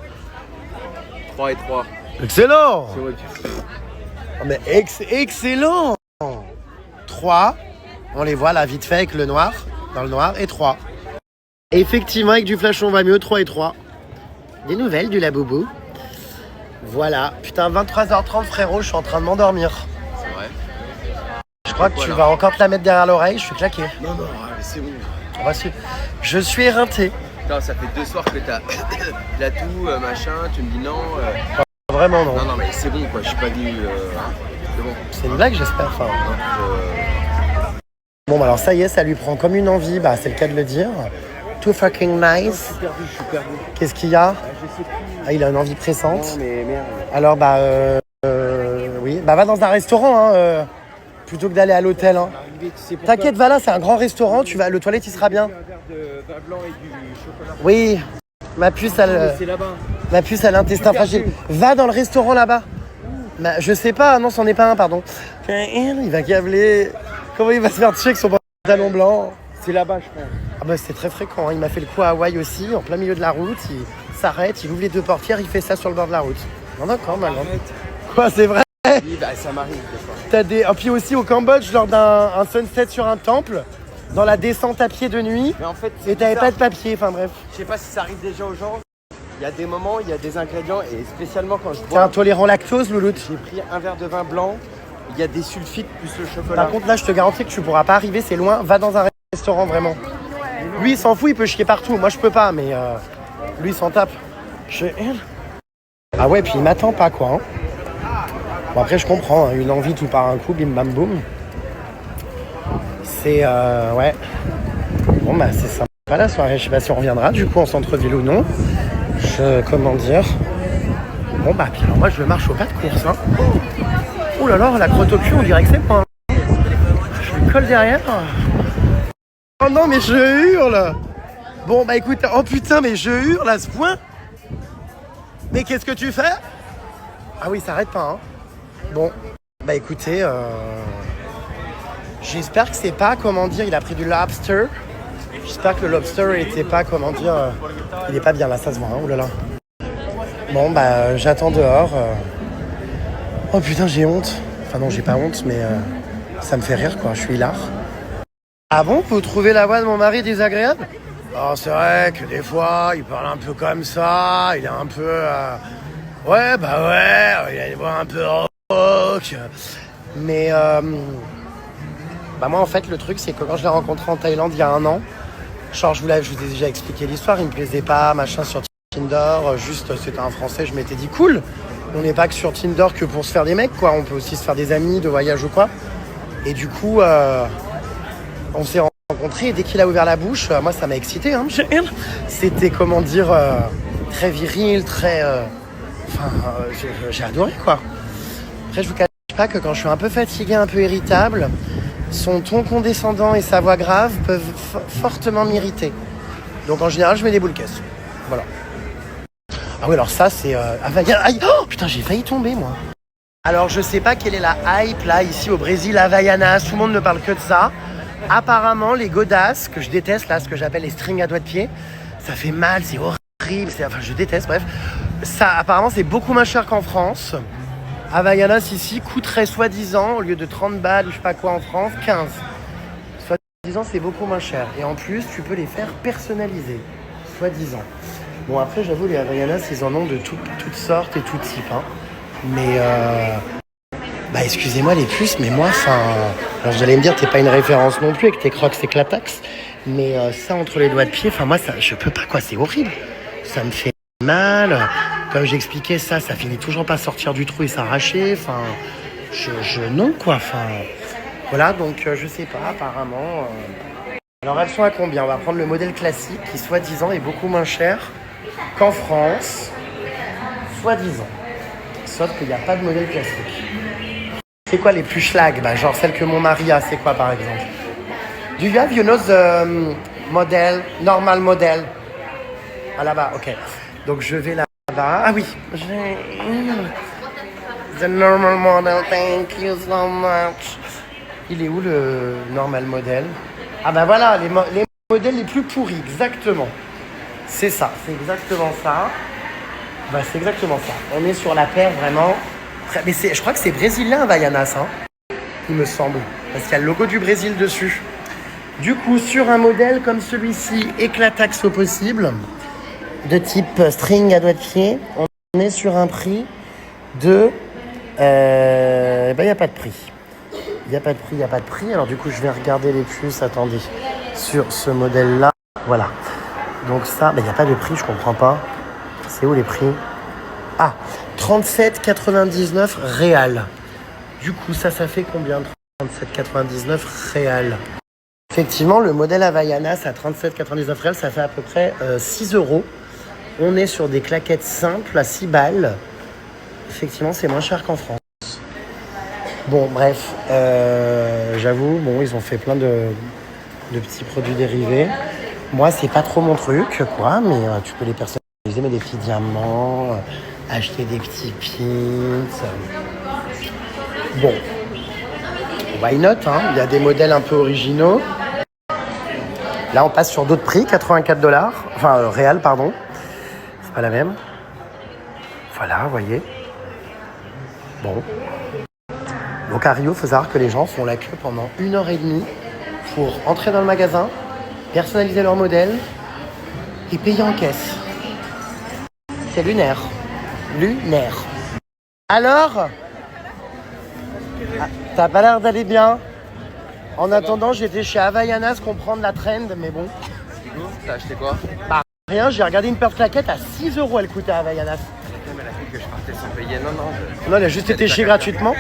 3 et 3. Excellent! C'est vrai. Oh, mais excellent! 3, on les voit là vite fait avec le noir, dans le noir, et 3. Effectivement, avec du flashon va mieux, 3 et 3. Des nouvelles du Laboubou. Voilà, putain, 23h30 frérot, je suis en train de m'endormir. C'est vrai. Je crois que tu Voilà. vas encore te la mettre derrière l'oreille, je suis claqué. Non, non, c'est bon. Reçu. Je suis éreinté. Putain, ça fait 2 soirs que t'as la toux, machin, tu me dis non. Vraiment non. Non, non, mais c'est bon quoi, je suis pas venu. C'est bon. C'est une blague, j'espère. Enfin, bon, bah alors ça y est, ça lui prend comme une envie, bah c'est le cas de le dire. Too fucking nice. Je suis perdu. Qu'est-ce qu'il y a? Je sais plus. Ah, il a une envie pressante. Non, mais merde. Alors, bah, oui. Bah, va dans un restaurant, hein, plutôt que d'aller à l'hôtel. Hein. T'inquiète, va là, c'est un grand restaurant. Tu vas, le toilette, il sera bien. Un verre de vin blanc et du chocolat. Oui. Ma puce, elle, C'est là-bas. ma puce, elle a l'intestin fragile. Va dans le restaurant là-bas. Bah, je sais pas, non, c'en est pas un, pardon. Il va câbler. Comment il va se faire check son pantalon blanc? C'est là-bas, je crois. Ah bah c'était très fréquent, hein. Il m'a fait le coup à Hawaï aussi, en plein milieu de la route, il s'arrête, il ouvre les 2 portières, il fait ça sur le bord de la route. Non d'accord, malin. Quoi, c'est vrai? Oui, bah ça m'arrive des fois. T'as des... Et puis aussi au Cambodge, lors d'un sunset sur un temple, dans la descente à pied de nuit Mais en fait, et t'avais pas de papier, enfin bref. Je sais pas si ça arrive déjà aux gens. Il y a des moments, il y a des ingrédients et spécialement quand je T'es bois, intolérant lactose, Louloute. j'ai pris un verre de vin blanc. Il y a des sulfites plus le chocolat. Par contre, là, je te garantis que tu pourras pas arriver, c'est loin. Va dans un restaurant, vraiment. Lui, il s'en fout, il peut chier partout. Moi, je peux pas, mais lui, il s'en tape. Ah ouais, puis il m'attend pas, quoi. Hein. Bon, après, je comprends. Hein, une envie tout par un coup, bim bam boum. C'est, ouais. Bon, bah, c'est sympa la soirée. Je sais pas si on reviendra, du coup, en centre-ville ou non. Comment dire. Bon, bah, puis alors, moi, je marche au pas de course, hein. Ouh là là, la crotte au cul, on dirait que c'est moi. Je lui colle derrière. Oh non, mais je hurle. Bon, bah écoute, oh putain, mais je hurle à ce point. Mais qu'est-ce que tu fais? Ah oui, ça arrête pas, hein. Bon, bah écoutez, j'espère que c'est pas, comment dire, il a pris du lobster. J'espère que le lobster était pas, comment dire, il est pas bien là, ça se voit, hein, ouh là là. Bon, bah j'attends dehors. Oh putain, j'ai honte. Enfin non, j'ai pas honte, mais ça me fait rire, quoi. Je suis hilar. Ah bon, vous trouvez la voix de mon mari désagréable? Oh, c'est vrai que des fois, il parle un peu comme ça. Il est un peu... Ouais, bah ouais, il a une voix un peu rock. Mais... Bah moi, en fait, le truc, c'est que quand je l'ai rencontré en Thaïlande il y a 1 an, genre, je vous ai déjà expliqué l'histoire, il me plaisait pas, machin, sur Tinder. Juste, c'était un Français, je m'étais dit, cool. On n'est pas que sur Tinder que pour se faire des mecs, quoi. On peut aussi se faire des amis de voyage ou quoi. Et du coup, on s'est rencontrés et dès qu'il a ouvert la bouche, moi, ça m'a excité. Hein. C'était, comment dire, très viril, très... j'ai adoré, quoi. Après, je vous cache pas que quand je suis un peu fatigué, un peu irritable, son ton condescendant et sa voix grave peuvent fortement m'irriter. Donc, en général, je mets des boules caisses. Voilà. Ah oui, alors ça, c'est... Havaiana. Aïe, oh, putain, j'ai failli tomber, moi. Alors, je sais pas quelle est la hype, là, ici, au Brésil, Havaianas. Tout le monde ne parle que de ça. Apparemment, les godasses, que je déteste, là, ce que j'appelle les strings à doigts de pied, ça fait mal, c'est horrible. Enfin, je déteste, bref. Ça, apparemment, c'est beaucoup moins cher qu'en France. Havaianas, ici, coûterait soi-disant, au lieu de 30 balles ou je sais pas quoi en France, 15. Soi-disant, c'est beaucoup moins cher. Et en plus, tu peux les faire personnaliser. Soi-disant. Bon, après, j'avoue, les Havaianas, ils en ont de toutes sortes et tout type. Hein. Mais, bah, excusez-moi les puces, mais moi, enfin... Alors, vous allez me dire, t'es pas une référence non plus avec tes crocs et clatax. Mais ça, entre les doigts de pied, enfin, moi, ça, je peux pas, quoi. C'est horrible. Ça me fait mal. Comme j'expliquais, ça finit toujours pas sortir du trou et s'arracher. Enfin, non, quoi. Enfin, voilà, donc, je sais pas, apparemment... Alors, elles sont à combien? On va prendre le modèle classique qui, soi-disant, est beaucoup moins cher qu'en France, soi-disant. Sauf qu'il n'y a pas de modèle classique. C'est quoi les plus schlag? Bah, genre celle que mon mari a, c'est quoi par exemple? Do you have, you know, the model, normal model? Ah là-bas, ok. Donc je vais là-bas. Ah oui, the normal model, thank you so much. Il est où le normal model? Ah bah voilà, les modèles les plus pourris, exactement. C'est ça, c'est exactement ça. Bah c'est exactement ça. On est sur la paire vraiment. Mais je crois que c'est brésilien Havaianas, hein, il me semble. Parce qu'il y a le logo du Brésil dessus. Du coup, sur un modèle comme celui-ci, éclataxe au possible, de type string à doigts de pied, on est sur un prix de... il n'y a pas de prix. Il n'y a pas de prix. Alors du coup, je vais regarder les puces, attendez, sur ce modèle-là. Voilà. Donc ça, il n'y a pas de prix, je comprends pas. C'est où les prix? Ah, 37,99 réal. Du coup, ça fait combien? 37,99 réal. Effectivement, le modèle Havaianas à 37,99 réal, ça fait à peu près 6 €. On est sur des claquettes simples à 6 balles. Effectivement, c'est moins cher qu'en France. Bon, bref, j'avoue, bon, ils ont fait plein de petits produits dérivés. Moi, c'est pas trop mon truc, quoi, mais tu peux les personnaliser, mettre des petits diamants, acheter des petits pins. Bon, why not, hein? Il y a des modèles un peu originaux. Là, on passe sur d'autres prix, 84 $, enfin, réal, pardon. C'est pas la même. Voilà, vous voyez. Bon. Donc à Rio, il faut savoir que les gens font la queue pendant 1h30 pour entrer dans le magasin, personnaliser leur modèle et payer en caisse. C'est lunaire. Lunaire. Alors, t'as pas l'air d'aller bien. En attendant, j'étais chez Havaianas comprendre la trend, mais bon. T'as acheté quoi? Bah, rien, j'ai regardé une paire de claquettes à 6 € elle coûtait à Havaianas. Elle a fait que je partais sans payer. Non. Non, elle a juste été chez gratuitement.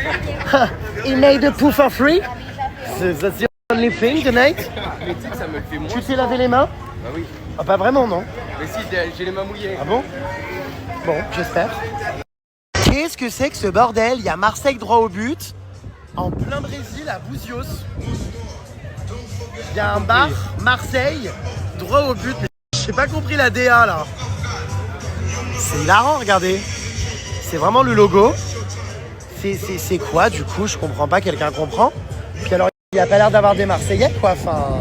He made a poo for free. That's the only thing tonight. Mais tu sais que ça me le fait moins. Tu t'es lavé les mains? Bah oui. Ah, pas vraiment, non? Mais si, j'ai les mains mouillées. Ah bon? Bon, j'espère. Qu'est-ce que c'est que ce bordel? Il y a Marseille droit au but, en plein Brésil, à Buzios. Il y a un bar, Marseille, droit au but. Mais j'ai pas compris la DA, là. C'est hilarant, regardez. C'est vraiment le logo. C'est quoi, du coup? Je comprends pas, quelqu'un comprend? Puis alors, il n'y a pas l'air d'avoir des Marseillais, quoi. Enfin...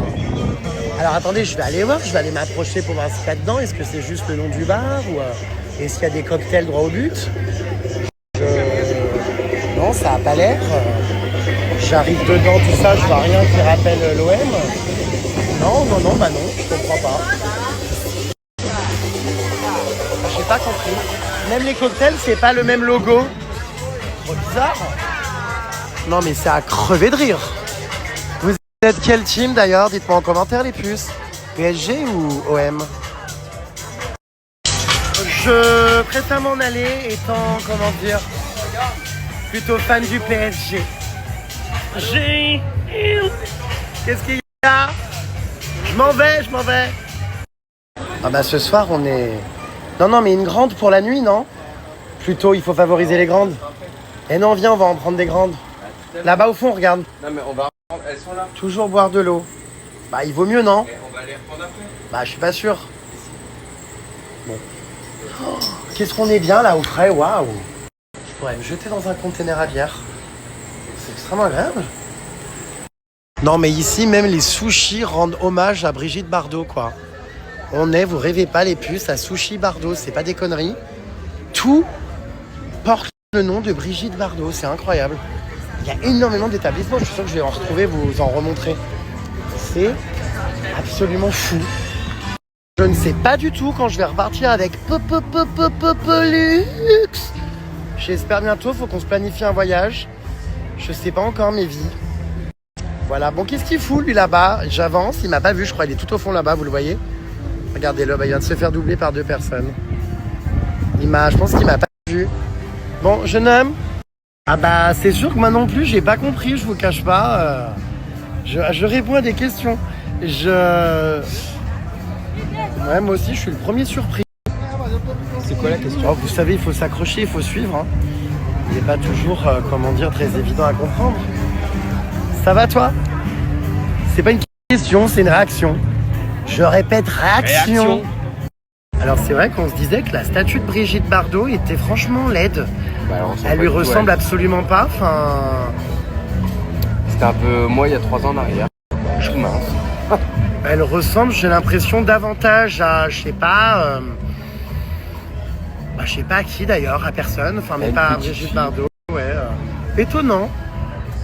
Alors attendez, je vais aller voir, je vais aller m'approcher pour voir ce qu'il y a dedans. Est-ce que c'est juste le nom du bar ou est-ce qu'il y a des cocktails droit au but? Non, ça a pas l'air. J'arrive dedans, tout ça, je vois rien qui rappelle l'OM. Non, bah non, je comprends pas. J'ai pas compris. Même les cocktails, c'est pas le même logo. Trop bizarre. Non mais c'est à crever de rire. Vous êtes quel team d'ailleurs? Dites-moi en commentaire les puces. PSG ou OM? Je préfère m'en aller étant, comment dire, plutôt fan du PSG. Qu'est-ce qu'il y a? Je m'en vais. Ah bah ce soir on est... Non mais une grande pour la nuit, non? Plutôt il faut favoriser les grandes. Eh non, viens, on va en prendre des grandes. Là-bas au fond, regarde. Non mais on va reprendre, elles sont là. Toujours boire de l'eau. Bah il vaut mieux, non? Et on va les reprendre après. Bah je suis pas sûr. Bon. Oh, qu'est-ce qu'on est bien là au frais, waouh. Je pourrais me jeter dans un container à bière. C'est extrêmement agréable. Non mais ici, même les sushis rendent hommage à Brigitte Bardot, quoi. On est, vous rêvez pas les puces, à Sushi Bardot, c'est pas des conneries. Tout porte le nom de Brigitte Bardot, c'est incroyable. Il y a énormément d'établissements, je suis sûr que je vais en retrouver, vous en remontrer. C'est absolument fou. Je ne sais pas du tout quand je vais repartir avec Luxe. J'espère bientôt, faut qu'on se planifie un voyage. Je sais pas encore mes vies. Voilà, bon qu'est-ce qu'il fout lui là-bas? J'avance, il m'a pas vu, je crois, il est tout au fond là-bas, vous le voyez? Regardez-le, bah, il vient de se faire doubler par 2 personnes. Je pense qu'il m'a pas vu. Bon, jeune homme. Ah bah c'est sûr que moi non plus, j'ai pas compris, je vous cache pas. Je réponds à des questions. Ouais, moi aussi, je suis le premier surpris. C'est quoi la question? Oh, vous savez, il faut s'accrocher, il faut suivre. Hein. Il n'est pas toujours, très évident à comprendre. Ça va toi? C'est pas une question, c'est une réaction. Je répète, réaction. Alors c'est vrai qu'on se disait que la statue de Brigitte Bardot était franchement laide. Bah, elle lui ressemble absolument pas. Enfin, c'était un peu moi il y a 3 ans en arrière. Je suis mince. Elle ressemble, j'ai l'impression, davantage à, je sais pas à qui d'ailleurs, à personne. Enfin, mais pas à Brigitte Bardot. Ouais. Étonnant.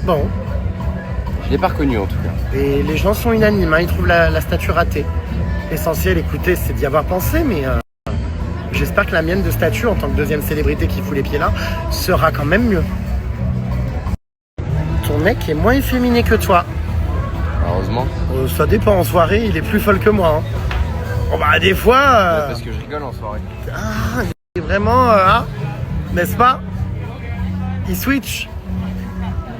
Bon. Je l'ai pas reconnu en tout cas. Et les gens sont unanimes, hein, ils trouvent la statue ratée. L'essentiel, écoutez, c'est d'y avoir pensé, mais j'espère que la mienne de statue, en tant que deuxième célébrité qui fout les pieds là, sera quand même mieux. Ton mec est moins efféminé que toi. Heureusement. Ça dépend, en soirée, il est plus folle que moi. Hein. Bon bah des fois... Parce que je rigole en soirée. Ah, il est vraiment... n'est-ce pas? Il switch.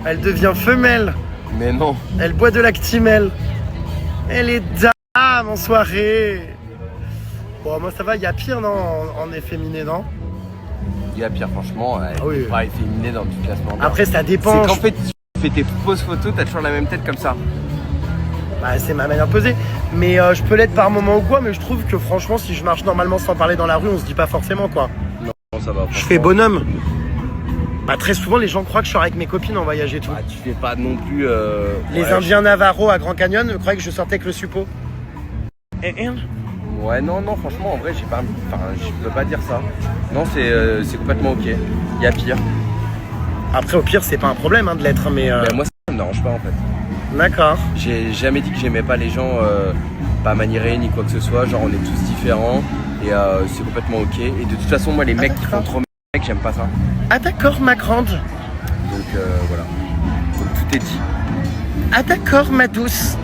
Elle devient femelle. Mais non. Elle boit de l'actimel. Elle est dame en soirée. Bon, moi ça va, il y a pire, non, en efféminé, non? Il y a pire, franchement. Elle oui. pas efféminée dans tout classement. Après, ça dépend. C'est qu'en fait, tu fais tes fausses photos, t'as toujours la même tête comme ça. Bah, c'est ma manière de poser. Mais je peux l'être par moment ou quoi, mais je trouve que franchement, si je marche normalement sans parler dans la rue, on se dit pas forcément quoi. Non, ça va. Je fais bonhomme. Bah, très souvent, les gens croient que je sors avec mes copines en voyage et tout. Bah, tu fais pas non plus. Les Indiens Navarro à Grand Canyon croyaient que je sortais avec le suppo. Ouais, non, franchement, en vrai, j'ai pas. Enfin, je peux pas dire ça. Non, c'est complètement ok. Il y a pire. Après, au pire, c'est pas un problème de l'être, mais. Moi, ça me dérange pas en fait. D'accord. J'ai jamais dit que j'aimais pas les gens pas maniérés ni quoi que ce soit. Genre, on est tous différents et c'est complètement ok. Et de toute façon, moi, les mecs qui font trop mec, j'aime pas ça. Ah d'accord, ma grande. Donc voilà. Donc tout est dit. Ah d'accord, ma douce.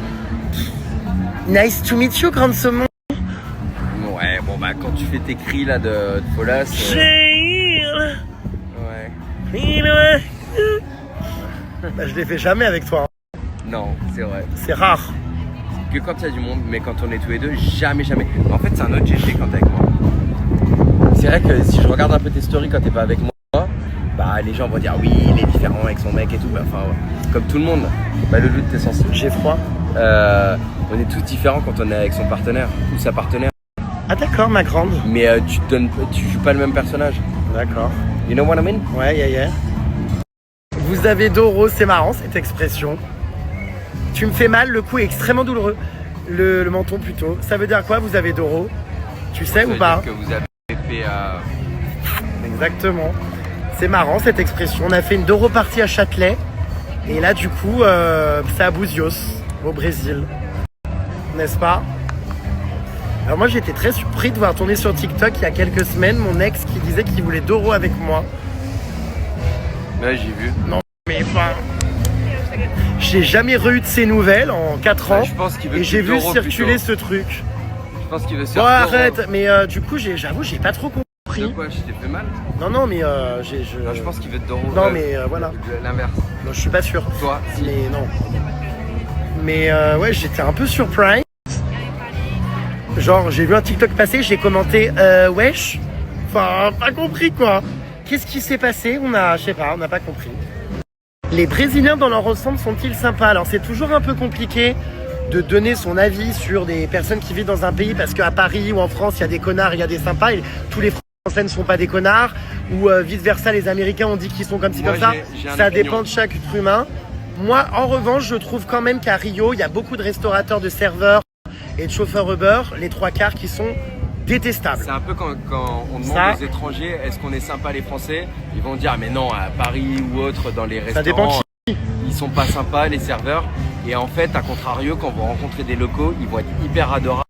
Nice to meet you, grande saumon. Ouais, bon bah quand tu fais tes cris là de Folas. Ouais. Bah, je les fais jamais avec toi. Non, c'est vrai. C'est rare. Que quand il y a du monde, mais quand on est tous les deux, jamais. En fait, c'est un autre GG quand t'es avec moi. C'est vrai que si je regarde un peu tes stories quand t'es pas avec moi, bah les gens vont dire oui, il est différent avec son mec et tout. Bah, enfin, comme tout le monde. Bah le doute, t'es sensible. J'ai froid. On est tous différents quand on est avec son partenaire ou sa partenaire. Ah d'accord, ma grande. Mais tu joues pas le même personnage. D'accord. You know what I mean? Ouais, yeah. Vous avez Doro, c'est marrant cette expression. Tu me fais mal, le coup est extrêmement douloureux. Le menton plutôt. Ça veut dire quoi, vous avez Doro? Tu sais Ça ou veut pas? dire que vous avez fait Exactement. C'est marrant cette expression. On a fait une Doro party à Châtelet. Et là, du coup, c'est à Búzios, au Brésil. N'est-ce pas? Alors moi, j'étais très surpris de voir tourner sur TikTok il y a quelques semaines mon ex qui disait qu'il voulait Doro avec moi. Ouais, j'ai vu. Non, mais enfin... J'ai jamais eu de ses nouvelles en 4 ans. Je pense qu'il veut et j'ai vu Doro circuler plutôt. ce truc. Je pense qu'il veut se Bon, faire arrête. Mais du coup, j'avoue, j'ai pas trop De compris. quoi? Je t'ai fait mal? Non, mais Non, je pense qu'il veut te Doro. Non, mais voilà. L'inverse. Non, je suis pas sûr. Toi, si. Mais non. Mais ouais, j'étais un peu surpris. Genre, j'ai vu un TikTok passer, j'ai commenté wesh. Enfin, pas compris quoi. Qu'est-ce qui s'est passé? Je sais pas, on n'a pas compris. Les Brésiliens dans leur ensemble sont-ils sympas? Alors, c'est toujours un peu compliqué de donner son avis sur des personnes qui vivent dans un pays parce qu'à Paris ou en France, il y a des connards, il y a des sympas. Et tous les Français ne sont pas des connards. Ou vice-versa, les Américains ont dit qu'ils sont comme ci, Moi, comme ça. j'ai un Ça opinion. dépend de chaque être humain. Moi, en revanche, je trouve quand même qu'à Rio, il y a beaucoup de restaurateurs, de serveurs et de chauffeurs Uber, les 3/4 qui sont détestables. C'est un peu quand on demande Ça. aux étrangers est-ce qu'on est sympa les Français, ils vont dire mais non, à Paris ou autre dans les restaurants, Ça dépend qui. ils sont pas sympas les serveurs. Et en fait, à contrario, quand vous rencontrez des locaux, ils vont être hyper adorables.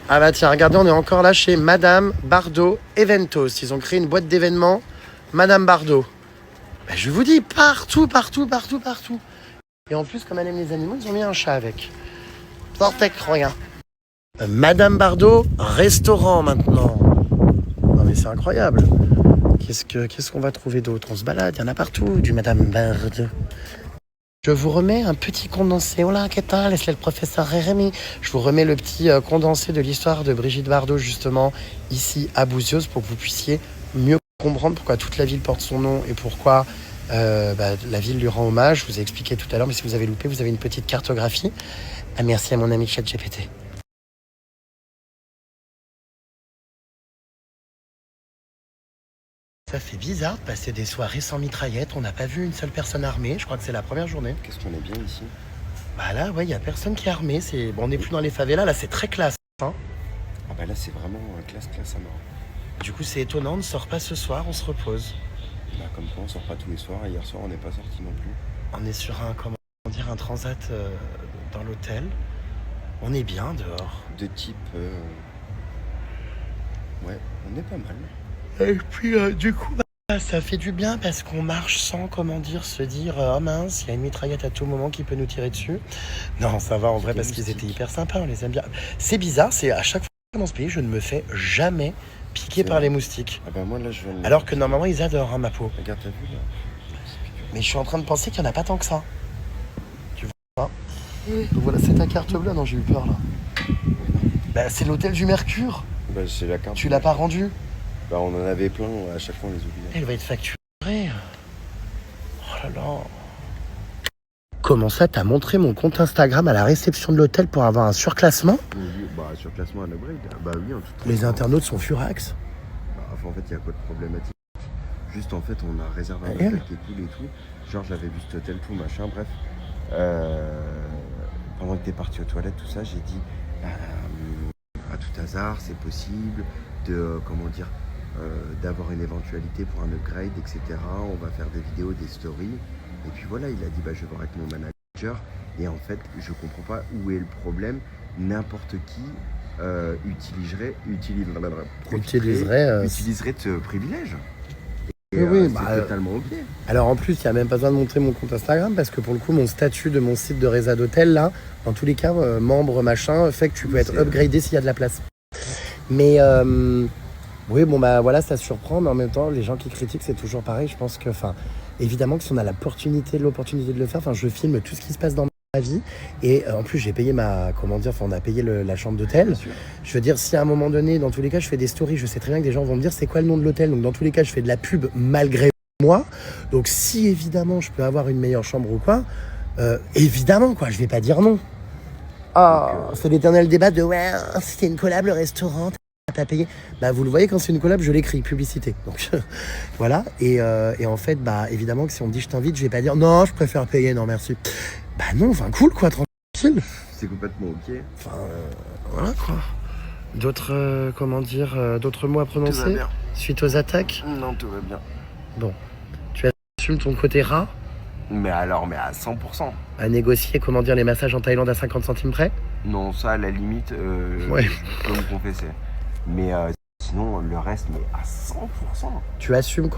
Ah bah tiens, regardez, on est encore là chez Madame Bardot Eventos. Ils ont créé une boîte d'événements, Madame Bardot. Bah, je vous dis, partout. Et en plus, comme elle aime les animaux, ils ont mis un chat avec. Portec, rien. Madame Bardot, restaurant maintenant. Non mais c'est incroyable. Qu'est-ce qu'on va trouver d'autre? On se balade, il y en a partout, du Madame Bardot. Je vous remets un petit condensé. Hola, qu'est-ce que c'est le professeur Rémi? Je vous remets le petit condensé de l'histoire de Brigitte Bardot, justement, ici à Búzios, pour que vous puissiez mieux comprendre pourquoi toute la ville porte son nom et pourquoi la ville lui rend hommage. Je vous ai expliqué tout à l'heure, mais si vous avez loupé, vous avez une petite cartographie. Ah, merci à mon ami ChatGPT. Ça fait bizarre de passer des soirées sans mitraillette. On n'a pas vu une seule personne armée. Je crois que c'est la première journée. Qu'est-ce qu'on est bien ici? Bah là, ouais, il n'y a personne qui est armé. Bon, on n'est plus dans les favelas. Là, c'est très classe. Hein. Ah bah là c'est vraiment classe à mort. Du coup, c'est étonnant. On ne sort pas ce soir. On se repose. Bah comme quoi on sort pas tous les soirs et hier soir on n'est pas sorti non plus. On est sur un transat dans l'hôtel. On est bien dehors. De type... Ouais, on est pas mal. Et puis, du coup, ça fait du bien parce qu'on marche sans, se dire oh mince, il y a une mitraillette à tout moment qui peut nous tirer dessus. Non, ça va en vrai parce qu'ils étaient hyper sympas, on les aime bien. C'est bizarre, c'est à chaque fois dans ce pays, je ne me fais jamais piquer par les moustiques. Ah bah moi là je viens de... Alors que normalement, ils adorent ma peau. Regarde, t'as vu là? Mais je suis en train de penser qu'il n'y en a pas tant que ça. Tu vois? Donc voilà, c'est ta carte bleue. Non, j'ai eu peur là. Bah, c'est l'hôtel du Mercure. Bah c'est la carte. Tu l'as pas rendu? Bah on en avait plein, à chaque fois on les oubliait. Elle va être facturée. Oh là là. Comment ça, t'as montré mon compte Instagram à la réception de l'hôtel pour avoir un surclassement? Oui, bah surclassement à l'upgrade. Bah oui, en tout cas. Les internautes sont furax. Bah, enfin, en fait, il y a quoi de problématique? Juste en fait, on a réservé un Elle hôtel qui est cool et tout. Genre j'avais vu cet hôtel, tout machin, bref. Pendant que t'es parti aux toilettes, tout ça, j'ai dit à tout hasard, c'est possible de, d'avoir une éventualité pour un upgrade, etc. On va faire des vidéos, des stories. Et puis voilà, il a dit, je vais voir avec mon manager. Et en fait, je comprends pas où est le problème. N'importe qui utiliserait ce privilège. Et, oui, c'est totalement ok. Alors en plus, il n'y a même pas besoin de montrer mon compte Instagram parce que pour le coup, mon statut de mon site de résa d'hôtel, là, dans tous les cas, membre machin, fait que tu peux être upgradé s'il y a de la place. Mais oui, bon bah voilà, ça surprend, mais en même temps, les gens qui critiquent, c'est toujours pareil. Je pense que, évidemment que si on a l'opportunité de le faire, je filme tout ce qui se passe dans ma vie et en plus j'ai payé on a payé la chambre d'hôtel. Je veux dire, si à un moment donné, dans tous les cas, je fais des stories, je sais très bien que des gens vont me dire c'est quoi le nom de l'hôtel, donc dans tous les cas, je fais de la pub malgré moi. Donc si évidemment je peux avoir une meilleure chambre ou quoi, évidemment quoi, je vais pas dire non. C'est l'éternel débat de ouais, c'était une collab le restaurant. T'as payé. Bah vous le voyez, quand c'est une collab, je l'écris, publicité. Donc voilà. Et en fait, évidemment que si on me dit je t'invite, je vais pas dire non, je préfère payer, non merci. Bah non, cool quoi, tranquille. C'est complètement ok. Voilà quoi. D'autres d'autres mots à prononcer Tout va bien. suite aux attaques? Non, tout va bien. Bon. Tu assumes ton côté rat Mais à 100%. à négocier, les massages en Thaïlande à 50 centimes près? Non, ça à la limite, Ouais. je peux me confesser. Mais sinon, le reste, mais à 100%. Tu assumes,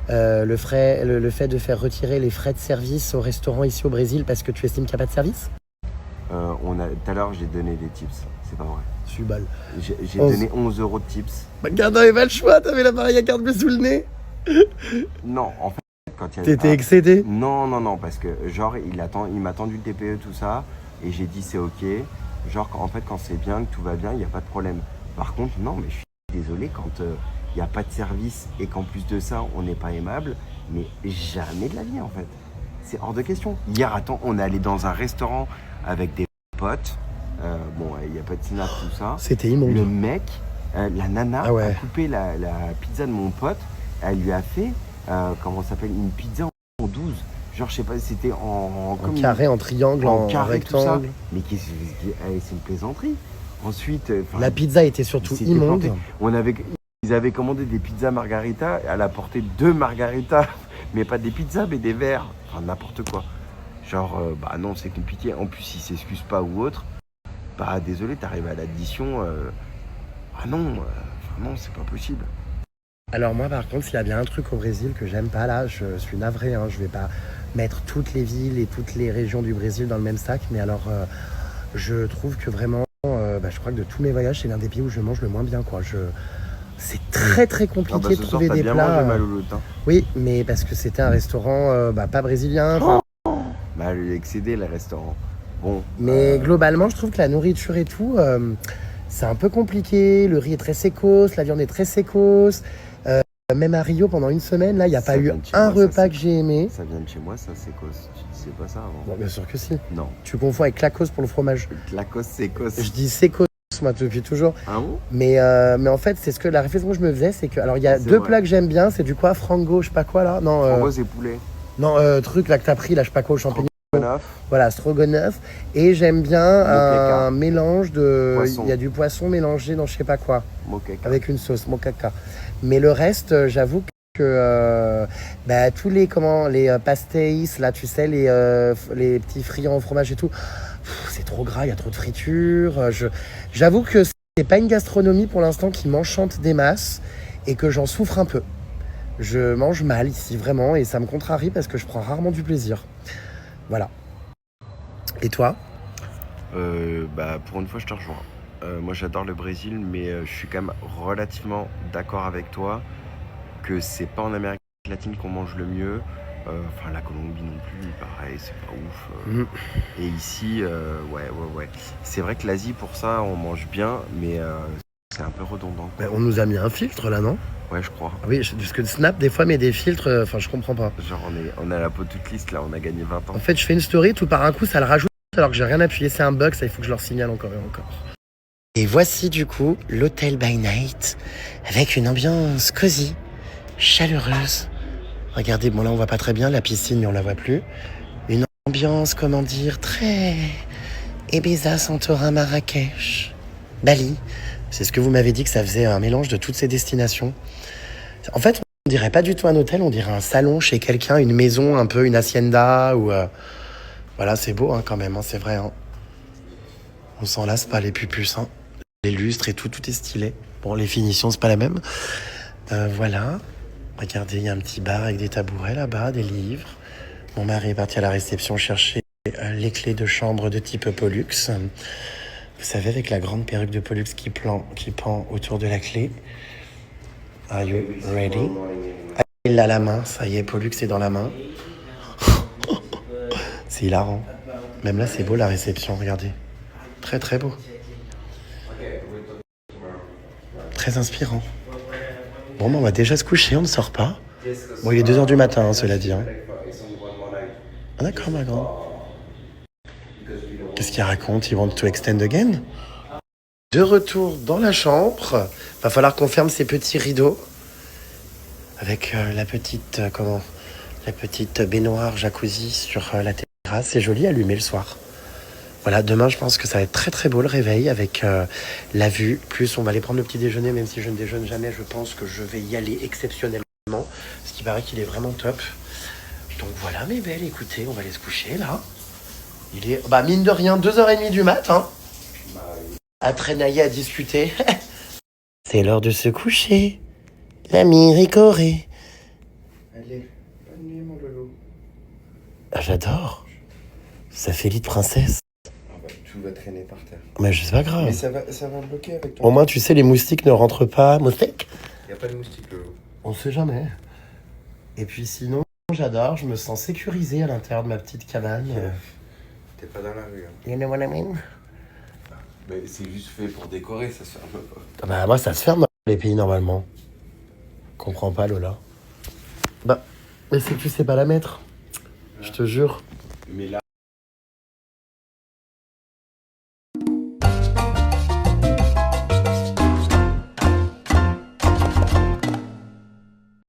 le fait de faire retirer les frais de service au restaurant ici au Brésil parce que tu estimes qu'il n'y a pas de service? Tout à l'heure, j'ai donné des tips. C'est pas vrai. Subal. J'ai donné 11 € de tips. Gardin avait pas le choix, t'avais l'appareil à carte bleue sous le nez. Non, en fait, quand il y a... T'étais excédé? Non, parce que genre, il m'a tendu le TPE, tout ça, et j'ai dit c'est ok. Genre, en fait, quand c'est bien, que tout va bien, il n'y a pas de problème. Par contre, non, mais je suis désolé, quand il n'y a pas de service et qu'en plus de ça, on n'est pas aimable, mais jamais de la vie, en fait. C'est hors de question. Hier, on est allé dans un restaurant avec des potes. Il n'y a pas de snap, tout ça. C'était immonde. Le mec, la nana, Ah ouais. a coupé la pizza de mon pote. Elle lui a fait, une pizza en 12. Genre, je sais pas, c'était en carré, en triangle, en carré, rectangle. tout ça. Mais c'est une plaisanterie. Ensuite, la pizza était surtout c'était immonde. planté. Ils avaient commandé des pizzas margarita. Elle a porté 2 margaritas, mais pas des pizzas, mais des verres. Enfin, n'importe quoi. Genre, non, c'est compliqué. En plus, ils s'excusent pas ou autre. Désolé, t'arrives à l'addition. Non, c'est pas possible. Alors moi par contre, s'il y a bien un truc au Brésil que j'aime pas là, je suis navré, je vais pas mettre toutes les villes et toutes les régions du Brésil dans le même sac, mais alors je trouve que vraiment, je crois que de tous mes voyages, c'est l'un des pays où je mange le moins bien quoi. C'est très très compliqué de trouver des bien plats. Mangé Maloloute, hein. Oui, mais parce que c'était un restaurant pas brésilien. Elle est excédée le restaurant. Bon. Mais globalement, je trouve que la nourriture et tout, c'est un peu compliqué. Le riz est très sécos, la viande est très sécos. Même à Rio, pendant une semaine, là, il n'y a pas eu un repas que j'ai aimé. Ça vient de chez moi, ça, sécos. Tu disais pas ça avant? Bon, bien sûr que si. Non. Tu confonds avec Clacos pour le fromage. Clacos, sécos. Je dis sécos, moi, depuis toujours. Ah bon? Mais en fait, c'est ce que la réflexion que je me faisais, c'est que... Alors, il y a deux plats que j'aime bien. C'est du quoi? Frango, je sais pas quoi, là? Non, frango, c'est poulet. Non, truc, là, que t'as pris, là, je sais pas quoi, aux champignons. Stroganoff. Voilà, stroganoff. Et j'aime bien un mélange de... Poisson. Il y a du poisson mélangé dans je sais pas quoi. Moqueca. Avec une sauce, moqueca. Mais le reste, j'avoue que tous les pastéis, là, tu sais, les petits friands au fromage et tout, c'est trop gras, il y a trop de friture. J'avoue que c'est pas une gastronomie pour l'instant qui m'enchante des masses et que j'en souffre un peu. Je mange mal ici, vraiment, et ça me contrarie parce que je prends rarement du plaisir. Voilà. Et toi? Pour une fois, je te rejoins. Moi, j'adore le Brésil, mais je suis quand même relativement d'accord avec toi que c'est pas en Amérique latine qu'on mange le mieux. La Colombie non plus, pareil, c'est pas ouf. Et ici, ouais. C'est vrai que l'Asie, pour ça, on mange bien, mais c'est un peu redondant. On nous a mis un filtre là, non? Ouais, je crois. Oui, parce que Snap, des fois, met des filtres, je comprends pas. Genre, on a la peau toute lisse, là, on a gagné 20 ans. En fait, je fais une story, tout par un coup, ça le rajoute, alors que j'ai rien appuyé, c'est un bug, ça, il faut que je leur signale encore et encore. Et voici, du coup, l'hôtel by night, avec une ambiance cosy, chaleureuse. Regardez, bon là, on voit pas très bien la piscine, mais on la voit plus. Une ambiance, très... Ibiza, Santorin, Marrakech, Bali. C'est ce que vous m'avez dit, que ça faisait un mélange de toutes ces destinations. En fait, on dirait pas du tout un hôtel, on dirait un salon chez quelqu'un, une maison, un peu une hacienda ou Voilà, c'est beau hein, quand même, hein, c'est vrai. Hein. On s'en lasse pas les pupus. Hein. Les lustres et tout, tout est stylé. Bon, les finitions, c'est pas la même. Voilà. Regardez, il y a un petit bar avec des tabourets là-bas, des livres. Mon mari est parti à la réception chercher les clés de chambre de type Pollux. Vous savez, avec la grande perruque de Pollux qui pend autour de la clé. Are you ready? Ah, il a la main, ça y est, Pollux est dans la main. C'est hilarant. Même là, c'est beau la réception, regardez. Très très beau. Très inspirant. Bon, ben, on va déjà se coucher, on ne sort pas. Bon, il est 2h du matin, hein, cela dit. Hein. Ah, d'accord, ma grande. Qu'est-ce qu'il raconte? Ils want to extend again? De retour dans la chambre. Va falloir qu'on ferme ces petits rideaux. Avec la petite baignoire jacuzzi sur la terrasse. C'est joli, allumé le soir. Voilà, demain, je pense que ça va être très très beau le réveil avec la vue. Plus, on va aller prendre le petit déjeuner, même si je ne déjeune jamais. Je pense que je vais y aller exceptionnellement. Ce qui paraît qu'il est vraiment top. Donc voilà, mes belles, écoutez, on va aller se coucher là. Il est, mine de rien, 2h30 du mat. Hein, à traînailler, à discuter. C'est l'heure de se coucher. L'ami Ricoré. Allez, bonne nuit, mon loulou. Ah, j'adore. Ça fait lit de princesse. Tout va traîner par terre. Mais c'est pas grave. Mais ça va bloquer avec ton... Au moins, tu sais, les moustiques ne rentrent pas. Moustiques? Il n'y a pas de moustique, Lolo. On sait jamais. Et puis sinon, j'adore. Je me sens sécurisé à l'intérieur de ma petite cabane. T'es pas dans la rue. Hein. You know what I mean? Mais c'est juste fait pour décorer, ça se ferme pas. Bah, moi, ça se ferme dans les pays normalement. Comprends pas, Lola. Mais c'est que tu sais pas la mettre. Je te jure. Mais là...